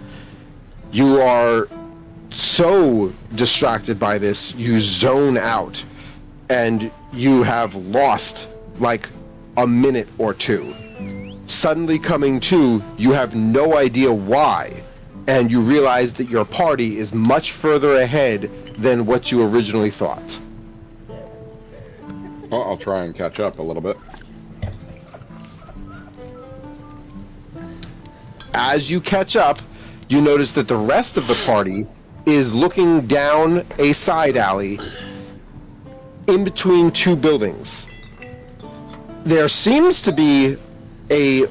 You are so distracted by this, you zone out, and you have lost like a minute or two. Suddenly coming to, you have no idea why, and you realize that your party is much further ahead than what you originally thought.
Well, I'll try and catch up a little bit.
As you catch up, you notice that the rest of the party is looking down a side alley in between two buildings. There seems to be a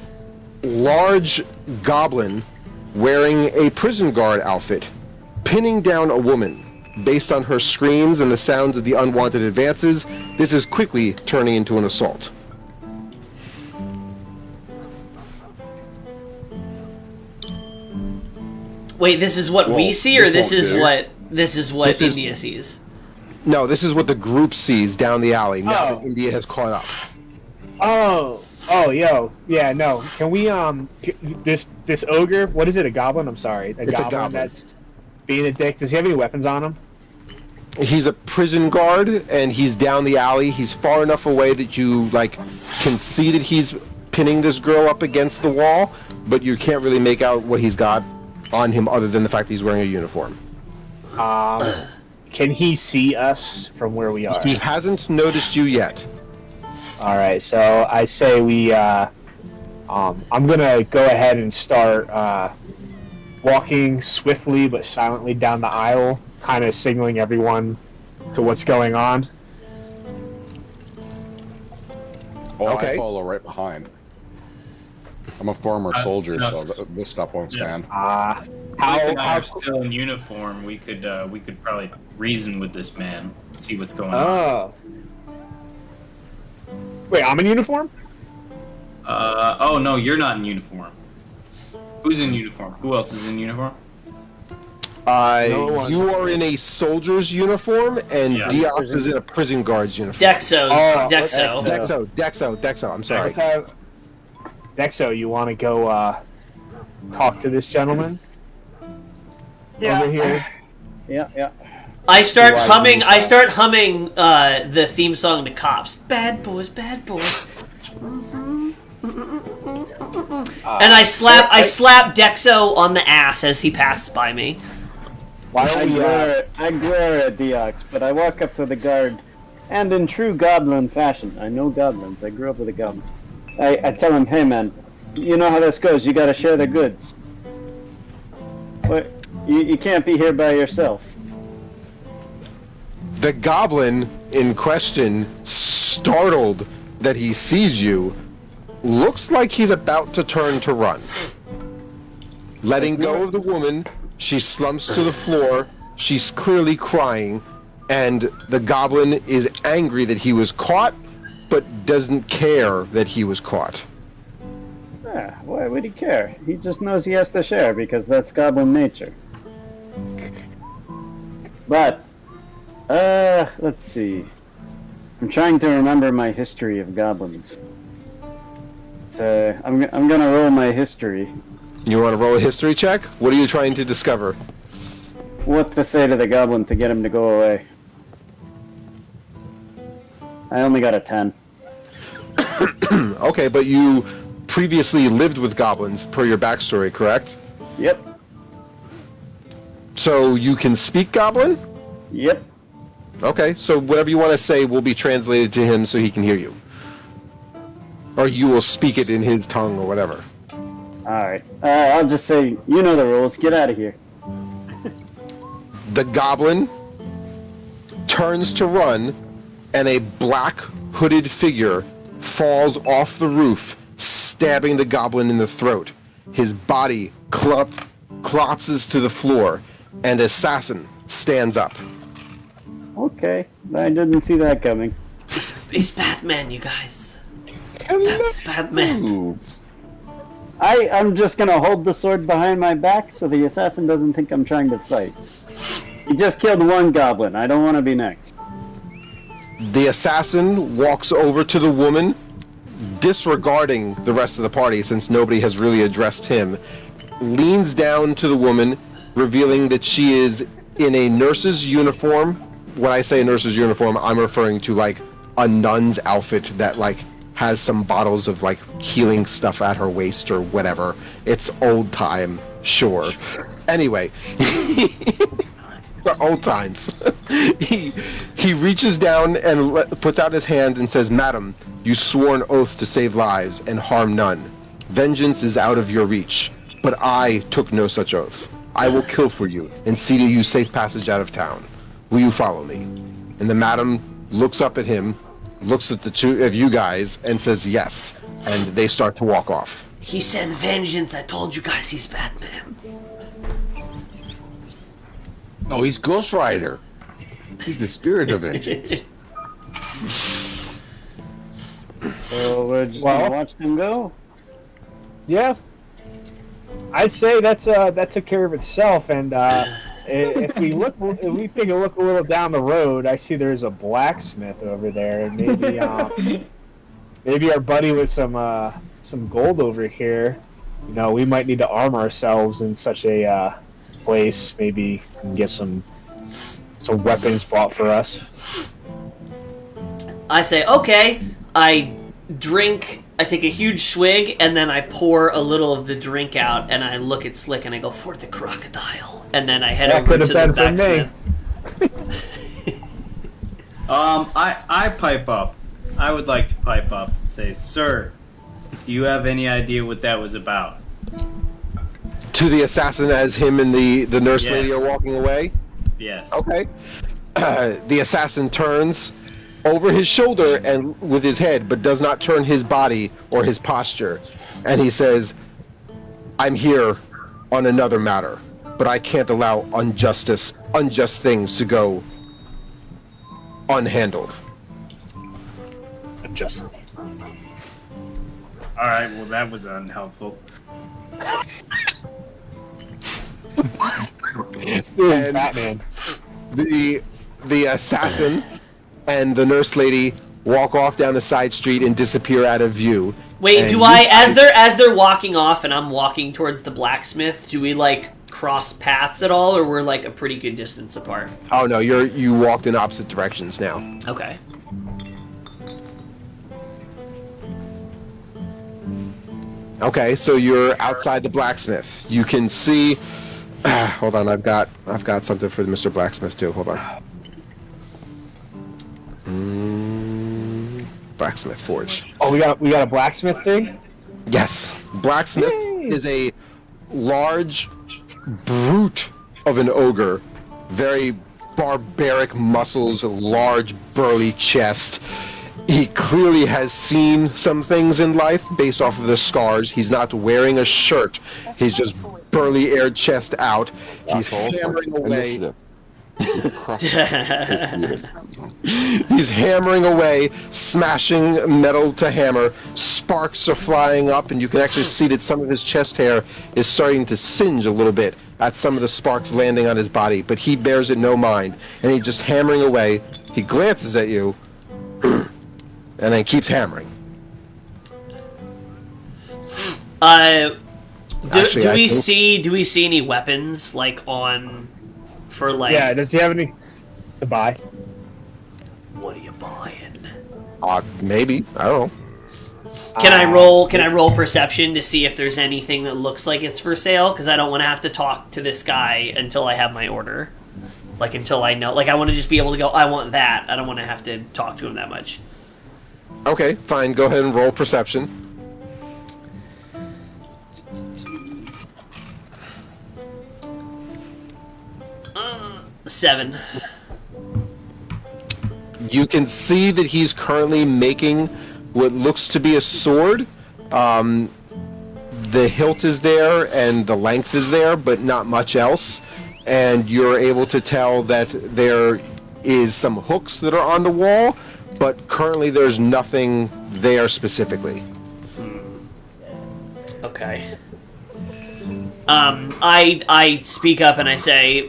large goblin wearing a prison guard outfit, pinning down a woman. Based on her screams and the sounds of the unwanted advances, this is quickly turning into an assault.
Wait, this is what we see, or this is what
This is-
India sees?
No, this is what the group sees down the alley now that India has caught up.
Yeah, no. Can we, this ogre, what is it, a goblin? I'm sorry.
It's a goblin.
That's being a dick. Does he have any weapons on him?
He's a prison guard, and he's down the alley. He's far enough away that you, like, can see that he's pinning this girl up against the wall, but you can't really make out what he's got on him other than the fact that he's wearing a uniform.
Can he see us from where we are?
He hasn't noticed you yet.
Alright, so I say we, I'm gonna go ahead and start, walking swiftly but silently down the aisle, kind of signaling everyone to what's going on.
Oh,
Okay.
I follow right behind. I'm a former soldier, so this stuff won't stand.
Mike and I are still in uniform. We could probably reason with this man, see what's going on.
Oh. Wait, I'm in uniform?
Oh no, you're not in uniform. Who's in uniform? Who else is in uniform?
You are in a soldier's uniform, and
Yeah.
Diox is in a prison guard's uniform.
Dexo.
I'm sorry.
Let's have... Dexo, you want to go, talk to this gentleman?
Yeah.
Over here?
Yeah.
I start humming the theme song to Cops. Bad boys, bad boys. And I slap Dexo on the ass as he passes by me.
Why don't we,
I glare at Diox, but I walk up to the guard And in true goblin fashion, I know goblins. I grew up with a goblin. I tell him, hey man, you know how this goes. You gotta share the goods. But you can't be here by yourself.
The goblin in question, startled that he sees you, looks like he's about to turn to run. Letting go of the woman, she slumps to the floor. She's clearly crying, and the goblin is angry that he was caught, but doesn't care that he was caught.
Why would he care? He just knows he has to share because that's goblin nature. But, let's see. I'm trying to remember my history of goblins. I'm gonna roll my history.
You want to roll a history check? What are you trying to discover?
What to say to the goblin to get him to go away. I only got a 10.
Okay, but you previously lived with goblins per your backstory, correct?
Yep.
So you can speak goblin?
Yep.
Okay, so whatever you want to say will be translated to him so he can hear you. Or you will speak it in his tongue or whatever.
Alright. I'll just say, you know the rules. Get out of here.
The goblin turns to run, and a black hooded figure falls off the roof, stabbing the goblin in the throat. His body collapses to the floor, and Assassin stands up.
Okay. I didn't see that coming.
He's Batman, you guys. That's Batman.
Ooh.
I'm just gonna hold the sword behind my back so the assassin doesn't think I'm trying to fight. He just killed one goblin. I don't want to be next.
The assassin walks over to the woman, disregarding the rest of the party since nobody has really addressed him, leans down to the woman, revealing that she is in a nurse's uniform. When I say nurse's uniform, I'm referring to like a nun's outfit that like has some bottles of like healing stuff at her waist or whatever. It's old time, sure. Anyway, old times. He reaches down and puts out his hand and says, "Madam, you swore an oath to save lives and harm none. Vengeance is out of your reach, but I took no such oath. I will kill for you and see to you safe passage out of town. Will you follow me?" And the madam looks up at him, looks at the two of you guys, and says yes. And they start to walk off.
He said vengeance. I told you guys he's Batman.
No, he's Ghost Rider. He's the spirit of vengeance.
So we're just gonna watch them go?
Yeah. I'd say that took care of itself, and if we take a look a little down the road, I see there's a blacksmith over there, and maybe our buddy with some gold over here. You know, we might need to arm ourselves in such a place. Maybe get some weapons bought for us.
I say, okay. I take a huge swig, and then I pour a little of the drink out, and I look at Slick, and I go, "For the crocodile." And then I head over to the blacksmith.
I pipe up. I would like to pipe up and say, "Sir, do you have any idea what that was about?"
To the assassin as him and the nurse lady are walking away?
Yes.
Okay. The assassin turns over his shoulder and with his head, but does not turn his body or his posture. And he says, "I'm here on another matter, but I can't allow unjust things to go unhandled."
Unjust.
All right. Well, that was unhelpful.
And
Batman.
the assassin and the nurse lady walk off down the side street and disappear out of view.
Wait,
And
do I, as they're walking off and I'm walking towards the blacksmith, do we like cross paths at all, or we're like a pretty good distance apart?
Oh no, you walked in opposite directions now.
Okay.
Okay, so you're outside the blacksmith. You can see. Hold on, I've got something for Mr. Blacksmith too. Hold on. blacksmith forge.
Oh, we got a blacksmith thing.
Yes, blacksmith is a large brute of an ogre, very barbaric muscles, large burly chest. He clearly has seen some things in life based off of the scars. He's not wearing a shirt. He's just burly air chest out. He's hammering away. He's hammering away, smashing metal to hammer. Sparks are flying up, and you can actually see that some of his chest hair is starting to singe a little bit at some of the sparks landing on his body, but he bears it no mind, and he's just hammering away. He glances at you, and then keeps hammering.
Do we see any weapons like on for like?
Yeah, does he have any to buy?
What are you buying?
Maybe, I don't know.
Can I roll perception to see if there's anything that looks like it's for sale? Because I don't want to have to talk to this guy until I have my order. Like until I know. Like I want to just be able to go. I want that. I don't want to have to talk to him that much.
Okay, fine. Go ahead and roll perception.
Seven.
You can see that he's currently making what looks to be a sword. The hilt is there and the length is there, but not much else. And you're able to tell that there is some hooks that are on the wall, but currently there's nothing there specifically.
Okay. I speak up and I say,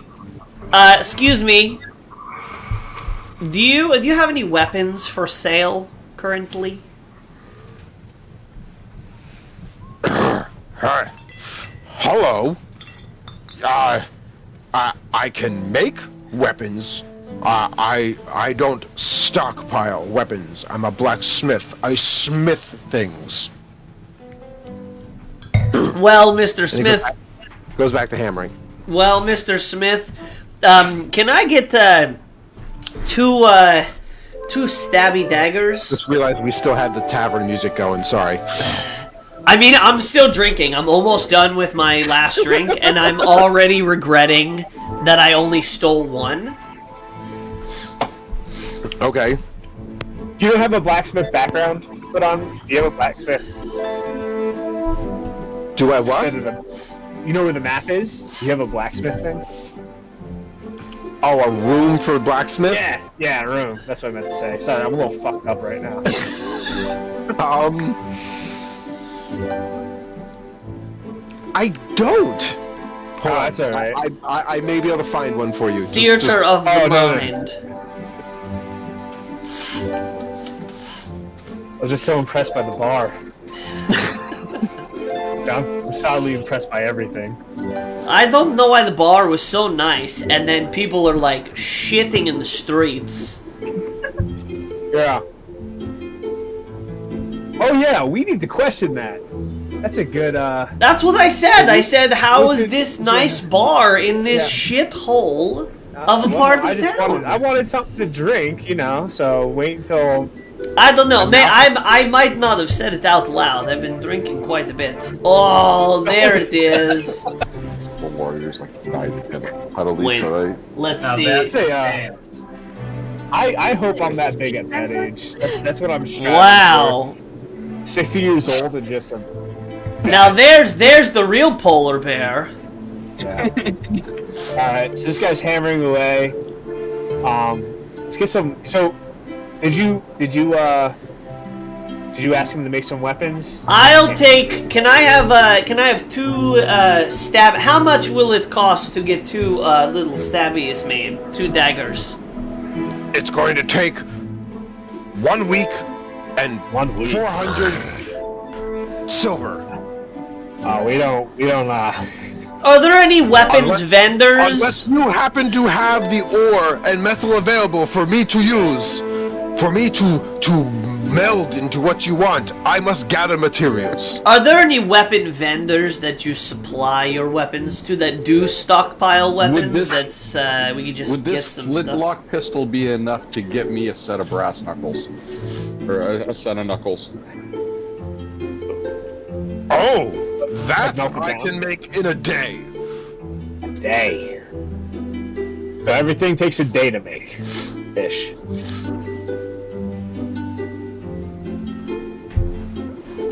excuse me. Do you have any weapons for sale currently?
Hi. Hello. I can make weapons. I don't stockpile weapons. I'm a blacksmith. I smith things.
Well, Mr. Smith.
Goes back to hammering.
Well, Mr. Smith, can I get two stabby daggers?
Just realized we still had the tavern music going. Sorry.
I mean, I'm still drinking. I'm almost done with my last drink, and I'm already regretting that I only stole one.
Okay.
Do you have a blacksmith background put on? Do you have a blacksmith?
Do I what?
You know where the map is? Do you have a blacksmith thing?
Oh, a room for blacksmith?
Yeah, a room. That's what I meant to say. Sorry, I'm a little fucked up right now.
I don't. Hold on.
That's alright.
I may be able to find one for you.
Theater of the mind.
I was just so impressed by the bar. I'm solidly impressed by everything.
I don't know why the bar was so nice, and then people are like shitting in the streets.
Yeah. Oh yeah, we need to question that. That's a good,
That's what I said! I said, how is this nice bar in this shithole of a part of town?
I wanted something to drink, you know, so wait until...
I don't know, I might not have said it out loud. I've been drinking quite a bit. Oh, there it is.
The warriors like died and huddled
Wait,
each other.
let's
Now
see.
that's a stance.
I hope I'm that big at that age. That's what I'm striving
Wow.
for. 60 years old and just a...
Now there's the real polar bear.
Yeah. Alright, so this guy's hammering away. Let's get some... So, did you ask him to make some weapons?
I'll take. Can I have two stab? How much will it cost to get two little stabbies made? Two daggers.
It's going to take 1 week and 400 silver.
We don't.
Are there any weapons vendors?
Unless you happen to have the ore and metal available for me to use, for me to meld into what you want. I must gather materials.
Are there any weapon vendors that you supply your weapons to that do stockpile weapons? We could just
Would
get
this
some
flintlock
stuff.
pistol be enough to get me a set of brass knuckles? Or a set of knuckles?
Oh, that
Knock it
I
down.
can make in a day.
Day. So everything takes a day to make. Ish.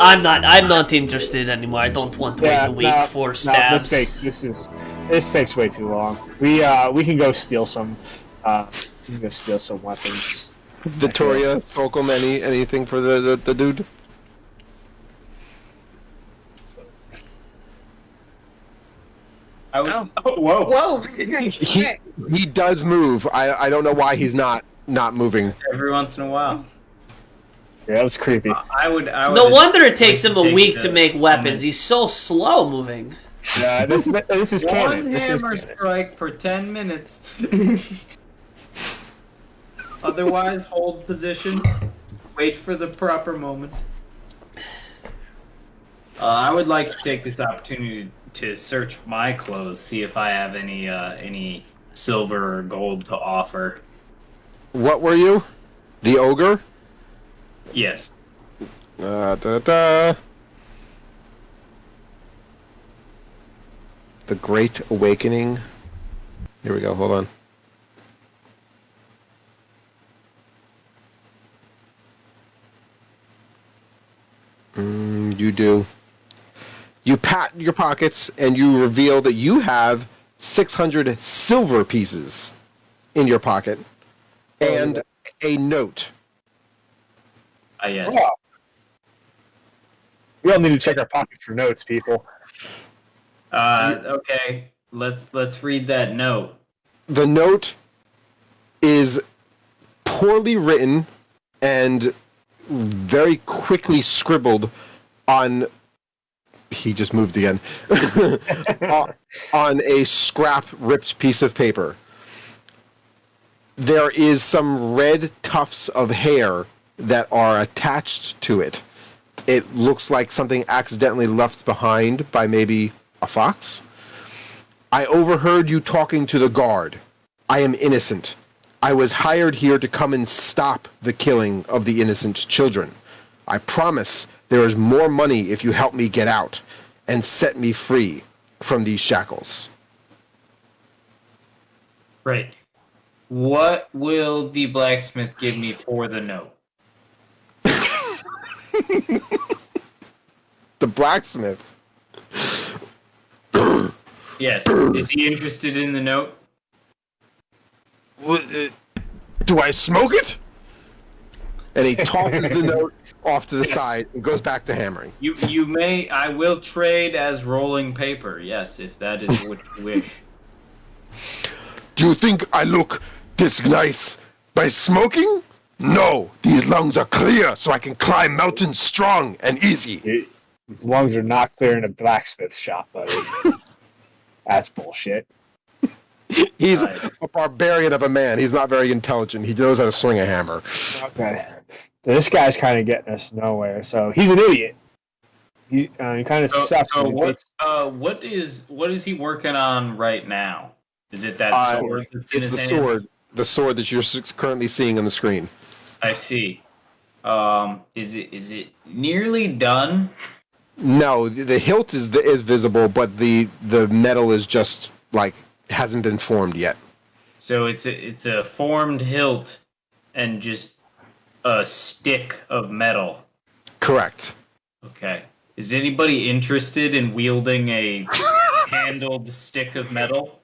I'm not interested anymore. I don't want to wait a week for stabs.
This takes way too long. We can go steal some. We can go steal some weapons.
Victoria, Fulcrum, anything for the dude?
I would,
Oh.
oh, whoa.
Whoa!
He does move. I don't know why he's not moving.
Every once in a while.
Yeah, that was creepy.
I would
No wonder it takes him a
take
week
the
to make weapons.
moment.
He's so slow moving.
Yeah, this is
One
canon. This is
hammer
canon.
strike per 10 minutes. Otherwise, hold position. Wait for the proper moment. I would like to take this opportunity to search my clothes, see if I have any silver or gold to offer.
What were you? The ogre?
Yes.
The Great Awakening. Here we go. Hold on. You do. You pat your pockets and you reveal that you have 600 silver pieces in your pocket and a note.
Yes.
Oh. We all need to check our pockets for notes, people.
Okay. Let's read that note.
The note is poorly written and very quickly scribbled on. He just moved again. On a scrap ripped piece of paper. There is some red tufts of hair that are attached to it. It looks like something accidentally left behind by maybe a fox. I overheard you talking to the guard. I am innocent. I was hired here to come and stop the killing of the innocent children. I promise there is more money if you help me get out and set me free from these shackles.
Great. What will the blacksmith give me for the note?
The blacksmith.
Yes. Is he interested in the note?
Do I smoke it? And he tosses the note off to the side and goes back to hammering.
You may. I will trade as rolling paper. Yes, if that is what you wish.
Do you think I look this nice by smoking? No, these lungs are clear so I can climb mountains strong and easy.
His lungs are not clear in a blacksmith shop, buddy. That's bullshit.
He's
Right.
a barbarian of a man. He's not very intelligent. He knows how to swing a hammer.
Okay. So this guy's kind of getting us nowhere. So he's an idiot. He kind of sucks.
So
when he takes-
what is he working on right now? Is it that sword that's in
It's
his
the
hand?
sword. The sword that you're currently seeing on the screen.
I see. Is it nearly done?
No, the hilt is visible, but the metal is just like hasn't been formed yet.
So it's a formed hilt and just a stick of metal.
Correct.
Okay. Is anybody interested in wielding a handled stick of metal?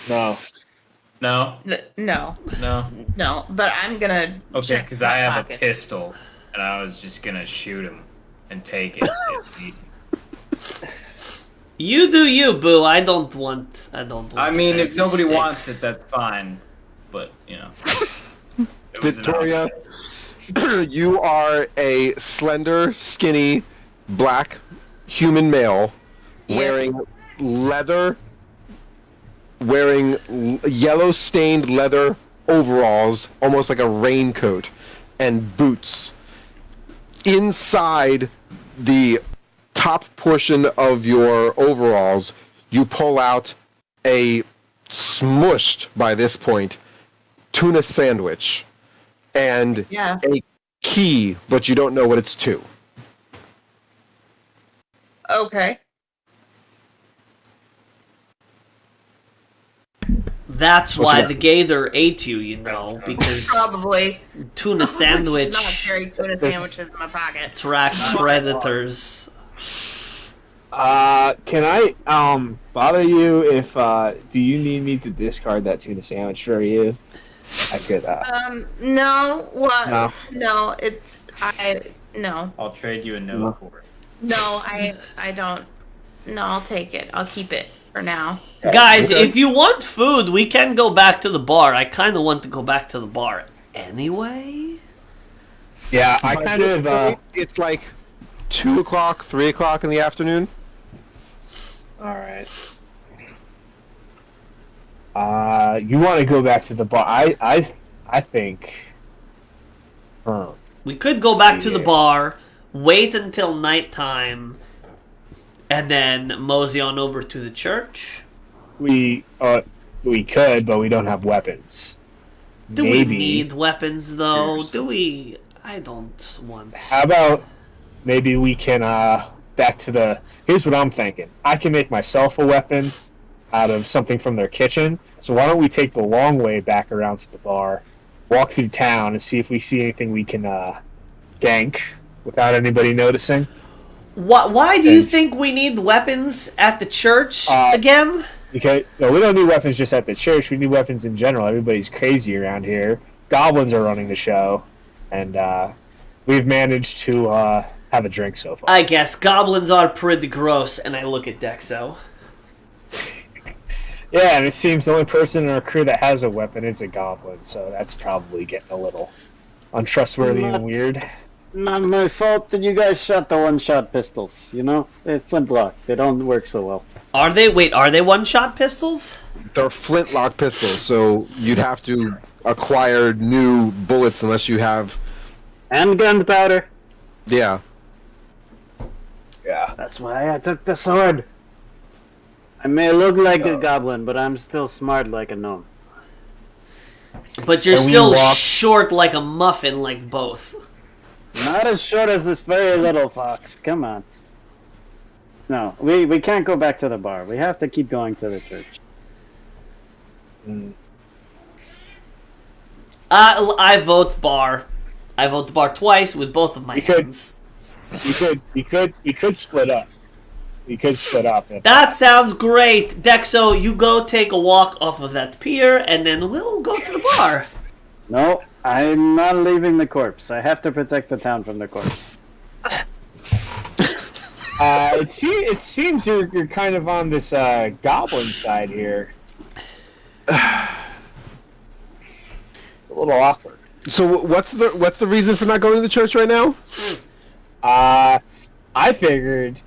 No.
No.
No,
No.
no. But I'm gonna.
Okay,
check
because
my
I have
pockets.
a pistol, and I was just gonna shoot him and take it.
You do you, boo. I don't want.
I mean,
a
if nobody
stick.
wants it, that's fine. But it was an
Victoria,
option.
you are a slender, skinny, black human male
Yes.
wearing yellow stained leather overalls, almost like a raincoat, and boots. Inside the top portion of your overalls, you pull out a smushed, by this point, tuna sandwich and a key, but you don't know what it's to.
Okay.
That's why the gator ate you, you know, because
Probably.
tuna sandwich
Not carry tuna sandwiches in my pocket.
attracts predators.
Can I bother you if do you need me to discard that tuna sandwich for you? I could
No. What?
No.
No, it's no.
I'll trade you a note for it.
No, I don't. No, I'll take it. I'll keep it for now.
Guys, if you want food, we can go back to the bar. I kind of want to go back to the bar anyway.
Yeah, I
By
kind
this
of
point, it's like 2 o'clock, 3 o'clock in the afternoon.
all right. You want to go back to the bar? I think.
We could go back to the bar, wait until nighttime, and then mosey on over to the church.
We could, but we don't have weapons.
Do
Maybe.
we need weapons, though? Do we? I don't want...
How about maybe we can back to the... Here's what I'm thinking. I can make myself a weapon out of something from their kitchen. So why don't we take the long way back around to the bar, walk through town, and see if we see anything we can gank without anybody noticing.
Why do you think we need weapons at the church again?
Because we don't need weapons just at the church. We need weapons in general. Everybody's crazy around here. Goblins are running the show, and we've managed to have a drink so far.
I guess goblins are pretty gross, and I look at Dexo.
Yeah, and it seems the only person in our crew that has a weapon is a goblin, so that's probably getting a little untrustworthy and weird.
Not my fault that you guys shot the one-shot pistols, you know? They're flintlock. They don't work so well.
Are they one-shot pistols?
They're flintlock pistols, so you'd have to acquire new bullets unless you have...
And gunpowder.
Yeah.
Yeah.
That's why I took the sword. I may look like a goblin, but I'm still smart like a gnome.
But you're
And we
still
walk-
short like a muffin, like both.
Not as short as this very little fox. Come on. No, we can't go back to the bar. We have to keep going to the church.
I vote bar. I vote the bar twice with both of my hands.
We could split up. We could split up.
That sounds great. Dexo, you go take a walk off of that pier, and then we'll go to the bar.
No, I'm not leaving the corpse. I have to protect the town from the corpse.
It seems you're kind of on this goblin side here. It's a little awkward.
So what's the reason for not going to the church right now?
I figured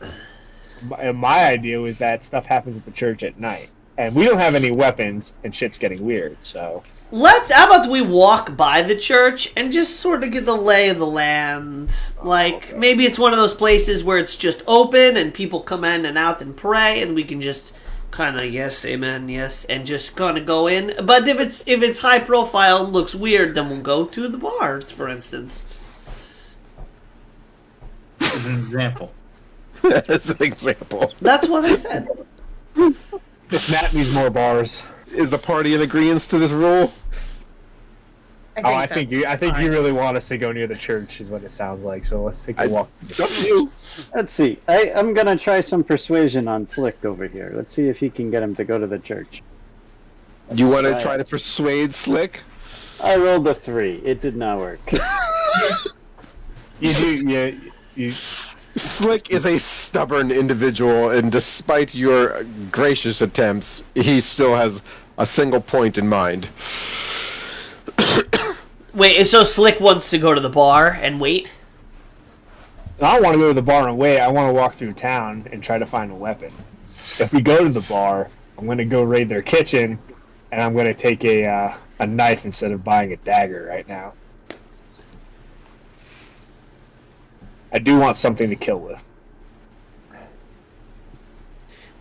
my idea was that stuff happens at the church at night, and we don't have any weapons, and shit's getting weird. So
How about we walk by the church and just sort of get the lay of the land? Like, maybe it's one of those places where it's just open and people come in and out and pray, and we can just kind of, yes, amen, yes, and just kind of go in. But if it's high profile and looks weird, then we'll go to the bar, for instance.
As an example.
As an example.
That's what I said.
this Matt needs more bars.
Is the party in agreement to this rule?
I think you really want us to go near the church, is what it sounds like. So let's take a walk.
It's up to you.
Let's see. I'm gonna try some persuasion on Slick over here. Let's see if he can get him to go to the church.
You want to try to persuade Slick?
I rolled a 3. It did not work.
You
Slick is a stubborn individual, and despite your gracious attempts, he still has a single point in mind.
Wait, so Slick wants to go to the bar and wait?
I don't want to go to the bar and wait. I want to walk through town and try to find a weapon. If we go to the bar, I'm going to go raid their kitchen, and I'm going to take a a knife instead of buying a dagger right now. I do want something to kill with.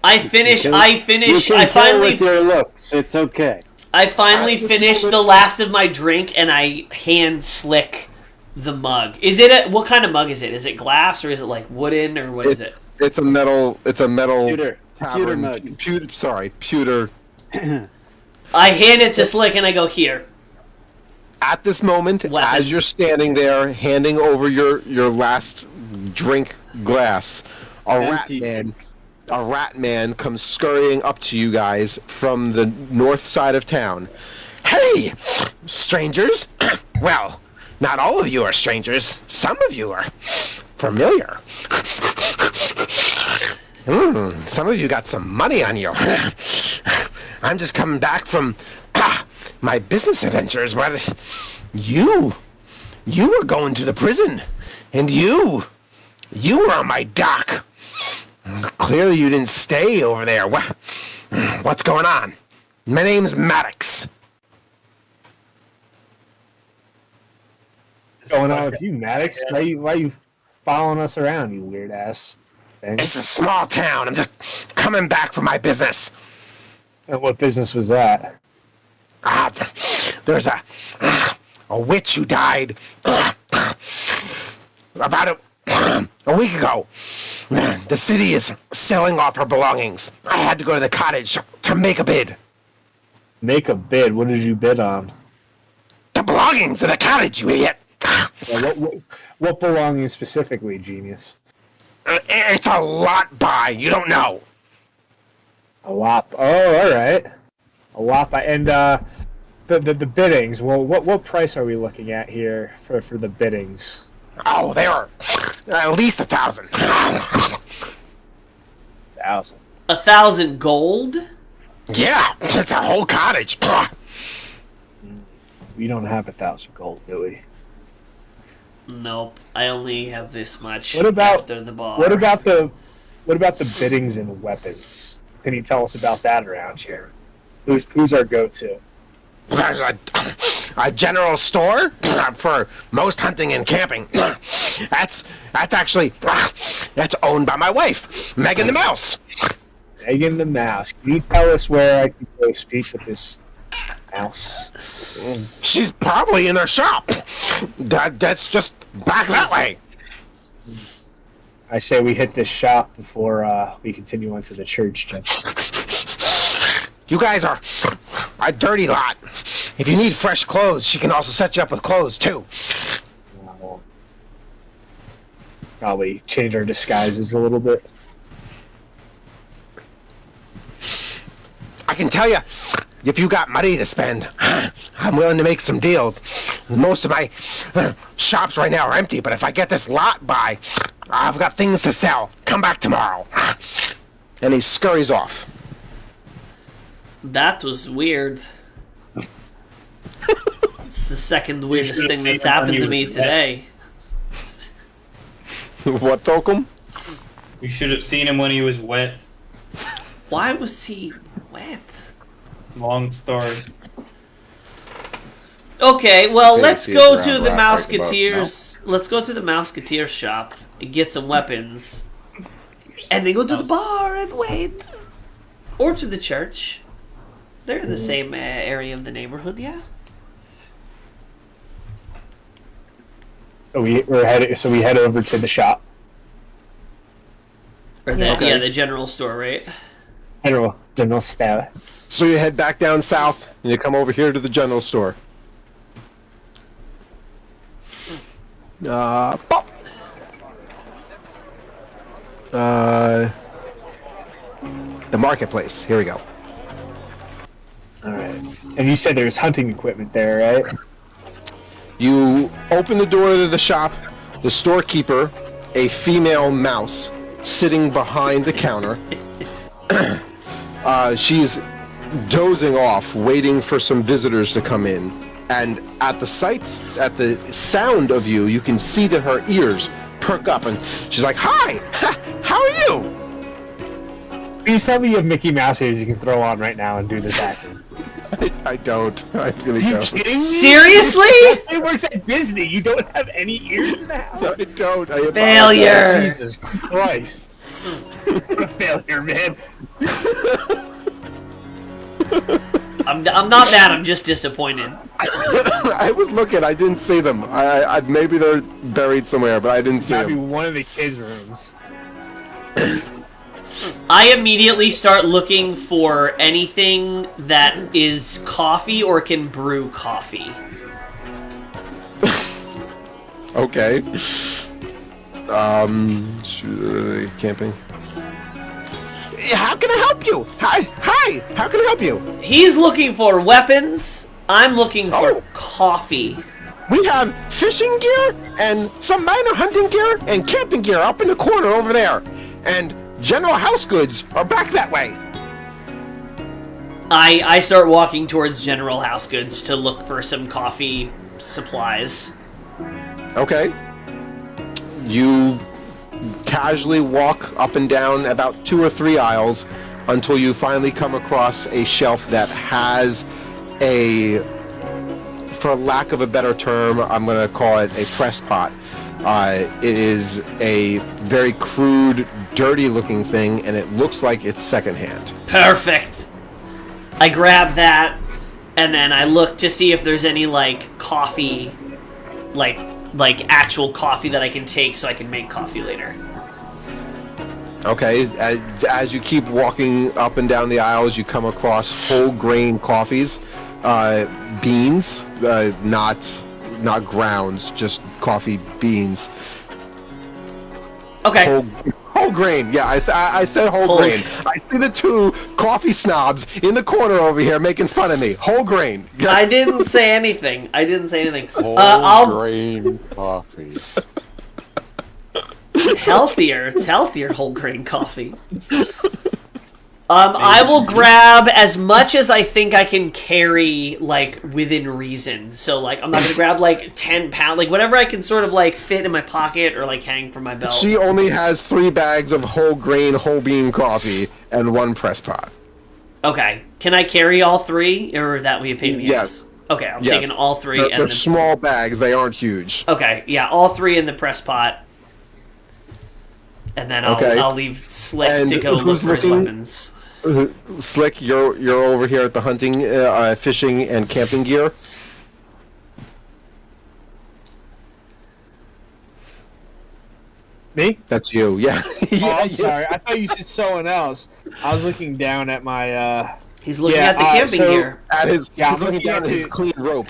I
You
finally
can kill with your looks. It's okay.
I finally finished the last of my drink, and I hand slick the mug. Is it what kind of mug is it? Is it glass or is it like wooden or what is it?
It's a metal. It's a metal
Pewter.
tavern. Pewter.
I hand it to Slick and I go, here.
At this moment,
Weapon.
as you're standing there, handing over your last drink glass, a rat man comes scurrying up to you guys from the north side of town. Hey, strangers! Well, not all of you are strangers. Some of you are familiar. Some of you got some money on you. I'm just coming back from my business adventures. But you were going to the prison, and you were on my dock. Clearly, you didn't stay over there. What's going on? My name's Maddox.
What's going on with you, Maddox? Why you following us around, you weird ass thing?
It's a small town. I'm just coming back from my business.
And what business was that?
There's a witch who died about a week ago. The city is selling off her belongings. I had to go to the cottage to make a bid.
Make a bid? What did you bid on?
The belongings in the cottage, you idiot.
What belongings specifically, genius?
It's a lot buy. You don't know.
A lot. Oh, all right. A lot by and the biddings. Well, what price are we looking at here for the biddings?
Oh, they are at least 1,000.
1,000.
1,000 gold?
Yeah, it's a whole cottage.
We don't have 1,000 gold, do we?
Nope. I only have this much
What about
after the bar.
What about the biddings and weapons? Can you tell us about that around here? Who's our go-to?
There's a general store for most hunting and camping. That's owned by my wife, Megan the Mouse.
Megan the Mouse. Can you tell us where I can go speak with this mouse?
She's probably in their shop. That's just back that way.
I say we hit this shop before we continue on to the church, Jim.
You guys are a dirty lot. If you need fresh clothes, she can also set you up with clothes, too.
We'll probably change our disguises a little bit.
I can tell you, if you got money to spend, I'm willing to make some deals. Most of my shops right now are empty, but if I get this lot by, I've got things to sell. Come back tomorrow. And he scurries off.
That was weird. It's the second weirdest thing that's happened to me today.
What, Tokum?
You should have seen him when he was wet.
Why was he wet?
Long story.
Okay, well,
Okay,
let's
see
go
a
to
brown
the
rat
Mouseketeers. Let's go to the Mouseketeer shop and get some weapons, and then go to the bar and wait, or to the church. They're in the same area of the neighborhood, yeah.
So we head over to the shop.
Or the general store, right?
General store.
So you head back down south, and you come over here to the general store. Pop. The marketplace. Here we go.
All right. And you said there's hunting equipment there, right?
You open the door to the shop. The storekeeper, a female mouse, sitting behind the counter. She's dozing off, waiting for some visitors to come in. And at the sound of you, you can see that her ears perk up, and she's like, "Hi, how are you?"
Please tell me you have Mickey Mouse ears you can throw on right now and do this acting.
I don't. I really
Are you
don't.
kidding me?
Seriously?
That's it works at Disney. You don't have any ears in the house?
I don't. I apologize.
Failure.
Jesus Christ. What a failure, man.
I'm not mad. I'm just disappointed.
I was looking. I didn't see them. I maybe they're buried somewhere, but I didn't see
Gotta be
them.
one of the kids' rooms.
I immediately start looking for anything that is coffee or can brew coffee.
Okay. Camping. How can I help you? Hi. How can I help you?
He's looking for weapons. I'm looking for
Oh.
coffee.
We have fishing gear and some minor hunting gear and camping gear up in the corner over there. And general house goods are back that way.
I start walking towards General House Goods to look for some coffee supplies.
Okay. You casually walk up and down about 2 or 3 aisles until you finally come across a shelf that has a, for lack of a better term, I'm going to call it a press pot. It is a very crude, dirty-looking thing, and it looks like it's secondhand.
Perfect. I grab that, and then I look to see if there's any like coffee, like actual coffee that I can take so I can make coffee later.
Okay, as you keep walking up and down the aisles, you come across whole grain coffees, beans, not grounds, just coffee beans.
Okay.
Whole grain. Yeah, I said whole grain. I see the 2 coffee snobs in the corner over here making fun of me. Whole grain.
I didn't say anything.
Whole
I'll
grain coffee.
healthier. It's healthier whole grain coffee. I will grab as much as I think I can carry, like, within reason. So, like, I'm not gonna grab, like, 10 pounds, like, whatever I can sort of, like, fit in my pocket or, like, hang from my belt.
She only has 3 bags of whole grain, whole bean coffee and 1 press pot.
Okay. Can I carry all 3, or that we pain in the
Yes.
ass? Okay, I'm
Yes.
taking all 3.
They're small bags. They aren't huge.
Okay, yeah, all 3 in the press pot. And then I'll leave Slick
And
to go look
who's
for his
looking?
weapons.
Slick, you're over here at the hunting, fishing, and camping gear.
Me?
That's you. Yeah.
Oh, I'm sorry. I thought you said someone else. I was looking down at my,
He's looking
Yeah,
at the camping
so-
gear.
At his,
Yeah,
he's
I'm
looking
looking
down
at
at his
the-
clean rope.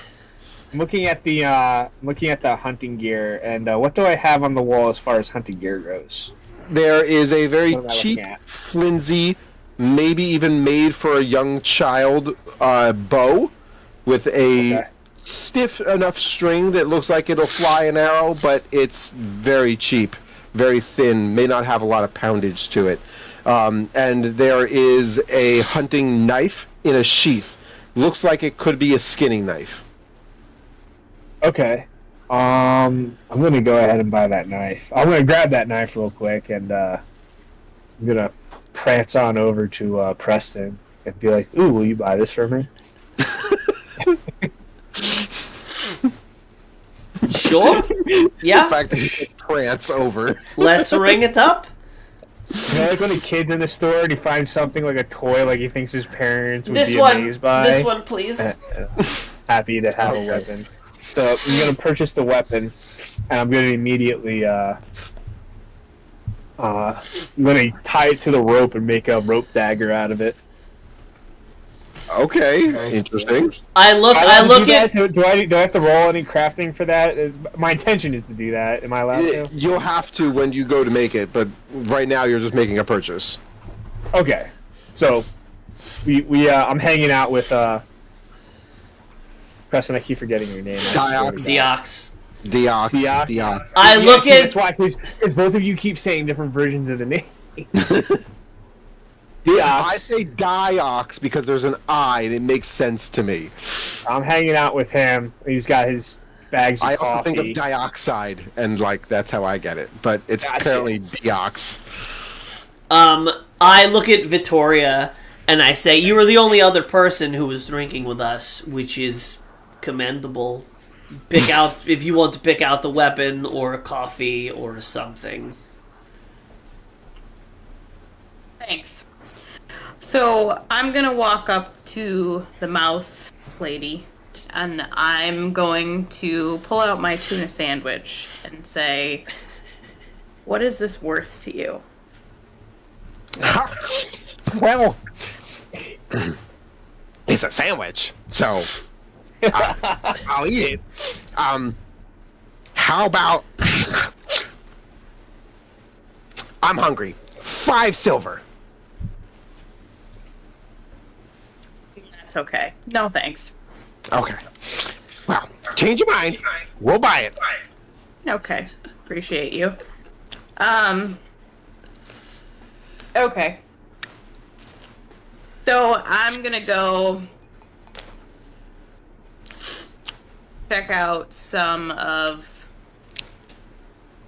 I'm looking at the hunting gear, and what do I have on the wall as far as hunting gear goes?
There is a very
What am I
cheap,
looking at?
flimsy, maybe even made for a young child bow with a
Okay.
stiff enough string that looks like it'll fly an arrow, but it's very cheap, very thin, may not have a lot of poundage to it. And there is a hunting knife in a sheath. Looks like it could be a skinning knife.
Okay. I'm gonna go ahead and buy that knife. I'm gonna grab that knife real quick, and I'm gonna prance on over to Preston and be like, "Ooh, will you buy this for me?"
Sure. Yeah.
The fact that you can prance over.
Let's ring it up.
You know, like when a kid's in the store and he finds something like a toy, like he thinks his parents would
This
be
one.
amazed by.
This one, please.
Happy to have a weapon. So I'm gonna purchase the weapon, and I'm gonna immediately I'm gonna tie it to the rope and make a rope dagger out of it.
Okay, interesting.
I look at.
Do I have to roll any crafting for that? My intention is to do that. Am I allowed to?
You'll have to when you go to make it, but right now you're just making a purchase.
Okay. So I'm hanging out with Preston. I keep forgetting your name.
Deox.
Deox.
I look at.
That's why, because both of you keep saying different versions of the name.
I say Diox because there's an I and it makes sense to me.
I'm hanging out with him. He's got his bags of
I
coffee.
also think of dioxide and like that's how I get it, but it's
Gotcha.
apparently Deox.
I look at Vittoria and I say, "You were the only other person who was drinking with us, which is commendable. Pick out if you want to pick out the weapon or a coffee or something."
Thanks. So I'm gonna walk up to the mouse lady, and I'm going to pull out my tuna sandwich and say, "What is this worth to you?"
Well, it's a sandwich, so I'll eat it. How about... I'm hungry. 5 silver.
That's okay. No thanks.
Okay. Well, change your mind. We'll buy it.
Okay. Appreciate you. Okay. So I'm gonna go check out some of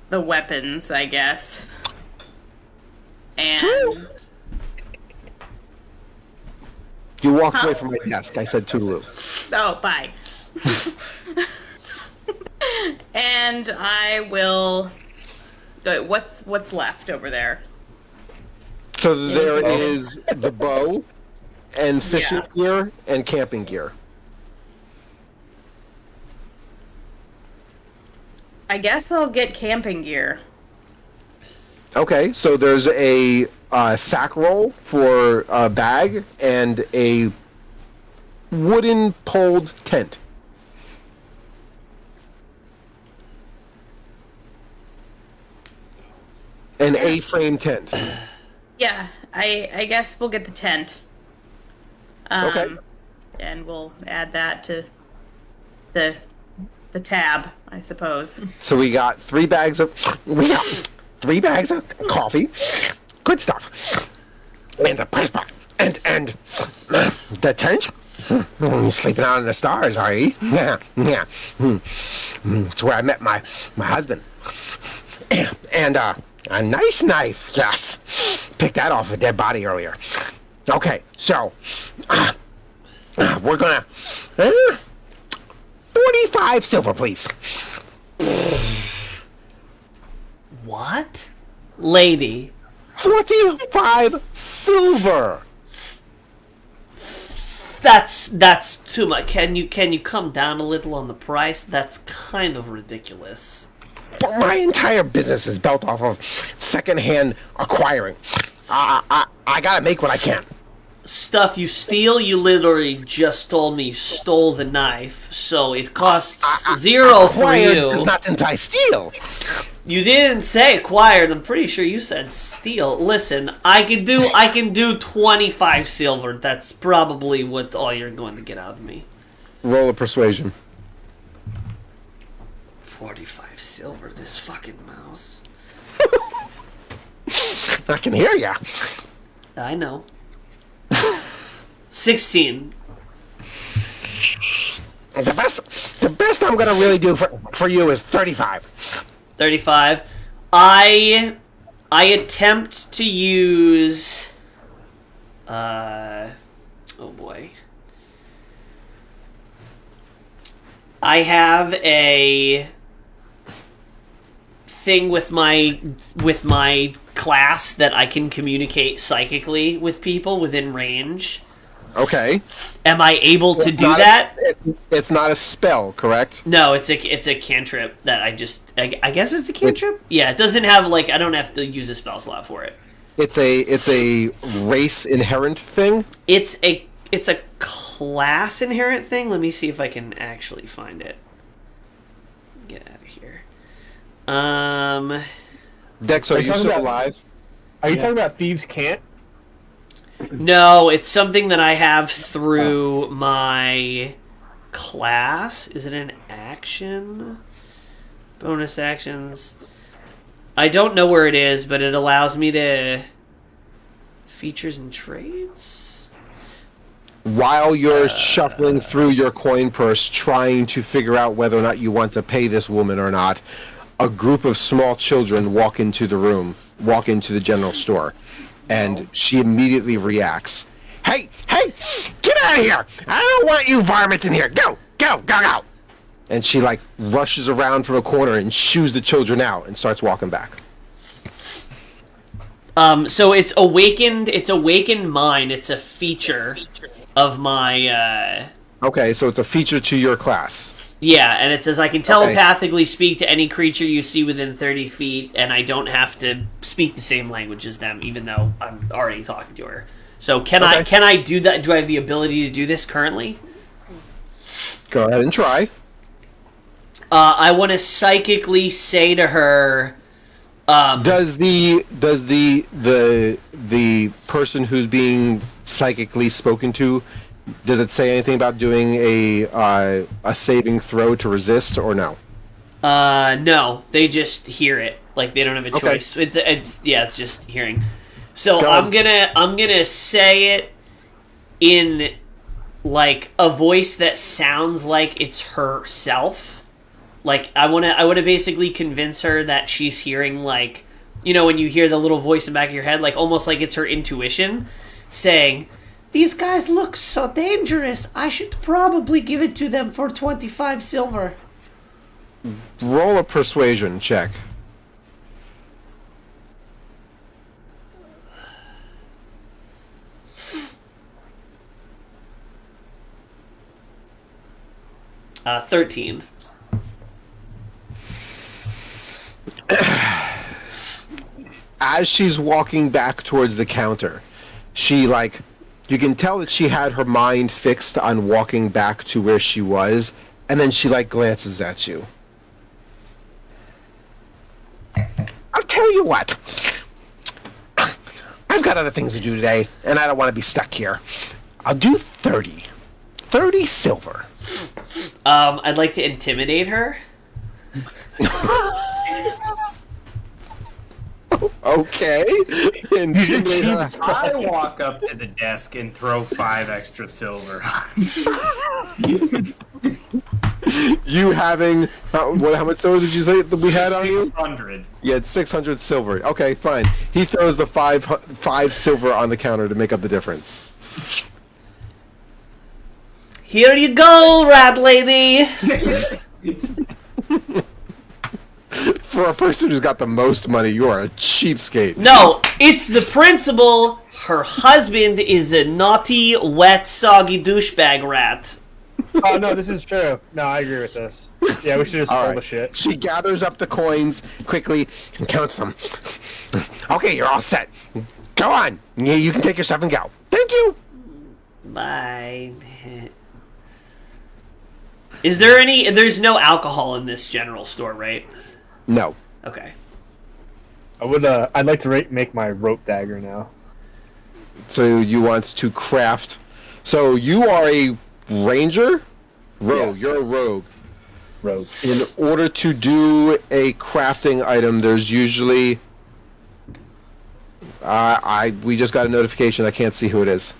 the weapons, I guess. And
You walked away from my desk. I said toodaloo.
oh, bye. And I will. What's left over there?
So there is the bow and fishing gear and camping gear.
I guess I'll get camping gear.
Okay, so there's a sack roll for a bag and a wooden poled tent. An A-frame tent.
Yeah, I guess we'll get the tent.
Okay.
And we'll add that to the tab, I suppose.
So we got 3 bags of coffee, good stuff, and the price box, and the tent. Sleeping out in the stars, are you? Yeah. It's where I met my husband, and a nice knife. Yes, picked that off a dead body earlier. Okay, so we're gonna 45 silver, please.
What? Lady.
45 silver.
That's too much. Can you come down a little on the price? That's kind of ridiculous.
But my entire business is built off of secondhand acquiring. I gotta make what I can.
Stuff you steal, you literally just told me you stole the knife, so it costs 0 for
Acquired
you.
does not imply steal.
You didn't say acquired. I'm pretty sure you said steal. Listen, I can do 25 silver. That's probably what all you're going to get out of me.
Roll a persuasion.
45 silver. This fucking mouse.
I can hear ya.
I know. 16.
The best I'm gonna really do for you is 35.
35. I attempt to use oh boy. I have a thing with my class that I can communicate psychically with people within range.
Okay.
Am I able to do that?
It's not a spell, correct?
No, it's a cantrip that I guess it's a cantrip. Yeah, it doesn't have I don't have to use a spell slot for it.
It's a race inherent thing.
It's a class inherent thing. Let me see if I can actually find it. Get out of here.
Dex, are you still alive?
Are you talking about Thieves' Cant?
No, it's something that I have through my class. Is it an action? Bonus actions. I don't know where it is, but it allows me to... Features and traits?
While you're shuffling through your coin purse, trying to figure out whether or not you want to pay this woman or not, a group of small children walk into the general store. and she immediately reacts. Hey, get out of here! I don't want you varmints in here. Go. And she like rushes around from a corner and shoos the children out and starts walking back.
So it's awakened mind. It's a feature of my
Okay, so it's a feature to your class.
Yeah, and it says I can telepathically speak to any creature you see within 30 feet, and I don't have to speak the same language as them, even though I'm already talking to her. So can I do that? Do I have the ability to do this currently?
Go ahead and try.
I want to psychically say to her.
Does the person who's being psychically spoken to, does it say anything about doing a saving throw to resist or no?
No, they just hear it. Like they don't have a choice. It's just hearing. So I'm gonna say it in like a voice that sounds like it's herself. Like I wanna basically convince her that she's hearing, like, you know, when you hear the little voice in the back of your head, like almost like it's her intuition saying, "These guys look so dangerous. I should probably give it to them for 25 silver."
Roll a persuasion check.
Uh, 13.
As she's walking back towards the counter, she like, you can tell that she had her mind fixed on walking back to where she was, and then she like glances at you. I'll tell you what. I've got other things to do today, and I don't want to be stuck here. I'll do 30. 30 silver.
I'd like to intimidate her.
Okay. Intimidate her.
I walk up to the desk and throw 5 extra silver.
You having how much silver did you say that we had on you?
600.
Yeah, it's 600 silver. Okay, fine. He throws the five silver on the counter to make up the difference.
Here you go, rat lady.
For a person who's got the most money, you are a cheapskate.
No, it's the principal. Her husband is a naughty, wet, soggy douchebag rat.
Oh no, this is true. No, I agree with this. Yeah, we should just roll the shit.
She gathers up the coins quickly and counts them. Okay, you're all set. Go on. You can take your stuff and go. Thank you.
Bye. Is there any... There's no alcohol in this general store, right?
No.
Okay.
I'd like to make my rope dagger now.
So you want to craft... So you are a ranger? Rogue. Yeah. You're a rogue.
Rogue.
In order to do a crafting item, there's usually... we just got a notification. I can't see who it is.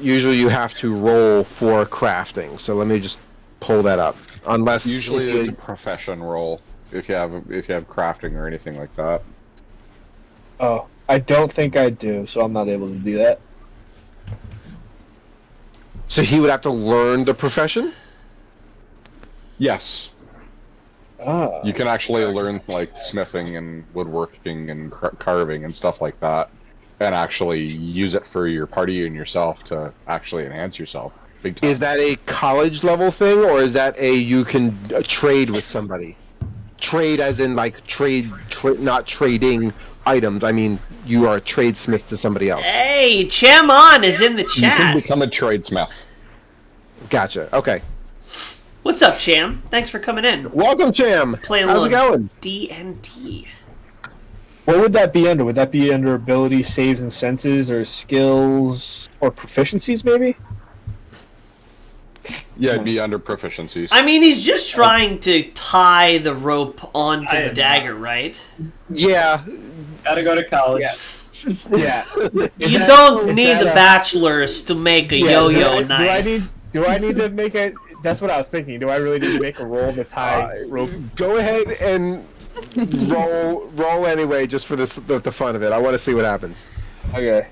Usually you have to roll for crafting. So let me just pull that up. Unless
usually it's a profession roll if you have crafting or anything like that.
Oh, I don't think I do, so I'm not able to do that.
So he would have to learn the profession?
Yes.
Ah.
You can actually learn like smithing and woodworking and carving and stuff like that, and actually use it for your party and yourself to actually enhance yourself. Big time.
Is that a college level thing, or is that you can trade with somebody? Trade as in like trade not trading items. I mean, you are a tradesmith to somebody else.
Hey, Chamon is in the chat.
You can become a tradesmith.
Gotcha. Okay.
What's up, Cham? Thanks for coming in.
Welcome, Cham.
Playing
How's it going?
D&D.
What would that be under? Would that be under ability, saves, and senses, or skills, or proficiencies, maybe?
Yeah, it'd be under proficiencies.
I mean, he's just trying to tie the rope onto the dagger, right?
Yeah.
Gotta go to college.
Yeah.
You don't need a bachelor's to make a yo-yo knife.
Do I need to make it? That's what I was thinking. Do I really need to make a roll to tie rope?
Go ahead and roll anyway, just for the fun of it. I want to see what happens.
Okay.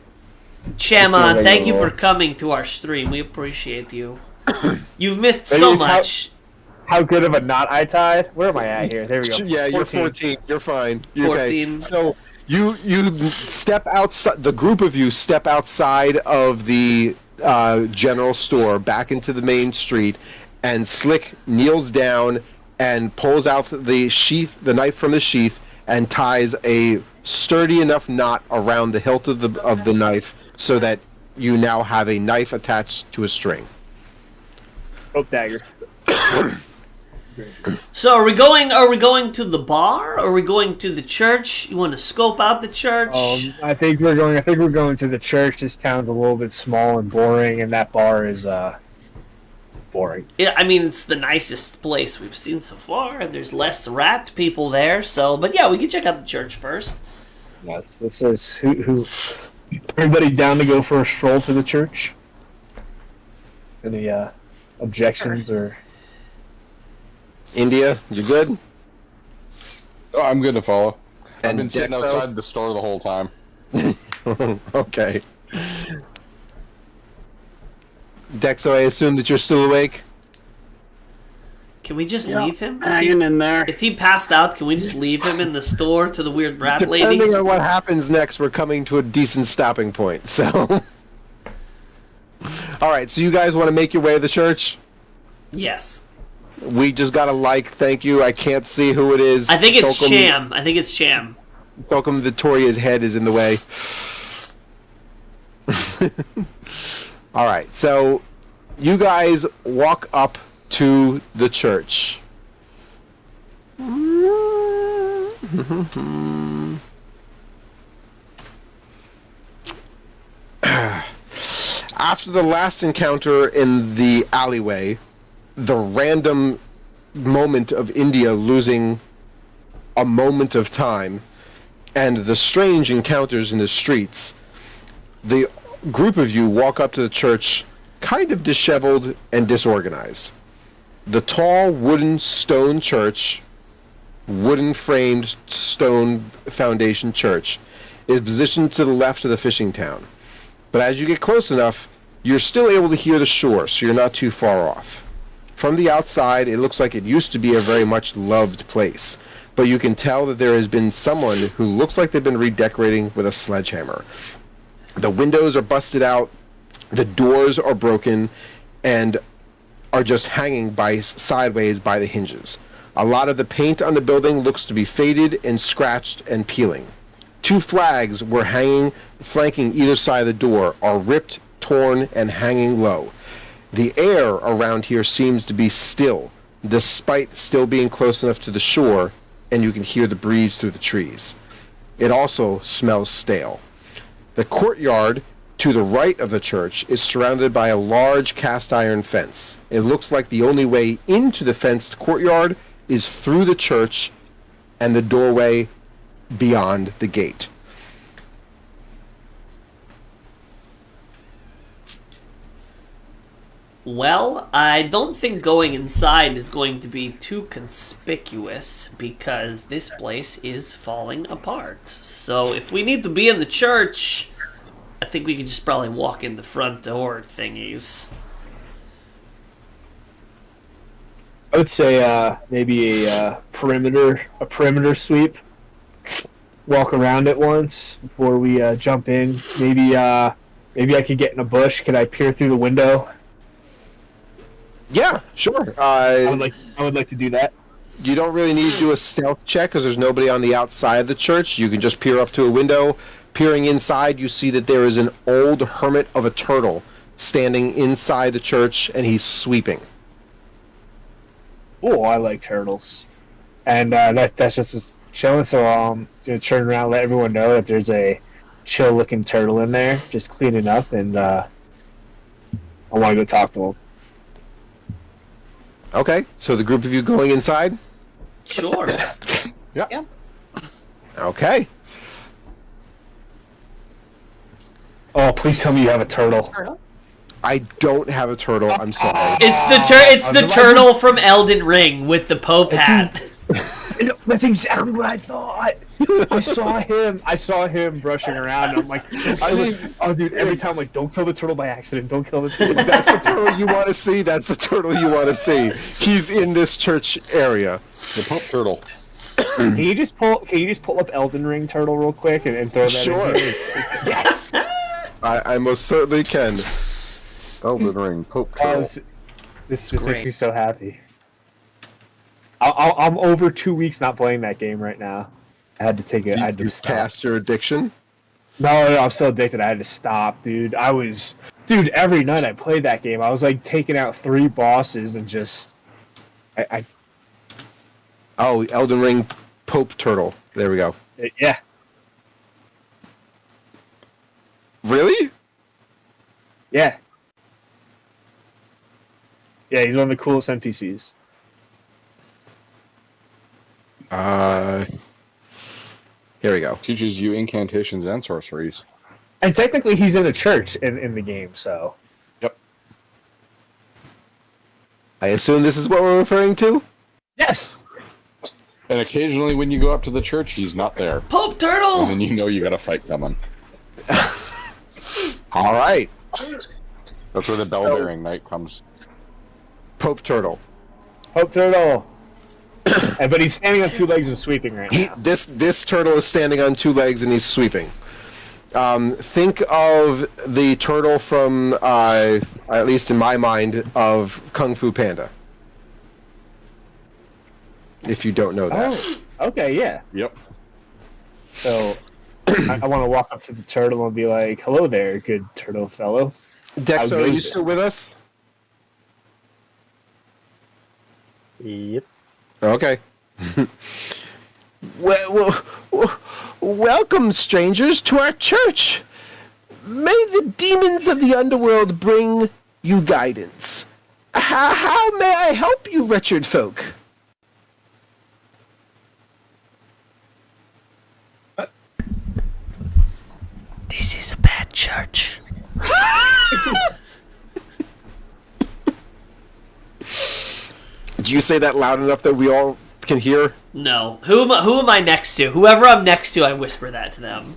Shaman,
Just
thank you
roll.
for coming to our stream. We appreciate you. You've missed so
Maybe it's
much.
How good of a knot I tied? Where am I at here? There we go.
Yeah, you're 14. You're fine. You're
14.
Okay. So you step outside. The group of you step outside of the general store back into the main street, and Slick kneels down and pulls out the knife from the sheath, and ties a sturdy enough knot around the hilt of the knife, so that you now have a knife attached to a string.
Rope dagger.
So are we going to the bar? Or are we going to the church? You want to scope out the church?
I think we're going to the church. This town's a little bit small and boring, and that bar is boring.
Yeah, I mean, it's the nicest place we've seen so far, and there's less rat people there, so... But yeah, we can check out the church first.
Yes, this is who everybody down to go for a stroll to the church? Any objections or...
India, you good?
Oh, I'm good to follow. I've
And
been sitting
Dexo?
outside the store the whole time.
Okay. Dexo, I assume that you're still awake?
Can we just leave him?
Hanging in there.
If he passed out, can we just leave him in the store to the weird rat lady?
Depending on what happens next, we're coming to a decent stopping point, so... Alright, so you guys want to make your way to the church?
Yes.
We just got a thank you. I can't see who it is.
I think it's
Tolkien-
Sham. I think it's Sham.
Tolkien Victoria's head is in the way. Alright, so you guys walk up to the church. After the last encounter in the alleyway, the random moment of India losing a moment of time, and the strange encounters in the streets, the group of you walk up to the church kind of disheveled and disorganized. The tall wooden stone church, wooden framed stone foundation church, is positioned to the left of the fishing town. But as you get close enough, you're still able to hear the shore, so you're not too far off. From the outside, it looks like it used to be a very much loved place, but you can tell that there has been someone who looks like they've been redecorating with a sledgehammer. The windows are busted out, the doors are broken, and are just hanging sideways by the hinges. A lot of the paint on the building looks to be faded and scratched and peeling. 2 flags were flanking either side of the door, are ripped, torn, and hanging low. The air around here seems to be still, despite still being close enough to the shore, and you can hear the breeze through the trees. It also smells stale. The courtyard to the right of the church is surrounded by a large cast iron fence. It looks like the only way into the fenced courtyard is through the church and the doorway beyond the gate.
Well, I don't think going inside is going to be too conspicuous because this place is falling apart. So if we need to be in the church, I think we could just probably walk in the front door thingies.
I would say maybe a perimeter sweep. Walk around it once before we jump in. Maybe I could get in a bush. Could I peer through the window?
Yeah, sure.
I would like to do that.
You don't really need to do a stealth check because there's nobody on the outside of the church. You can just peer up to a window. Peering inside, you see that there is an old hermit of a turtle standing inside the church, and he's sweeping.
Oh, I like turtles. And that's just chilling, so I'm going to turn around and let everyone know that there's a chill-looking turtle in there, just cleaning up, and I want to go talk to him.
Okay, so the group of you going inside?
Sure.
Yeah.
Okay.
Oh, please tell me you have a turtle.
I don't have a turtle, I'm sorry.
It's the turtle from Elden Ring with the Pope hat.
That's exactly what I thought. I saw him brushing around, and I'm like, oh, dude, every time I'm like, don't kill the turtle by accident, don't kill the turtle.
That's the turtle you want to see. That's the turtle you want to see. He's in this church area.
The Pope Turtle.
Can you just pull up Elden Ring turtle real quick and throw that
Sure.
in here? Yes.
I most certainly can.
Elden Ring, Pope Turtle.
This
great.
makes me so happy. I'm over 2 weeks not playing that game right now. I had to take it. I had to
You
stop.
passed your addiction.
No, I'm still addicted. I had to stop, dude. Dude, every night I played that game, I was like taking out 3 bosses and just,
Oh, Elden Ring Pope Turtle. There we go.
yeah.
Really?
Yeah. Yeah, he's one of the coolest NPCs.
Here we go.
Teaches you incantations and sorceries.
And technically he's in a church in the game, so.
Yep.
I assume this is what we're referring to?
Yes!
And occasionally when you go up to the church, he's not there.
Pope Turtle!
And then you know you got a fight coming.
All right.
That's where the bell-bearing knight comes.
Pope Turtle.
Pope Turtle! But he's standing on 2 legs and sweeping right now.
This turtle is standing on 2 legs and he's sweeping. Think of the turtle from, at least in my mind, of Kung Fu Panda. If you don't know that.
Oh, okay, yeah.
Yep.
So, I want to walk up to the turtle and be like, hello there, good turtle fellow.
Dexter,
How
are you
goes it?
still with us?
Yep.
Okay. Welcome, strangers, to our church. May the demons of the underworld bring you guidance. How may I help you, wretched folk?
This is a bad church.
Do you say that loud enough that we all can hear?
No. Who am I next to? Whoever I'm next to, I whisper that to them.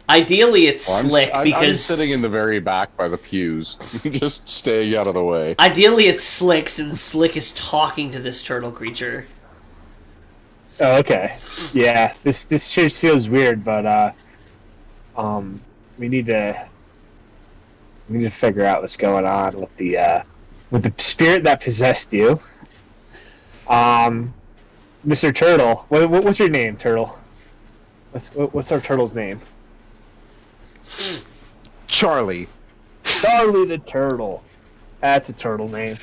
Ideally, it's slick
I'm
because
sitting in the very back by the pews, just staying out of the way.
ideally it's slick since Slick is talking to this turtle creature.
Oh, okay. Yeah, this church feels weird, but we need to figure out what's going on with the spirit that possessed you. Mr. Turtle, what's your name, Turtle? What's our turtle's name?
Charlie.
Charlie the Turtle. That's a turtle name.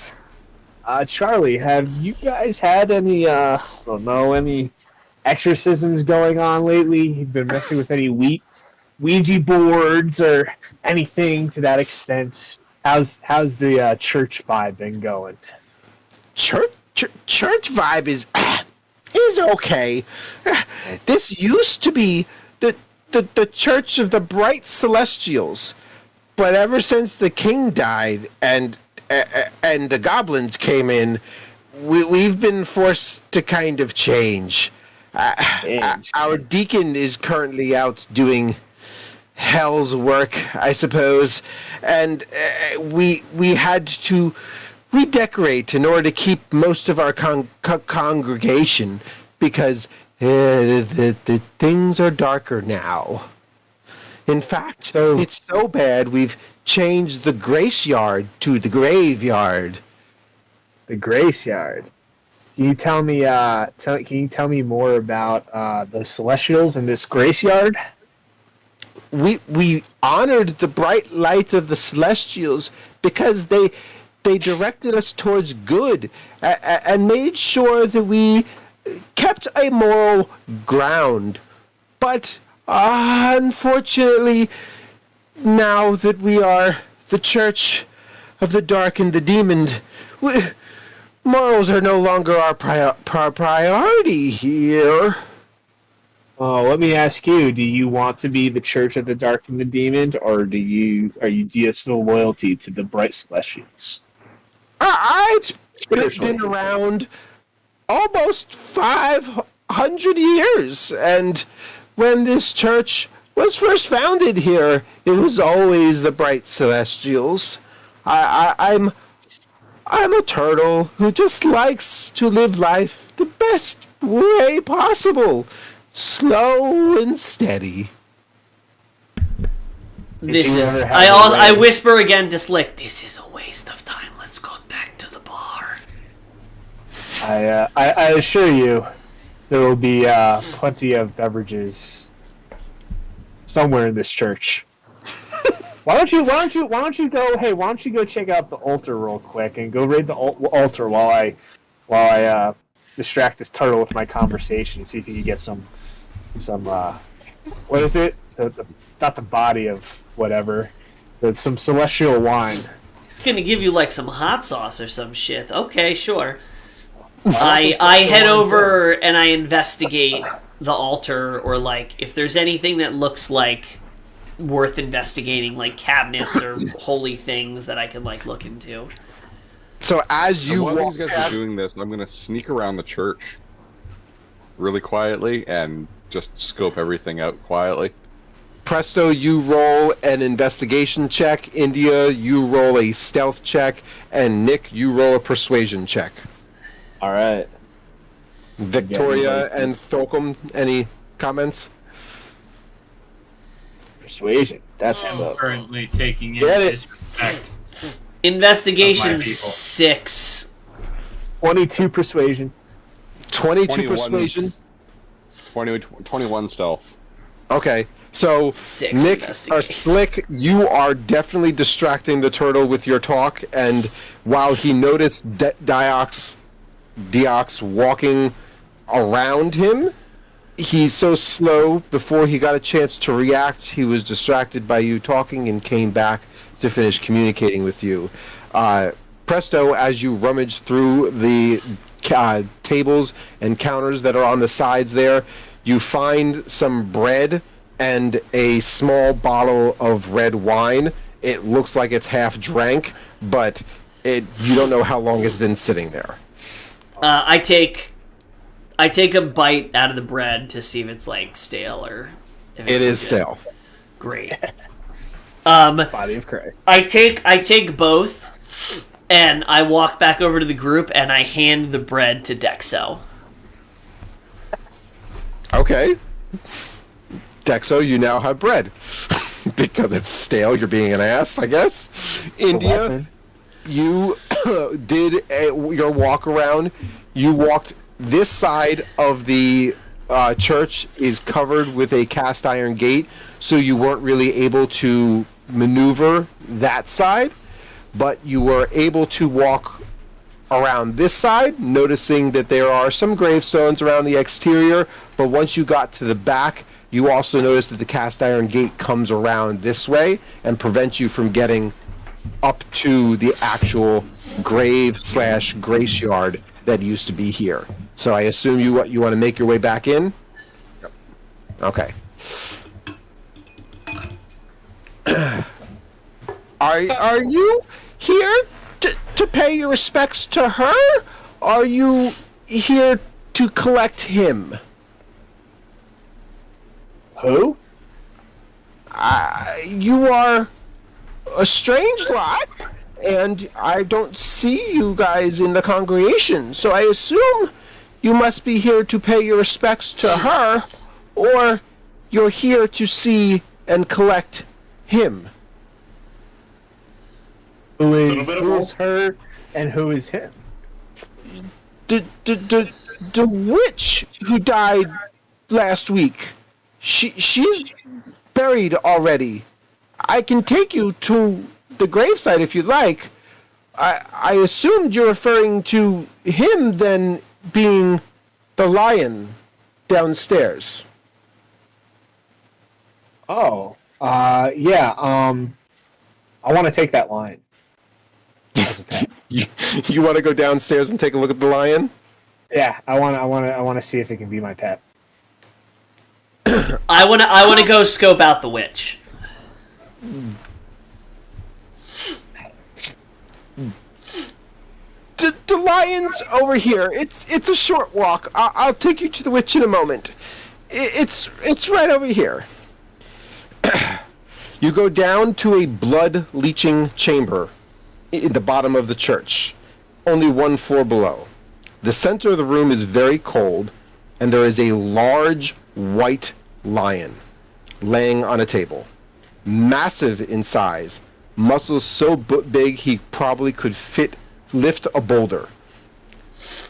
Charlie, have you guys had any, any exorcisms going on lately? You've been messing with any Ouija boards or anything to that extent? How's the church vibe been going?
Church vibe is okay. This used to be the Church of the Bright Celestials, but ever since the king died and the goblins came in, we've been forced to kind of change. Our deacon is currently out doing hell's work, I suppose, and we had to redecorate in order to keep most of our congregation because the things are darker now. In fact, it's so bad we've changed the grace yard to the graveyard.
The grace yard. Can you tell me? Can you tell me more about the Celestials and this grace yard?
We honored the bright light of the Celestials because they directed us towards good and made sure that we kept a moral ground. But unfortunately, now that we are the Church of the Dark and the Demon, morals are no longer our priority here.
Let me ask you: do you want to be the Church of the Dark and the Demon, or do you have still loyalty to the Bright Celestials?
I've
Spiritually.
been around almost 500 years, and when this church was first founded here, it was always the Bright Celestials. I'm a turtle who just likes to live life the best way possible, slow and steady.
This
you
is.
ever have
I
a way-
whisper again to Slick. This is a waste of time. Let's go back to the bar.
I assure you, there will be plenty of beverages somewhere in this church. Why don't you go? Hey, why don't you go check out the altar real quick and go raid the altar while I distract this turtle with my conversation. See if you can get some what is it? Not the body of whatever, but some celestial wine.
He's gonna give you like some hot sauce or some shit. Okay, sure. I head over and I investigate the altar, or like if there's anything that looks like worth investigating, like cabinets or holy things that I can like look into.
So as you
while
walk
these guys are doing this, I'm going to sneak around the church really quietly and just scope everything out quietly.
Presto, you roll an investigation check. India, you roll a stealth check. And Nick, you roll a persuasion check.
All right.
Victoria
Yeah,
and Thorcom, any comments?
Persuasion. That's what's
I'm
up.
currently taking in
Get it.
disrespect.
Investigation
Of my people.
6.
22 persuasion.
22
21.
persuasion.
21 stealth.
Okay, so
6
Nick or
investigation.
Slick, you are definitely distracting the turtle with your talk, and while he noticed Diox walking around him, he's so slow, before he got a chance to react, he was distracted by you talking and came back to finish communicating with you. Presto, as you rummage through the tables and counters that are on the sides there, you find some bread and a small bottle of red wine. It looks like it's half drank, but you don't know how long it's been sitting there.
I take a bite out of the bread to see if it's like stale or if it's
It is
legit.
stale.
Great.
Body of Christ.
I take both, and I walk back over to the group and I hand the bread to Dexo.
Okay. Dexo, you now have bread. Because it's stale, you're being an ass, I guess. India, you did your walk around. You walked this side of the church is covered with a cast iron gate, so you weren't really able to maneuver that side, but you were able to walk around this side, noticing that there are some gravestones around the exterior, but once you got to the back, you also noticed that the cast iron gate comes around this way and prevents you from getting up to the actual grave/grace yard that used to be here. So I assume you want to make your way back in?
Yep.
Okay. Are you here to pay your respects to her? Are you here to collect him?
Who?
You are a strange lot, and I don't see you guys in the congregation, so I assume you must be here to pay your respects to her, or you're here to see and collect him.
Who
Little bit of
who is
both.
her and who is him?
The witch who died last week, she's buried already. I can take you to the gravesite if you'd like. I assumed you're referring to him then being the lion downstairs.
Oh, yeah. I want to take that line as a pet.
You want to go downstairs and take a look at the lion?
Yeah, I want to see if it can be my pet.
I wanna go scope out the witch.
The lion's over here. It's a short walk. I'll take you to the witch in a moment. It's right over here. You go down to a blood-leaching chamber in the bottom of the church, only 1 floor below. The center of the room is very cold, and there is a large white lion laying on a table. Massive in size, muscles so big he probably could lift a boulder.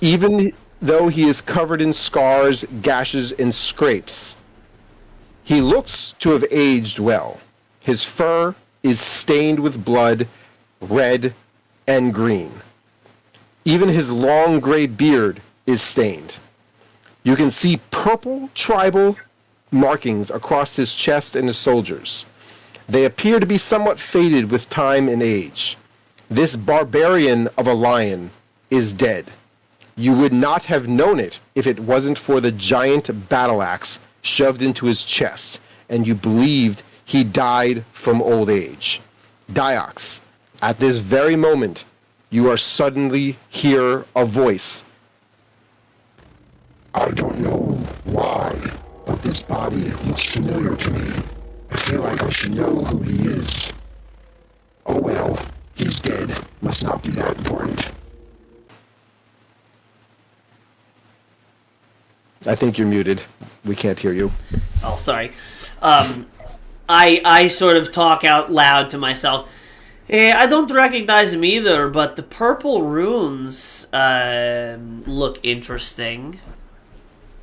Even though he is covered in scars, gashes, and scrapes, he looks to have aged well. His fur is stained with blood, red and green. Even his long gray beard is stained. You can see purple tribal markings across his chest and his shoulders. They appear to be somewhat faded with time and age. This barbarian of a lion is dead. You would not have known it if it wasn't for the giant battle axe shoved into his chest, and you believed he died from old age. Diox, at this very moment, you are suddenly hear a voice.
I don't know why, but this body looks familiar to me. I feel like I should know who he is. Oh well, he's dead. Must not be that important.
I think you're muted. We can't hear you.
Oh, sorry. I sort of talk out loud to myself. I don't recognize him either, but the purple runes look interesting.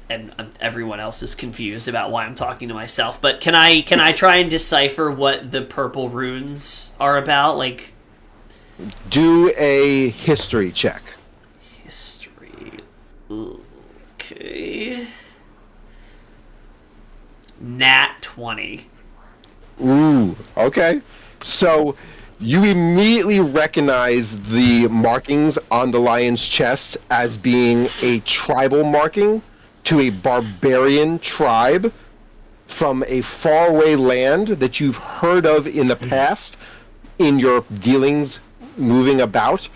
And everyone else is confused about why I'm talking to myself. But can I try and decipher what the purple runes are about? Like,
do a history check.
History. Okay. Nat 20.
Ooh, okay. So you immediately recognize the markings on the lion's chest as being a tribal marking to a barbarian tribe from a faraway land that you've heard of in the past in your dealings moving about,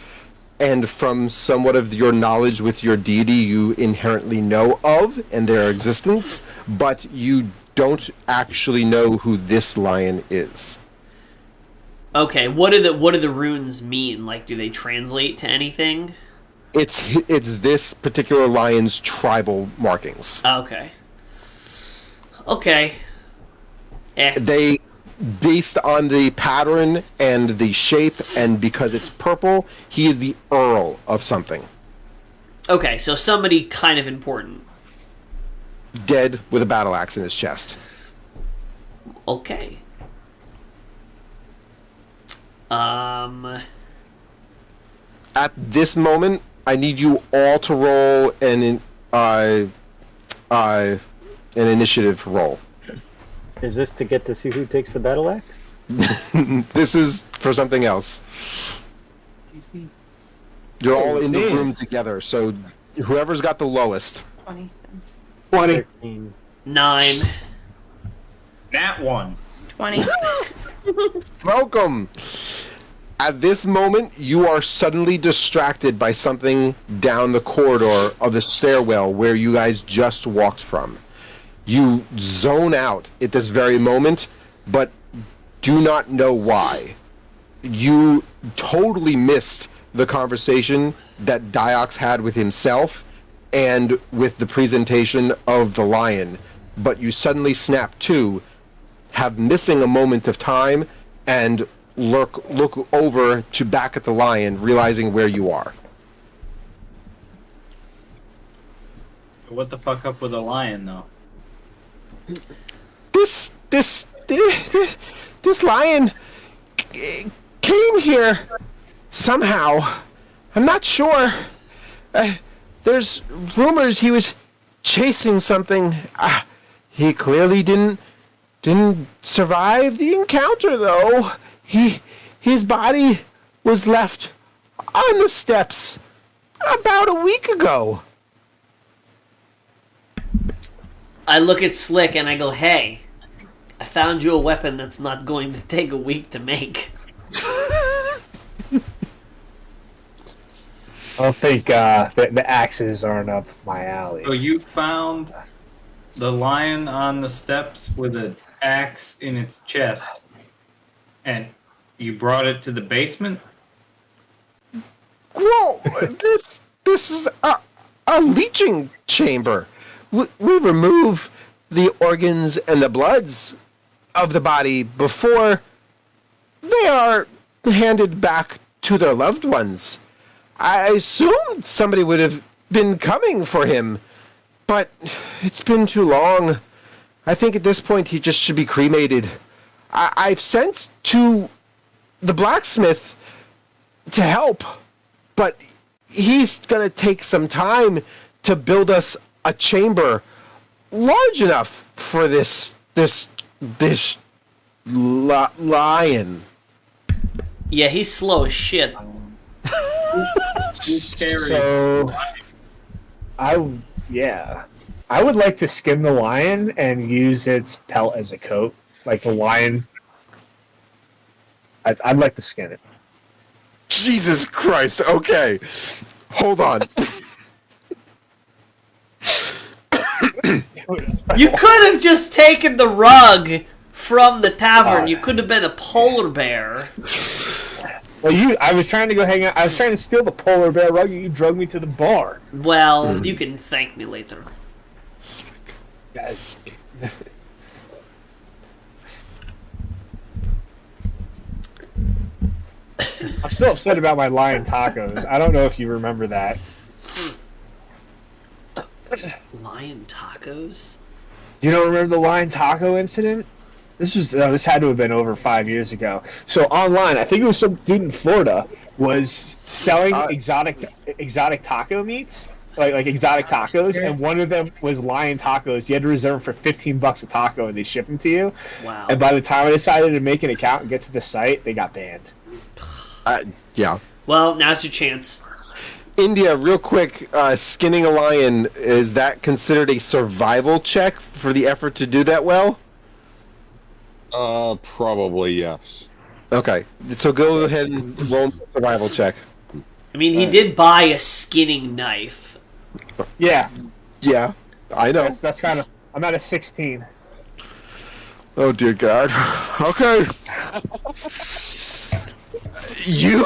and from somewhat of your knowledge with your deity you inherently know of and their existence, but you don't actually know who this lion is.
Okay, what do the runes mean? Like, do they translate to anything?
It's this particular lion's tribal markings.
Okay. Okay.
They, based on the pattern and the shape, and because it's purple, he is the Earl of something.
Okay, so somebody kind of important.
Dead with a battle axe in his chest.
Okay.
At this moment, I need you all to roll an initiative roll.
Is this to get to see who takes the battle axe?
This is for something else. You're all in the room together, so whoever's got the lowest.
20.
13.
9.
Nat 1.
20.
Welcome! At this moment, you are suddenly distracted by something down the corridor of the stairwell where you guys just walked from. You zone out at this very moment, but do not know why. You totally missed the conversation that Diox had with himself and with the presentation of the lion, but you suddenly snap to, have missing a moment of time, and look over to back at the lion, realizing where you are.
What the fuck up with a lion, though?
This lion came here somehow. I'm not sure. There's rumors he was chasing something. He clearly didn't survive the encounter, though. His body was left on the steps about a week ago.
I look at Slick and I go, hey, I found you a weapon that's not going to take a week to make.
I don't think the axes aren't up my alley.
So you found the lion on the steps with an axe in its chest, and you brought it to the basement?
Whoa! This is a leeching chamber. We remove the organs and the bloods of the body before they are handed back to their loved ones. I assumed somebody would have been coming for him, but it's been too long. I think at this point he just should be cremated. I've sent to the blacksmith to help, but he's gonna take some time to build us a chamber large enough for this lion.
Yeah, he's slow as shit.
So, I would like to skin the lion and use its pelt as a coat, like the lion. I'd like to skin it.
Jesus Christ, okay. Hold on.
You could have just taken the rug from the tavern. You could have been a polar bear.
Well, I was trying to go hang out. I was trying to steal the polar bear rug, and you drug me to the bar.
Well, you can thank me later.
Guys. I'm still upset about my lion tacos. I don't know if you remember that.
Lion tacos?
You don't remember the lion taco incident? This had to have been over 5 years ago. So online, I think it was some dude in Florida was selling exotic taco meats, like exotic tacos, and one of them was lion tacos. You had to reserve for $15 a taco, and they ship them to you.
Wow.
And by the time I decided to make an account and get to the site, they got banned.
Yeah.
Well, now's your chance.
India, real quick, skinning a lion, is that considered a survival check for the effort to do that well?
Probably yes.
Okay, so go ahead and roll a survival check.
I mean, he did buy a skinning knife.
Yeah,
Yeah, I know.
that's kind of. I'm at a 16.
Oh dear God. Okay. you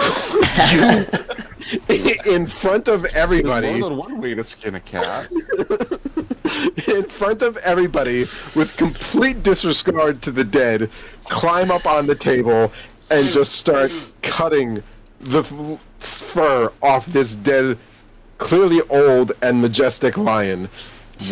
in front of everybody.
There's more than one way to skin a cat.
In front of everybody, with complete disregard to the dead, climb up on the table and just start cutting the fur off this dead, clearly old and majestic lion,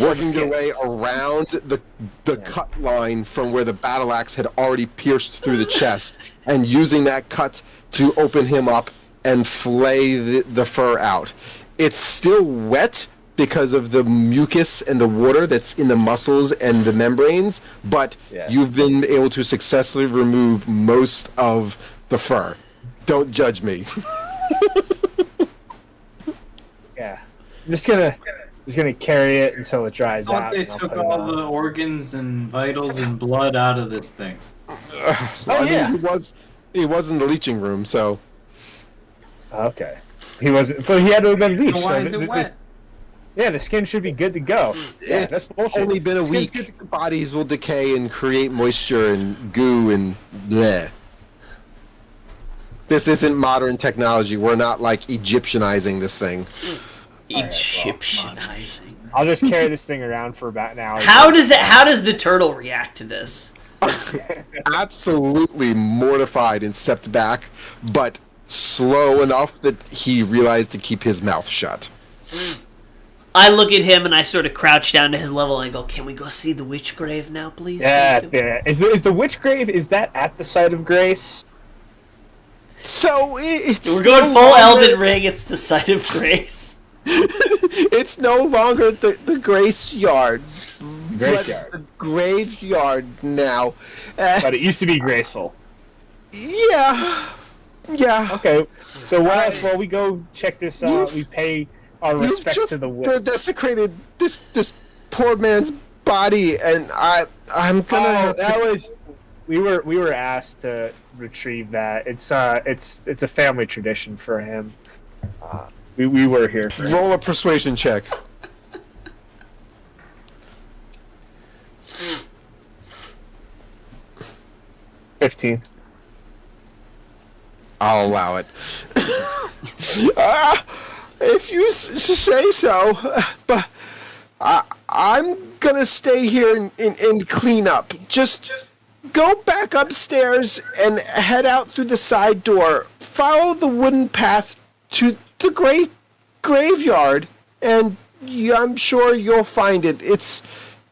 working your way around the cut line from where the battle axe had already pierced through the chest, and using that cut to open him up and flay the fur out. It's still wet because of the mucus and the water that's in the muscles and the membranes, but you've been able to successfully remove most of the fur. Don't judge me.
Yeah, I'm just gonna carry it until it dries
I thought
out.
they
and I'll
took
put it
all
on.
the organs and vitals and blood out of this thing.
I mean, he was in the leaching room, so
Okay, he wasn't, but he had to have been bleached.
So why
so
is it wet?
Yeah, the skin should be good to go. Yeah,
it's
that's bullshit.
only been a
Skin's
week.
good
Bodies will decay and create moisture and goo and bleh. This isn't modern technology. We're not like Egyptianizing this thing.
Egyptianizing.
I'll just carry this thing around for about an hour.
How does the turtle react to this?
Absolutely mortified and stepped back, but slow enough that he realized to keep his mouth shut.
I look at him and I sort of crouch down to his level and I go, "Can we go see the witch grave now, please?"
Yeah,
Thank you."
yeah. Is the witch grave? Is that at the site of Grace?
So it's
We're going
no
full
longer-
Elden Ring. It's the site of grace.
It's no longer the grace yard.
Grace
but
yard.
The graveyard now.
But it used to be graceful.
Yeah.
Okay, so while we go check this out, we pay our
You've
respects
just
to the witch.
desecrated this poor man's body, and I'm gonna.
Oh, that was we were asked to retrieve that. It's a family tradition for him. We were here for him.
Roll a persuasion check.
$15.
I'll allow it. If you say so, but I'm gonna stay here and clean up. Just go back upstairs and head out through the side door. Follow the wooden path to the graveyard, and I'm sure you'll find it. It's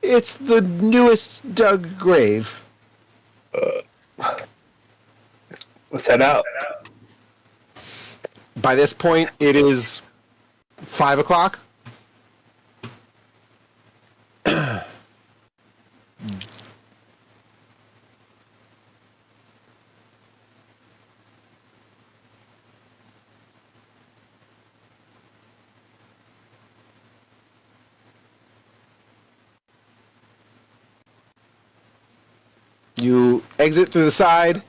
the newest dug grave.
Let's head out.
By this point, it is 5 o'clock. You exit through the side,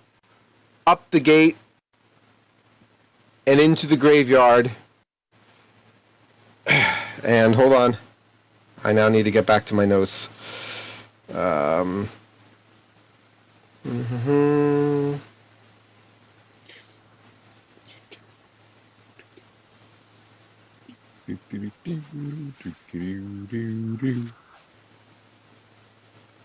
up the gate, and into the graveyard. And hold on. I now need to get back to my notes.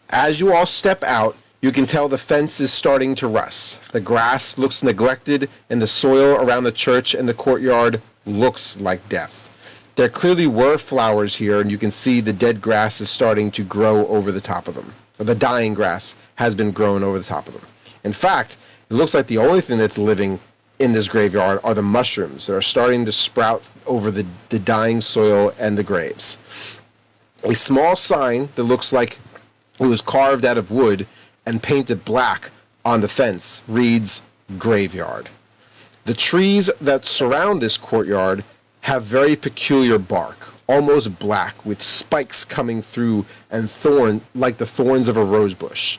As you all step out, you can tell the fence is starting to rust. The grass looks neglected, and the soil around the church and the courtyard looks like death. There clearly were flowers here, and you can see the dead grass is starting to grow over the top of them. Or the dying grass has been grown over the top of them. In fact, it looks like the only thing that's living in this graveyard are the mushrooms that are starting to sprout over the dying soil and the graves. A small sign that looks like it was carved out of wood and painted black on the fence reads graveyard. The trees that surround this courtyard have very peculiar bark, almost black, with spikes coming through and thorn like the thorns of a rose bush.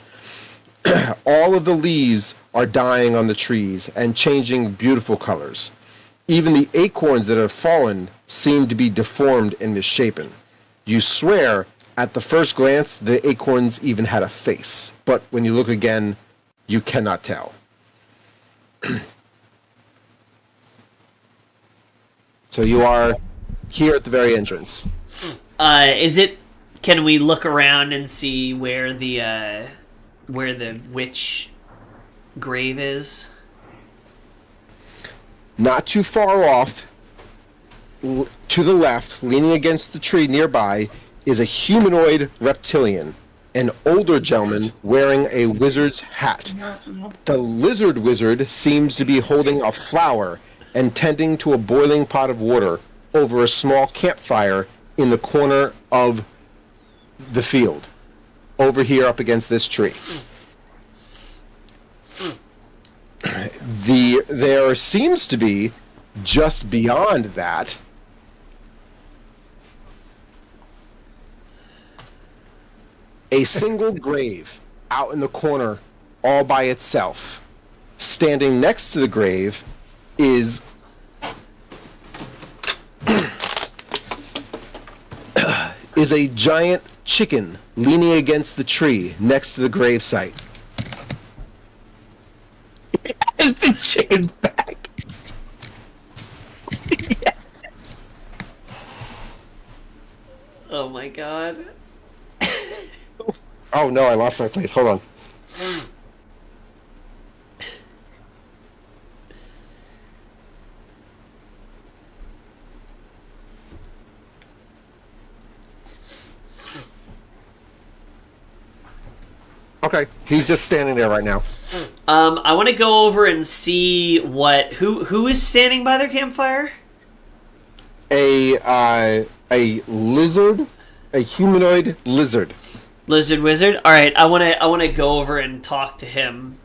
All of the leaves are dying on the trees and changing beautiful colors. Even the acorns that have fallen seem to be deformed and misshapen. You swear at the first glance the acorns even had a face, but when you look again, you cannot tell. So you are here at the very entrance.
Can we look around and see where the witch grave is?
Not too far off, to the left, leaning against the tree nearby, is a humanoid reptilian, an older gentleman wearing a wizard's hat. The lizard wizard seems to be holding a flower and tending to a boiling pot of water over a small campfire in the corner of the field, over here up against this tree. There seems to be, just beyond that, a single grave out in the corner all by itself. Standing next to the grave is a giant chicken leaning against the tree next to the gravesite.
It's the chicken's back. Yes.
Oh my god.
Oh no, I lost my place. Hold on. Okay, he's just standing there right now.
I want to go over and see who is standing by their campfire.
A lizard, a humanoid lizard.
Lizard wizard. All right, I want to go over and talk to him.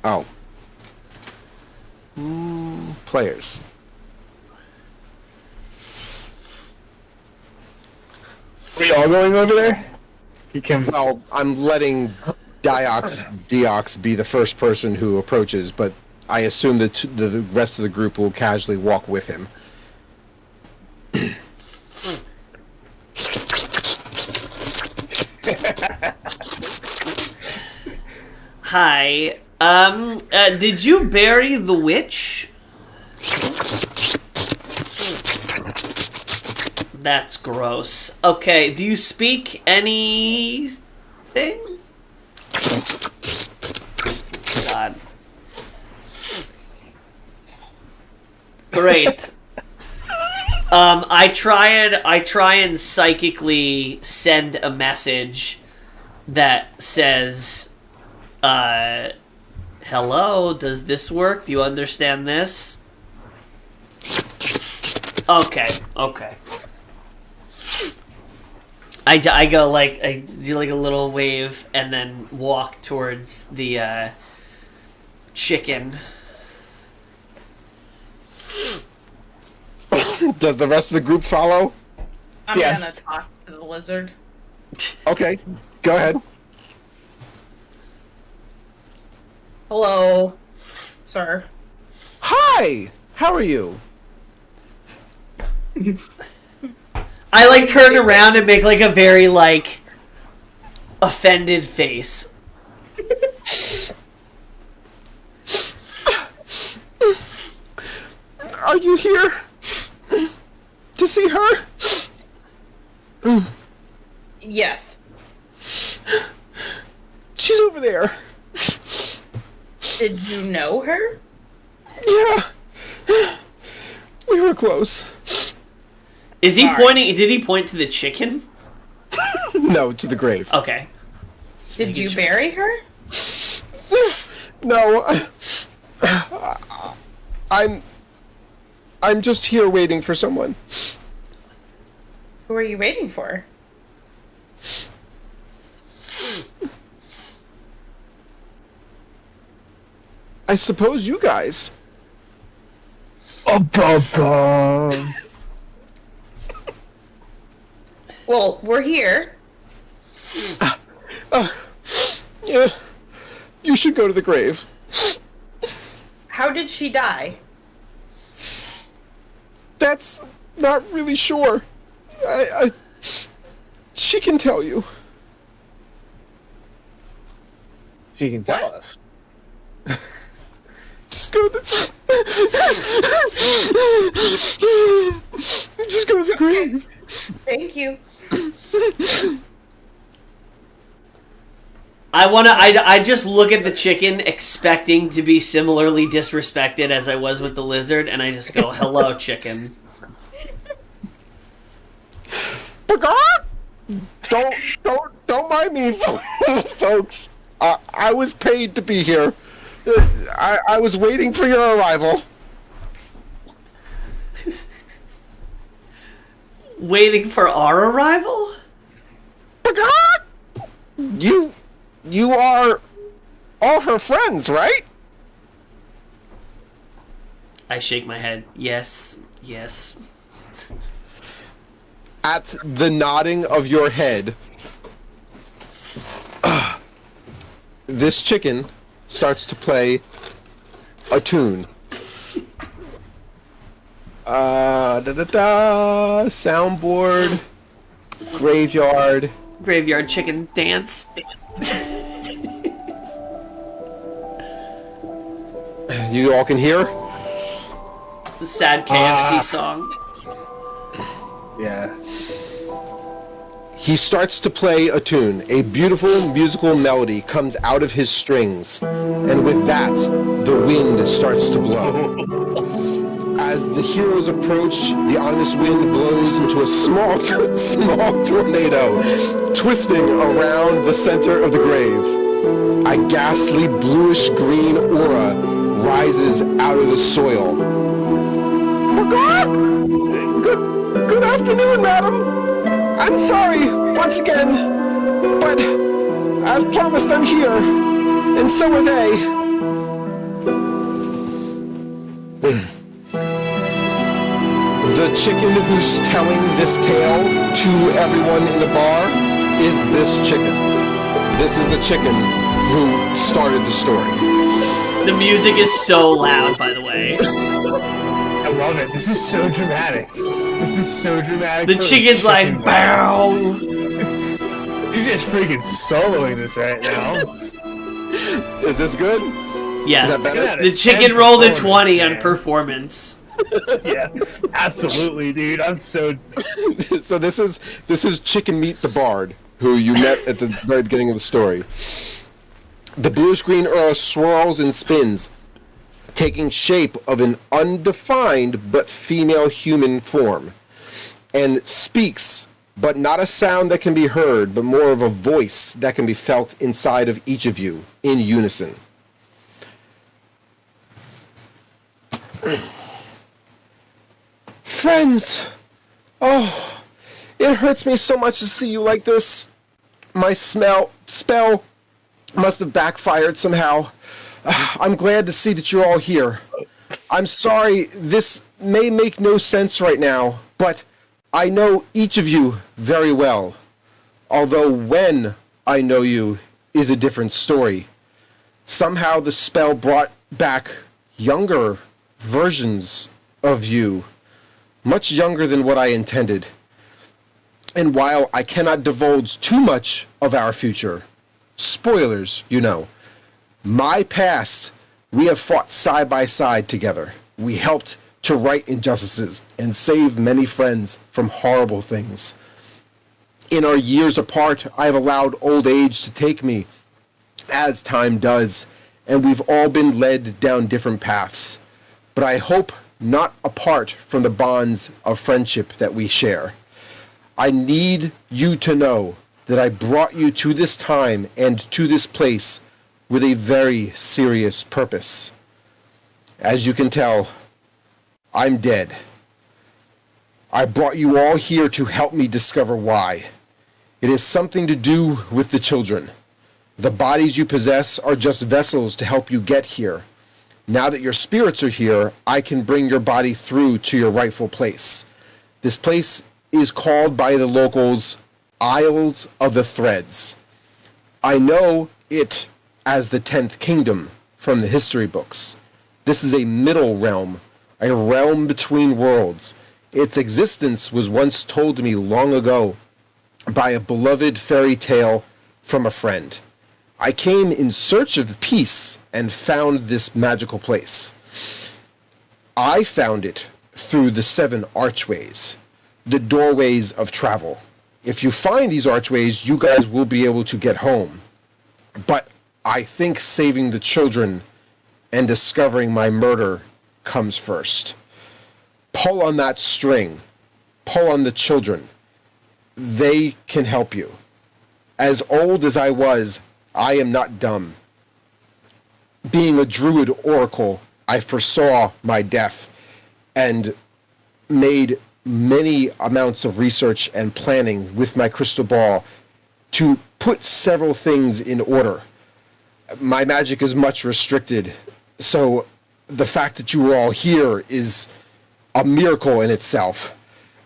Oh. players.
Are we all going over there? You can.
Well, I'm letting Diox be the first person who approaches, but I assume that the rest of the group will casually walk with him.
Hi. Did you bury the witch? That's gross. Okay, do you speak anything? God. Great. I try and psychically send a message that says, hello, does this work? Do you understand this? Okay. I go like, I do like a little wave and then walk towards the, chicken.
Does the rest of the group follow?
I'm
Yes.
gonna talk to the lizard.
Okay, go ahead.
Hello, sir.
Hi! How are you?
I like turn around and make like a very like offended face.
Are you here to see her?
Yes.
She's over there.
Did you know her?
Yeah. We were close.
Is he
Sorry.
pointing? Did he point to the chicken?
No, to the grave.
Okay.
Did you bury her?
No, I'm just here waiting for someone.
Who are you waiting for?
I suppose you guys.
Well, we're here.
Yeah. You should go to the grave.
How did she die?
That's not really sure. She can tell you.
She can tell us.
Just go to the Just go to the grave.
Thank you.
I just look at the chicken expecting to be similarly disrespected as I was with the lizard, and I just go, hello, chicken.
Don't mind me, folks. I was paid to be here. I was waiting for your arrival.
Waiting for our arrival?
You are all her friends, right?
I shake my head. Yes.
At the nodding of your head, this chicken starts to play a tune. Soundboard, graveyard.
Graveyard chicken dance.
You all can hear?
The sad KFC song.
Yeah.
He starts to play a tune. A beautiful musical melody comes out of his strings. And with that, the wind starts to blow. As the heroes approach, the honest wind blows into a small tornado, twisting around the center of the grave. A ghastly bluish-green aura rises out of the soil. Good afternoon, madam. I'm sorry, once again, but as promised, I'm here, and so are they. chicken who's telling this tale to everyone in the bar is this chicken. This is the chicken who started the story.
The music is so loud, by the way.
I love it. This is so dramatic. This is so dramatic.
The chicken's like,
chicken
bow.
You're just freaking soloing this right now.
Is this good?
Yes.
Is that better?
The chicken rolled a 20 on performance.
Yeah, absolutely, dude. I'm so.
So this is Chicken Meat the Bard, who you met at the very beginning of the story. The bluish-green Earl swirls and spins, taking shape of an undefined but female human form, and speaks, but not a sound that can be heard, but more of a voice that can be felt inside of each of you in unison. Friends! Oh, it hurts me so much to see you like this. My spell must have backfired somehow. I'm glad to see that you're all here. I'm sorry, this may make no sense right now, but I know each of you very well. Although when I know you is a different story. Somehow the spell brought back younger versions of you. Much younger than what I intended. And while I cannot divulge too much of our future, spoilers, you know, my past, we have fought side by side together. We helped to right injustices and save many friends from horrible things. In our years apart, I have allowed old age to take me, as time does, and we've all been led down different paths. But I hope not apart from the bonds of friendship that we share. I need you to know that I brought you to this time and to this place with a very serious purpose. As you can tell, I'm dead. I brought you all here to help me discover why. It is something to do with the children. The bodies you possess are just vessels to help you get here. Now that your spirits are here, I can bring your body through to your rightful place. This place is called by the locals Isles of the Threads. I know it as the 10th Kingdom from the history books. This is a middle realm, a realm between worlds. Its existence was once told to me long ago by a beloved fairy tale from a friend. I came in search of peace and found this magical place. I found it through the 7 archways, the doorways of travel. If you find these archways, you guys will be able to get home. But I think saving the children and discovering my murder comes first. Pull on that string. Pull on the children. They can help you. As old as I was, I am not dumb. Being a druid oracle, I foresaw my death and made many amounts of research and planning with my crystal ball to put several things in order. My magic is much restricted, so the fact that you are all here is a miracle in itself.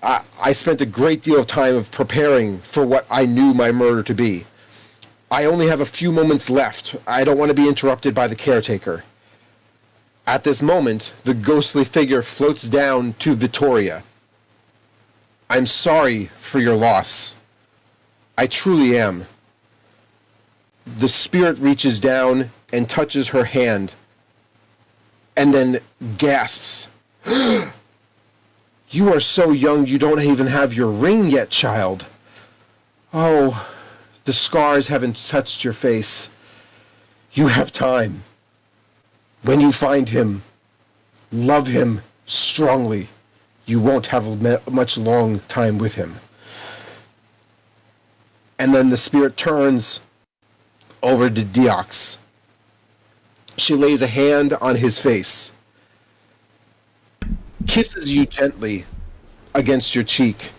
I spent a great deal of time of preparing for what I knew my murder to be. I only have a few moments left. I don't want to be interrupted by the caretaker. At this moment, the ghostly figure floats down to Vittoria. I'm sorry for your loss. I truly am. The spirit reaches down and touches her hand, and then gasps. You are so young you don't even have your ring yet, child. Oh, the scars haven't touched your face. You have time. When you find him, love him strongly. You won't have much long time with him. And then the spirit turns over to Diox. She lays a hand on his face, kisses you gently against your cheek.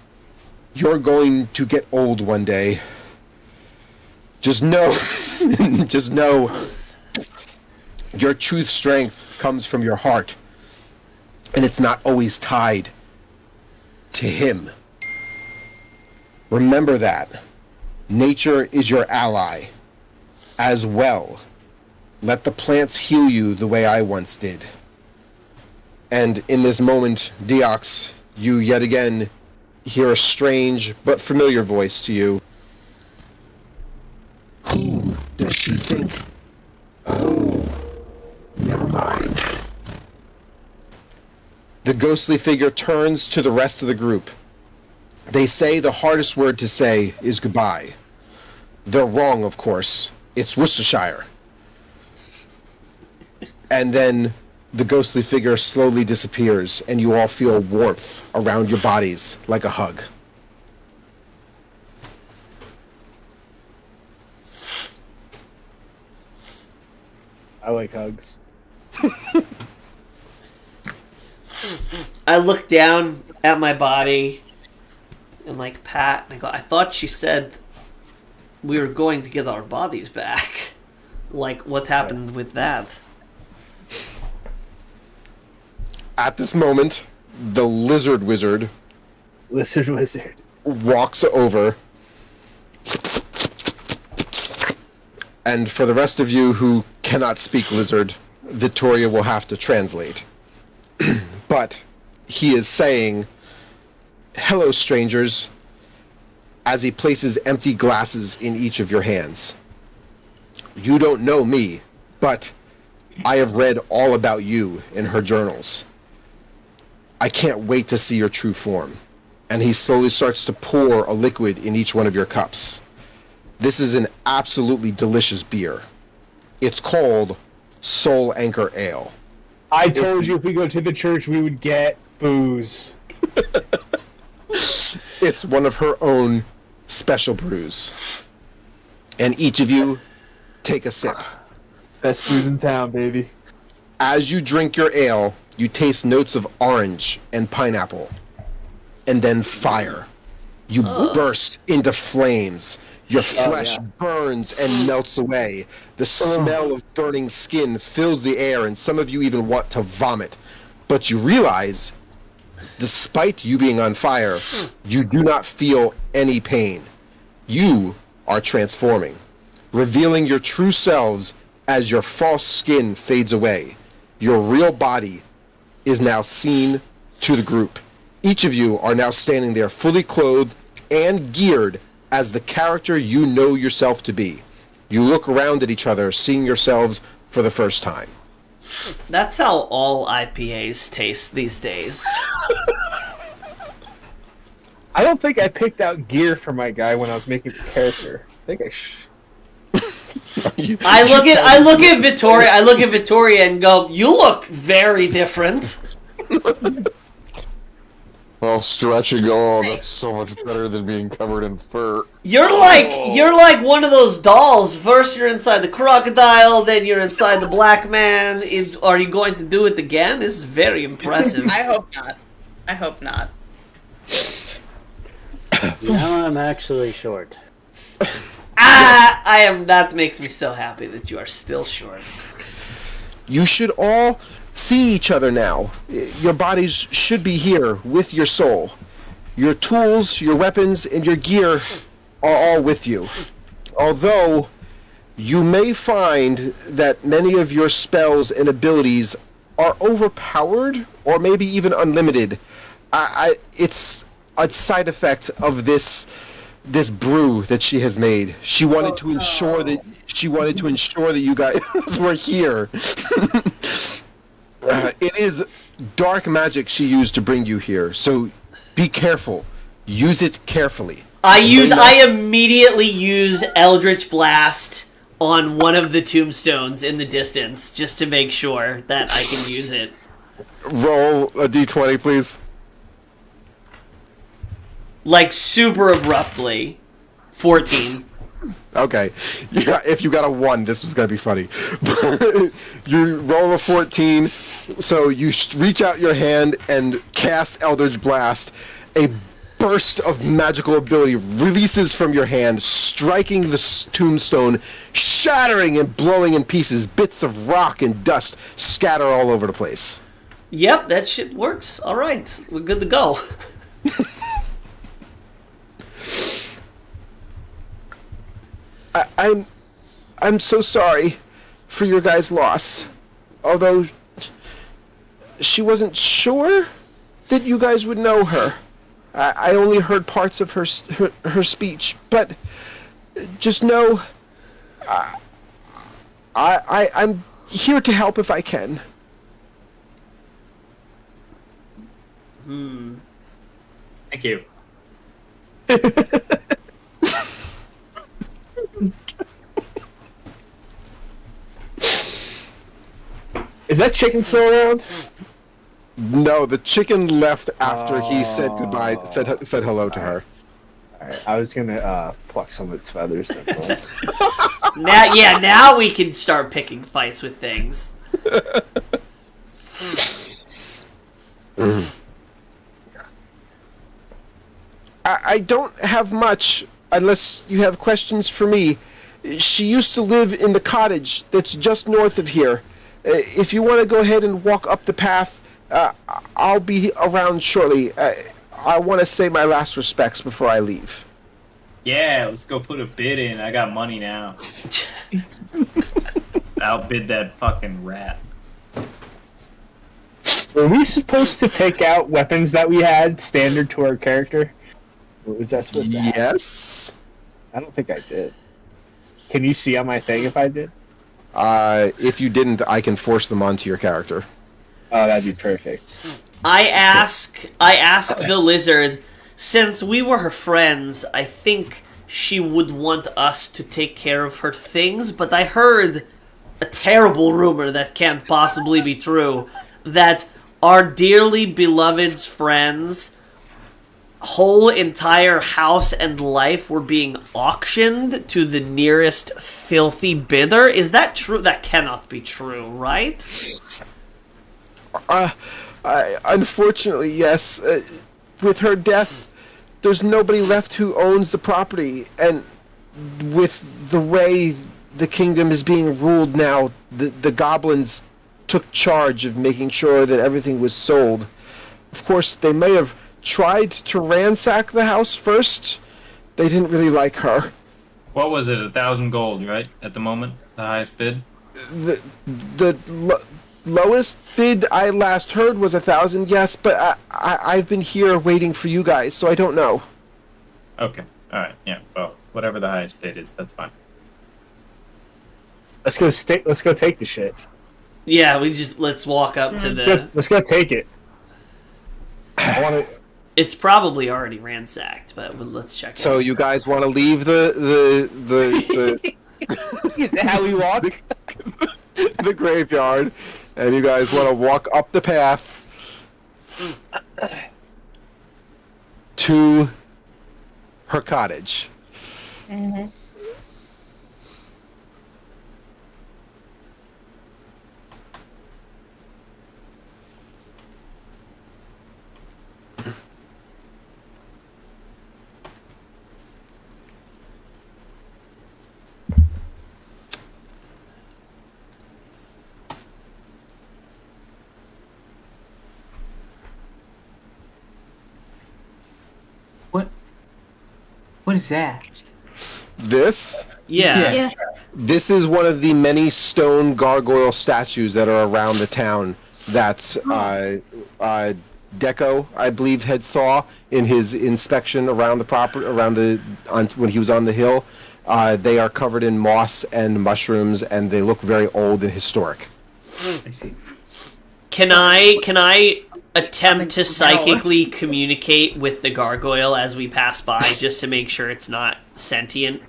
You're going to get old one day. Just know, just know, your truth strength comes from your heart, and it's not always tied to him. Remember that. Nature is your ally. As well, let the plants heal you the way I once did. And in this moment, Deox, you yet again hear a strange but familiar voice to you. Who does she think? Oh, never mind. The ghostly figure turns to the rest of the group. They say the hardest word to say is goodbye. They're wrong, of course. It's Worcestershire. And then the ghostly figure slowly disappears, and you all feel warmth around your bodies like a hug.
I like hugs.
I look down at my body and like pat and I go, I thought she said we were going to get our bodies back. Like, what happened with that?
At this moment, the lizard wizard walks over, and for the rest of you who cannot speak lizard, Victoria will have to translate. But he is saying, "Hello, strangers," as he places empty glasses in each of your hands. You don't know me, but I have read all about you in her journals. I can't wait to see your true form. And he slowly starts to pour a liquid in each one of your cups. This is an absolutely delicious beer. It's called Soul Anchor Ale.
I told you if we go to the church, we would get booze.
It's one of her own special brews. And each of you take a sip.
Best booze in town, baby.
As you drink your ale, you taste notes of orange and pineapple. And then fire. You burst into flames. Your flesh burns and melts away. The smell of burning skin fills the air, and some of you even want to vomit. But you realize, despite you being on fire, you do not feel any pain. You are transforming, revealing your true selves as your false skin fades away. Your real body is now seen to the group. Each of you are now standing there fully clothed and geared as the character you know yourself to be. You look around at each other, seeing yourselves for the first time.
That's how all IPAs taste these days.
I don't think I picked out gear for my guy when I was making the character. I think
I look at Victoria. I look at Victoria and go, "You look very different."
Well, stretching, oh, that's so much better than being covered in fur.
You're like one of those dolls. First you're inside the crocodile, then you're inside the black man. Are you going to do it again? This is very impressive.
I hope not. I hope not.
Now I'm actually short.
I am. That makes me so happy that you are still short.
You should all see each other now. Your bodies should be here with your soul. Your tools, your weapons, and your gear are all with you. Although, you may find that many of your spells and abilities are overpowered, or maybe even unlimited. It's a side effect of this brew that she has made. She wanted to ensure that you guys were here. It is dark magic she used to bring you here, so be careful. Use it carefully.
I immediately use Eldritch Blast on one of the tombstones in the distance, just to make sure that I can use it.
Roll a d20, please.
Like, super abruptly. 14.
Okay. Yeah, if you got a 1, this was going to be funny. You roll a 14, so you reach out your hand and cast Eldritch Blast. A burst of magical ability releases from your hand, striking the tombstone, shattering and blowing in pieces. Bits of rock and dust scatter all over the place.
Yep, that shit works. Alright, we're good to go.
I'm so sorry for your guys' loss. Although she wasn't sure that you guys would know her. I only heard parts of her speech, but just know I'm here to help if I can.
Thank you.
Is that chicken still around?
No, the chicken left after he said goodbye, said hello to her.
Alright, I was gonna pluck some of its feathers. That's all.
Now we can start picking fights with things.
I don't have much, unless you have questions for me. She used to live in the cottage that's just north of here. If you want to go ahead and walk up the path, I'll be around shortly. I want to say my last respects before I leave.
Yeah, let's go put a bid in. I got money now. Outbid that fucking rat.
Were we supposed to pick out weapons that we had standard to our character? Or was that supposed to happen?
Yes.
I don't think I did. Can you see on my thing if I did?
If you didn't, I can force them onto your character.
Oh, that'd be perfect.
I ask the lizard, since we were her friends, I think she would want us to take care of her things, but I heard a terrible rumor that can't possibly be true, that our dearly beloved's friends' whole entire house and life were being auctioned to the nearest filthy bidder. Is that true? That cannot be true, right?
Unfortunately, yes. With her death, there's nobody left who owns the property, and with the way the kingdom is being ruled now, the goblins took charge of making sure that everything was sold. Of course, they may have tried to ransack the house first. They didn't really like her.
What was it? 1,000 gold, right? At the moment, the highest bid.
The lowest bid I last heard was 1,000. Yes, but I've been here waiting for you guys, so I don't know.
Okay. All right. Yeah. Well, whatever the highest bid is, that's fine.
Let's go take the shit.
Yeah, let's walk up to the...
Let's go take it. I want to...
It's probably already ransacked, but let's check it
So
out.
you guys want to leave the
Is that how we walk?
the graveyard, and you guys want to walk up the path to her cottage.
Mm-hmm.
What is that?
This
Yeah.
this is one of the many stone gargoyle statues that are around the town that Deco, I believe, had saw in his inspection around the property, when he was on the hill. They are covered in moss and mushrooms, and they look very old and historic.
I see.
Can I attempt to psychically communicate with the gargoyle as we pass by, just to make sure it's not sentient?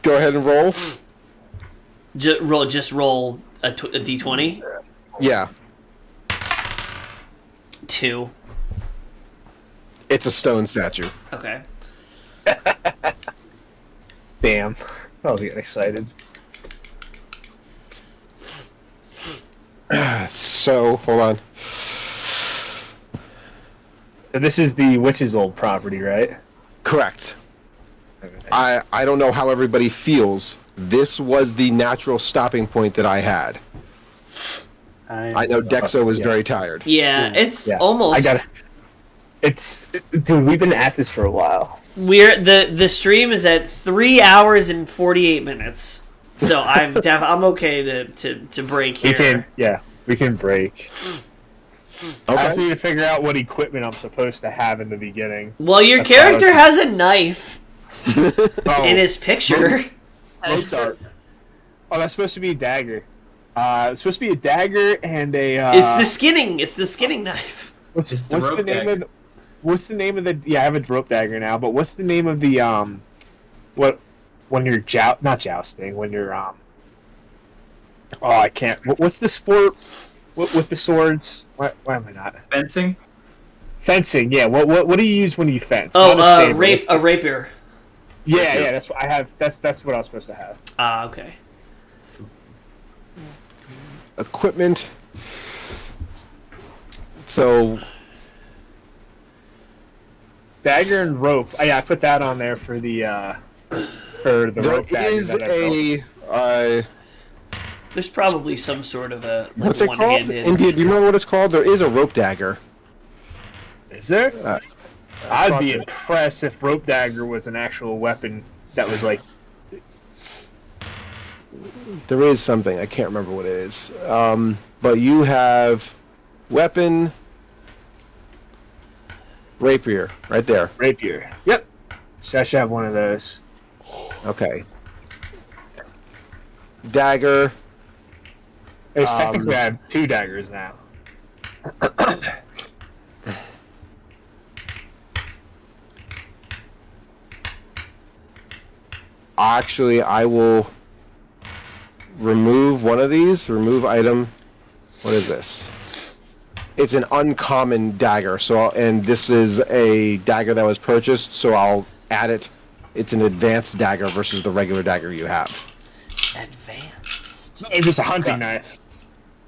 Go ahead and roll.
Just roll a d20.
Yeah,
2.
it's a stone statue.
Okay.
Damn. I was getting excited.
So, hold on.
So this is the witch's old property, right?
Correct. I don't know how everybody feels. This was the natural stopping point that I had. I know Dexo was very tired.
Yeah, it's
Yeah.
almost...
I got it. Dude, we've been at this for a while.
The stream is at 3 hours and 48 minutes. So I'm okay to break here.
We can break. I
Okay.
also need to figure out what equipment I'm supposed to have in the beginning.
Well, your
That's
character
how
has a knife
Oh,
in his picture.
rope dart. Oh, that's supposed to be a dagger. It's supposed to be a dagger and a.
It's the skinning knife.
What's
It's the
the
rope
name
dagger.
What's the name of the? Yeah, I have a rope dagger now. But what's the name of the What when you're not jousting when you're Oh, I can't. What's the sport? With the swords? Why am I not?
Fencing?
Fencing. Yeah. What do you use when you fence?
Oh,
Not a saber,
a rapier.
Yeah. That's what I have. That's what I was supposed to have.
Ah, okay.
Equipment. So
Dagger and rope. Oh, yeah, I put that on there for the
there
rope dagger.
is
that I built.
There's probably some sort of a
What's it called?
one-handed.
India, do you remember what it's called? There is a rope dagger.
Is there? I'd be
thought-
impressed if rope dagger was an actual weapon that was like.
There is something. I can't remember what it is. But you have weapon, rapier, right there.
Rapier. Yep. So I should have one of those.
Okay. Dagger.
Technically, I have 2 daggers now.
Actually, I will remove one of these. Remove item. What is this? It's an uncommon dagger. And this is a dagger that was purchased, so I'll add it. It's an advanced dagger versus the regular dagger you have.
Advanced.
It's just a hunting knife.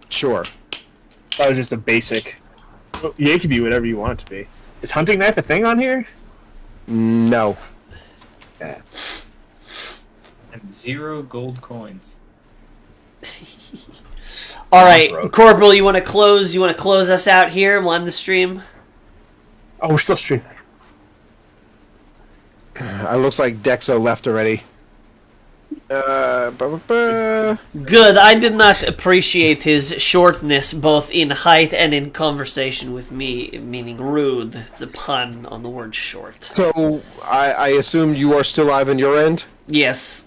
Sure.
That was just a basic. Well, yeah, it could be whatever you want it to be. Is hunting knife a thing on here?
No.
Yeah.
And 0 gold coins.
All right,
broke.
Corporal, you want to close us out here and we'll end the stream?
Oh, we're still streaming.
It looks like Dexo left already.
Good. I did not appreciate his shortness, both in height and in conversation with me, meaning rude. It's a pun on the word short.
So, I assume you are still live on your end?
Yes.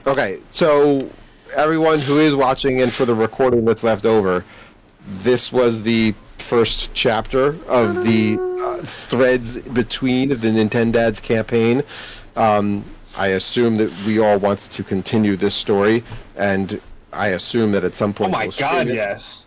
Okay, so everyone who is watching and for the recording that's left over, this was the first chapter of the threads between the Nintendads campaign. I assume that we all want to continue this story, and I assume that at some
Oh
point
my
we'll stream
god,
it.
yes.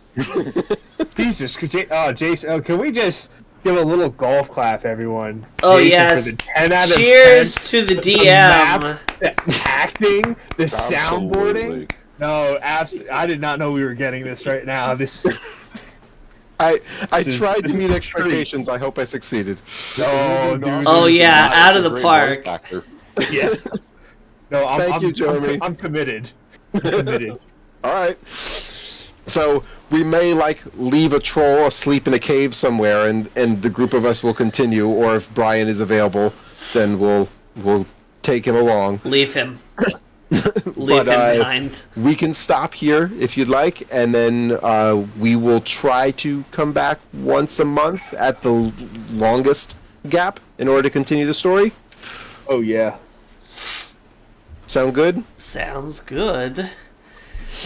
Jesus, Jason, can we just give a little golf clap, everyone?
Oh,
Jason,
yes.
For the 10 out of
Cheers
10.
to the
The
DM.
map, the acting, the
Absolutely.
soundboarding. No, absolutely. I did not know we were getting this right now. This.
I
This is-
tried
this
to
is
meet
a
expectations. I hope I succeeded.
Oh, dude.
Oh, yeah,
That's
out
a
of the
great
park.
voice actor.
Yeah. No,
Thank you, Jeremy.
I'm committed. I'm committed.
All right. So we may leave a troll asleep in a cave somewhere, and the group of us will continue. Or if Brian is available, then we'll take him along.
Leave him. Leave him behind.
We can stop here if you'd like, and then we will try to come back once a month at the longest gap in order to continue the story.
Oh yeah.
Sound good?
Sounds good.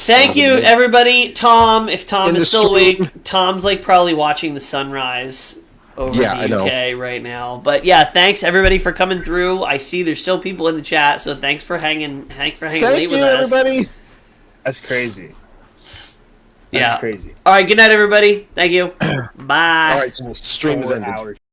Thank you, everybody. Tom, if Tom
In
is
the
still
stream.
awake, Tom's probably watching the sunrise over
Yeah, I
the
know.
UK right now. But yeah, thanks everybody for coming through. I see there's still people in the chat, so thanks for hanging late
Thank
with
you,
us.
everybody.
That's crazy.
Yeah.
That's crazy.
All right, good night, everybody. Thank you. Bye.
All right, stream is
Four
ended.
hours.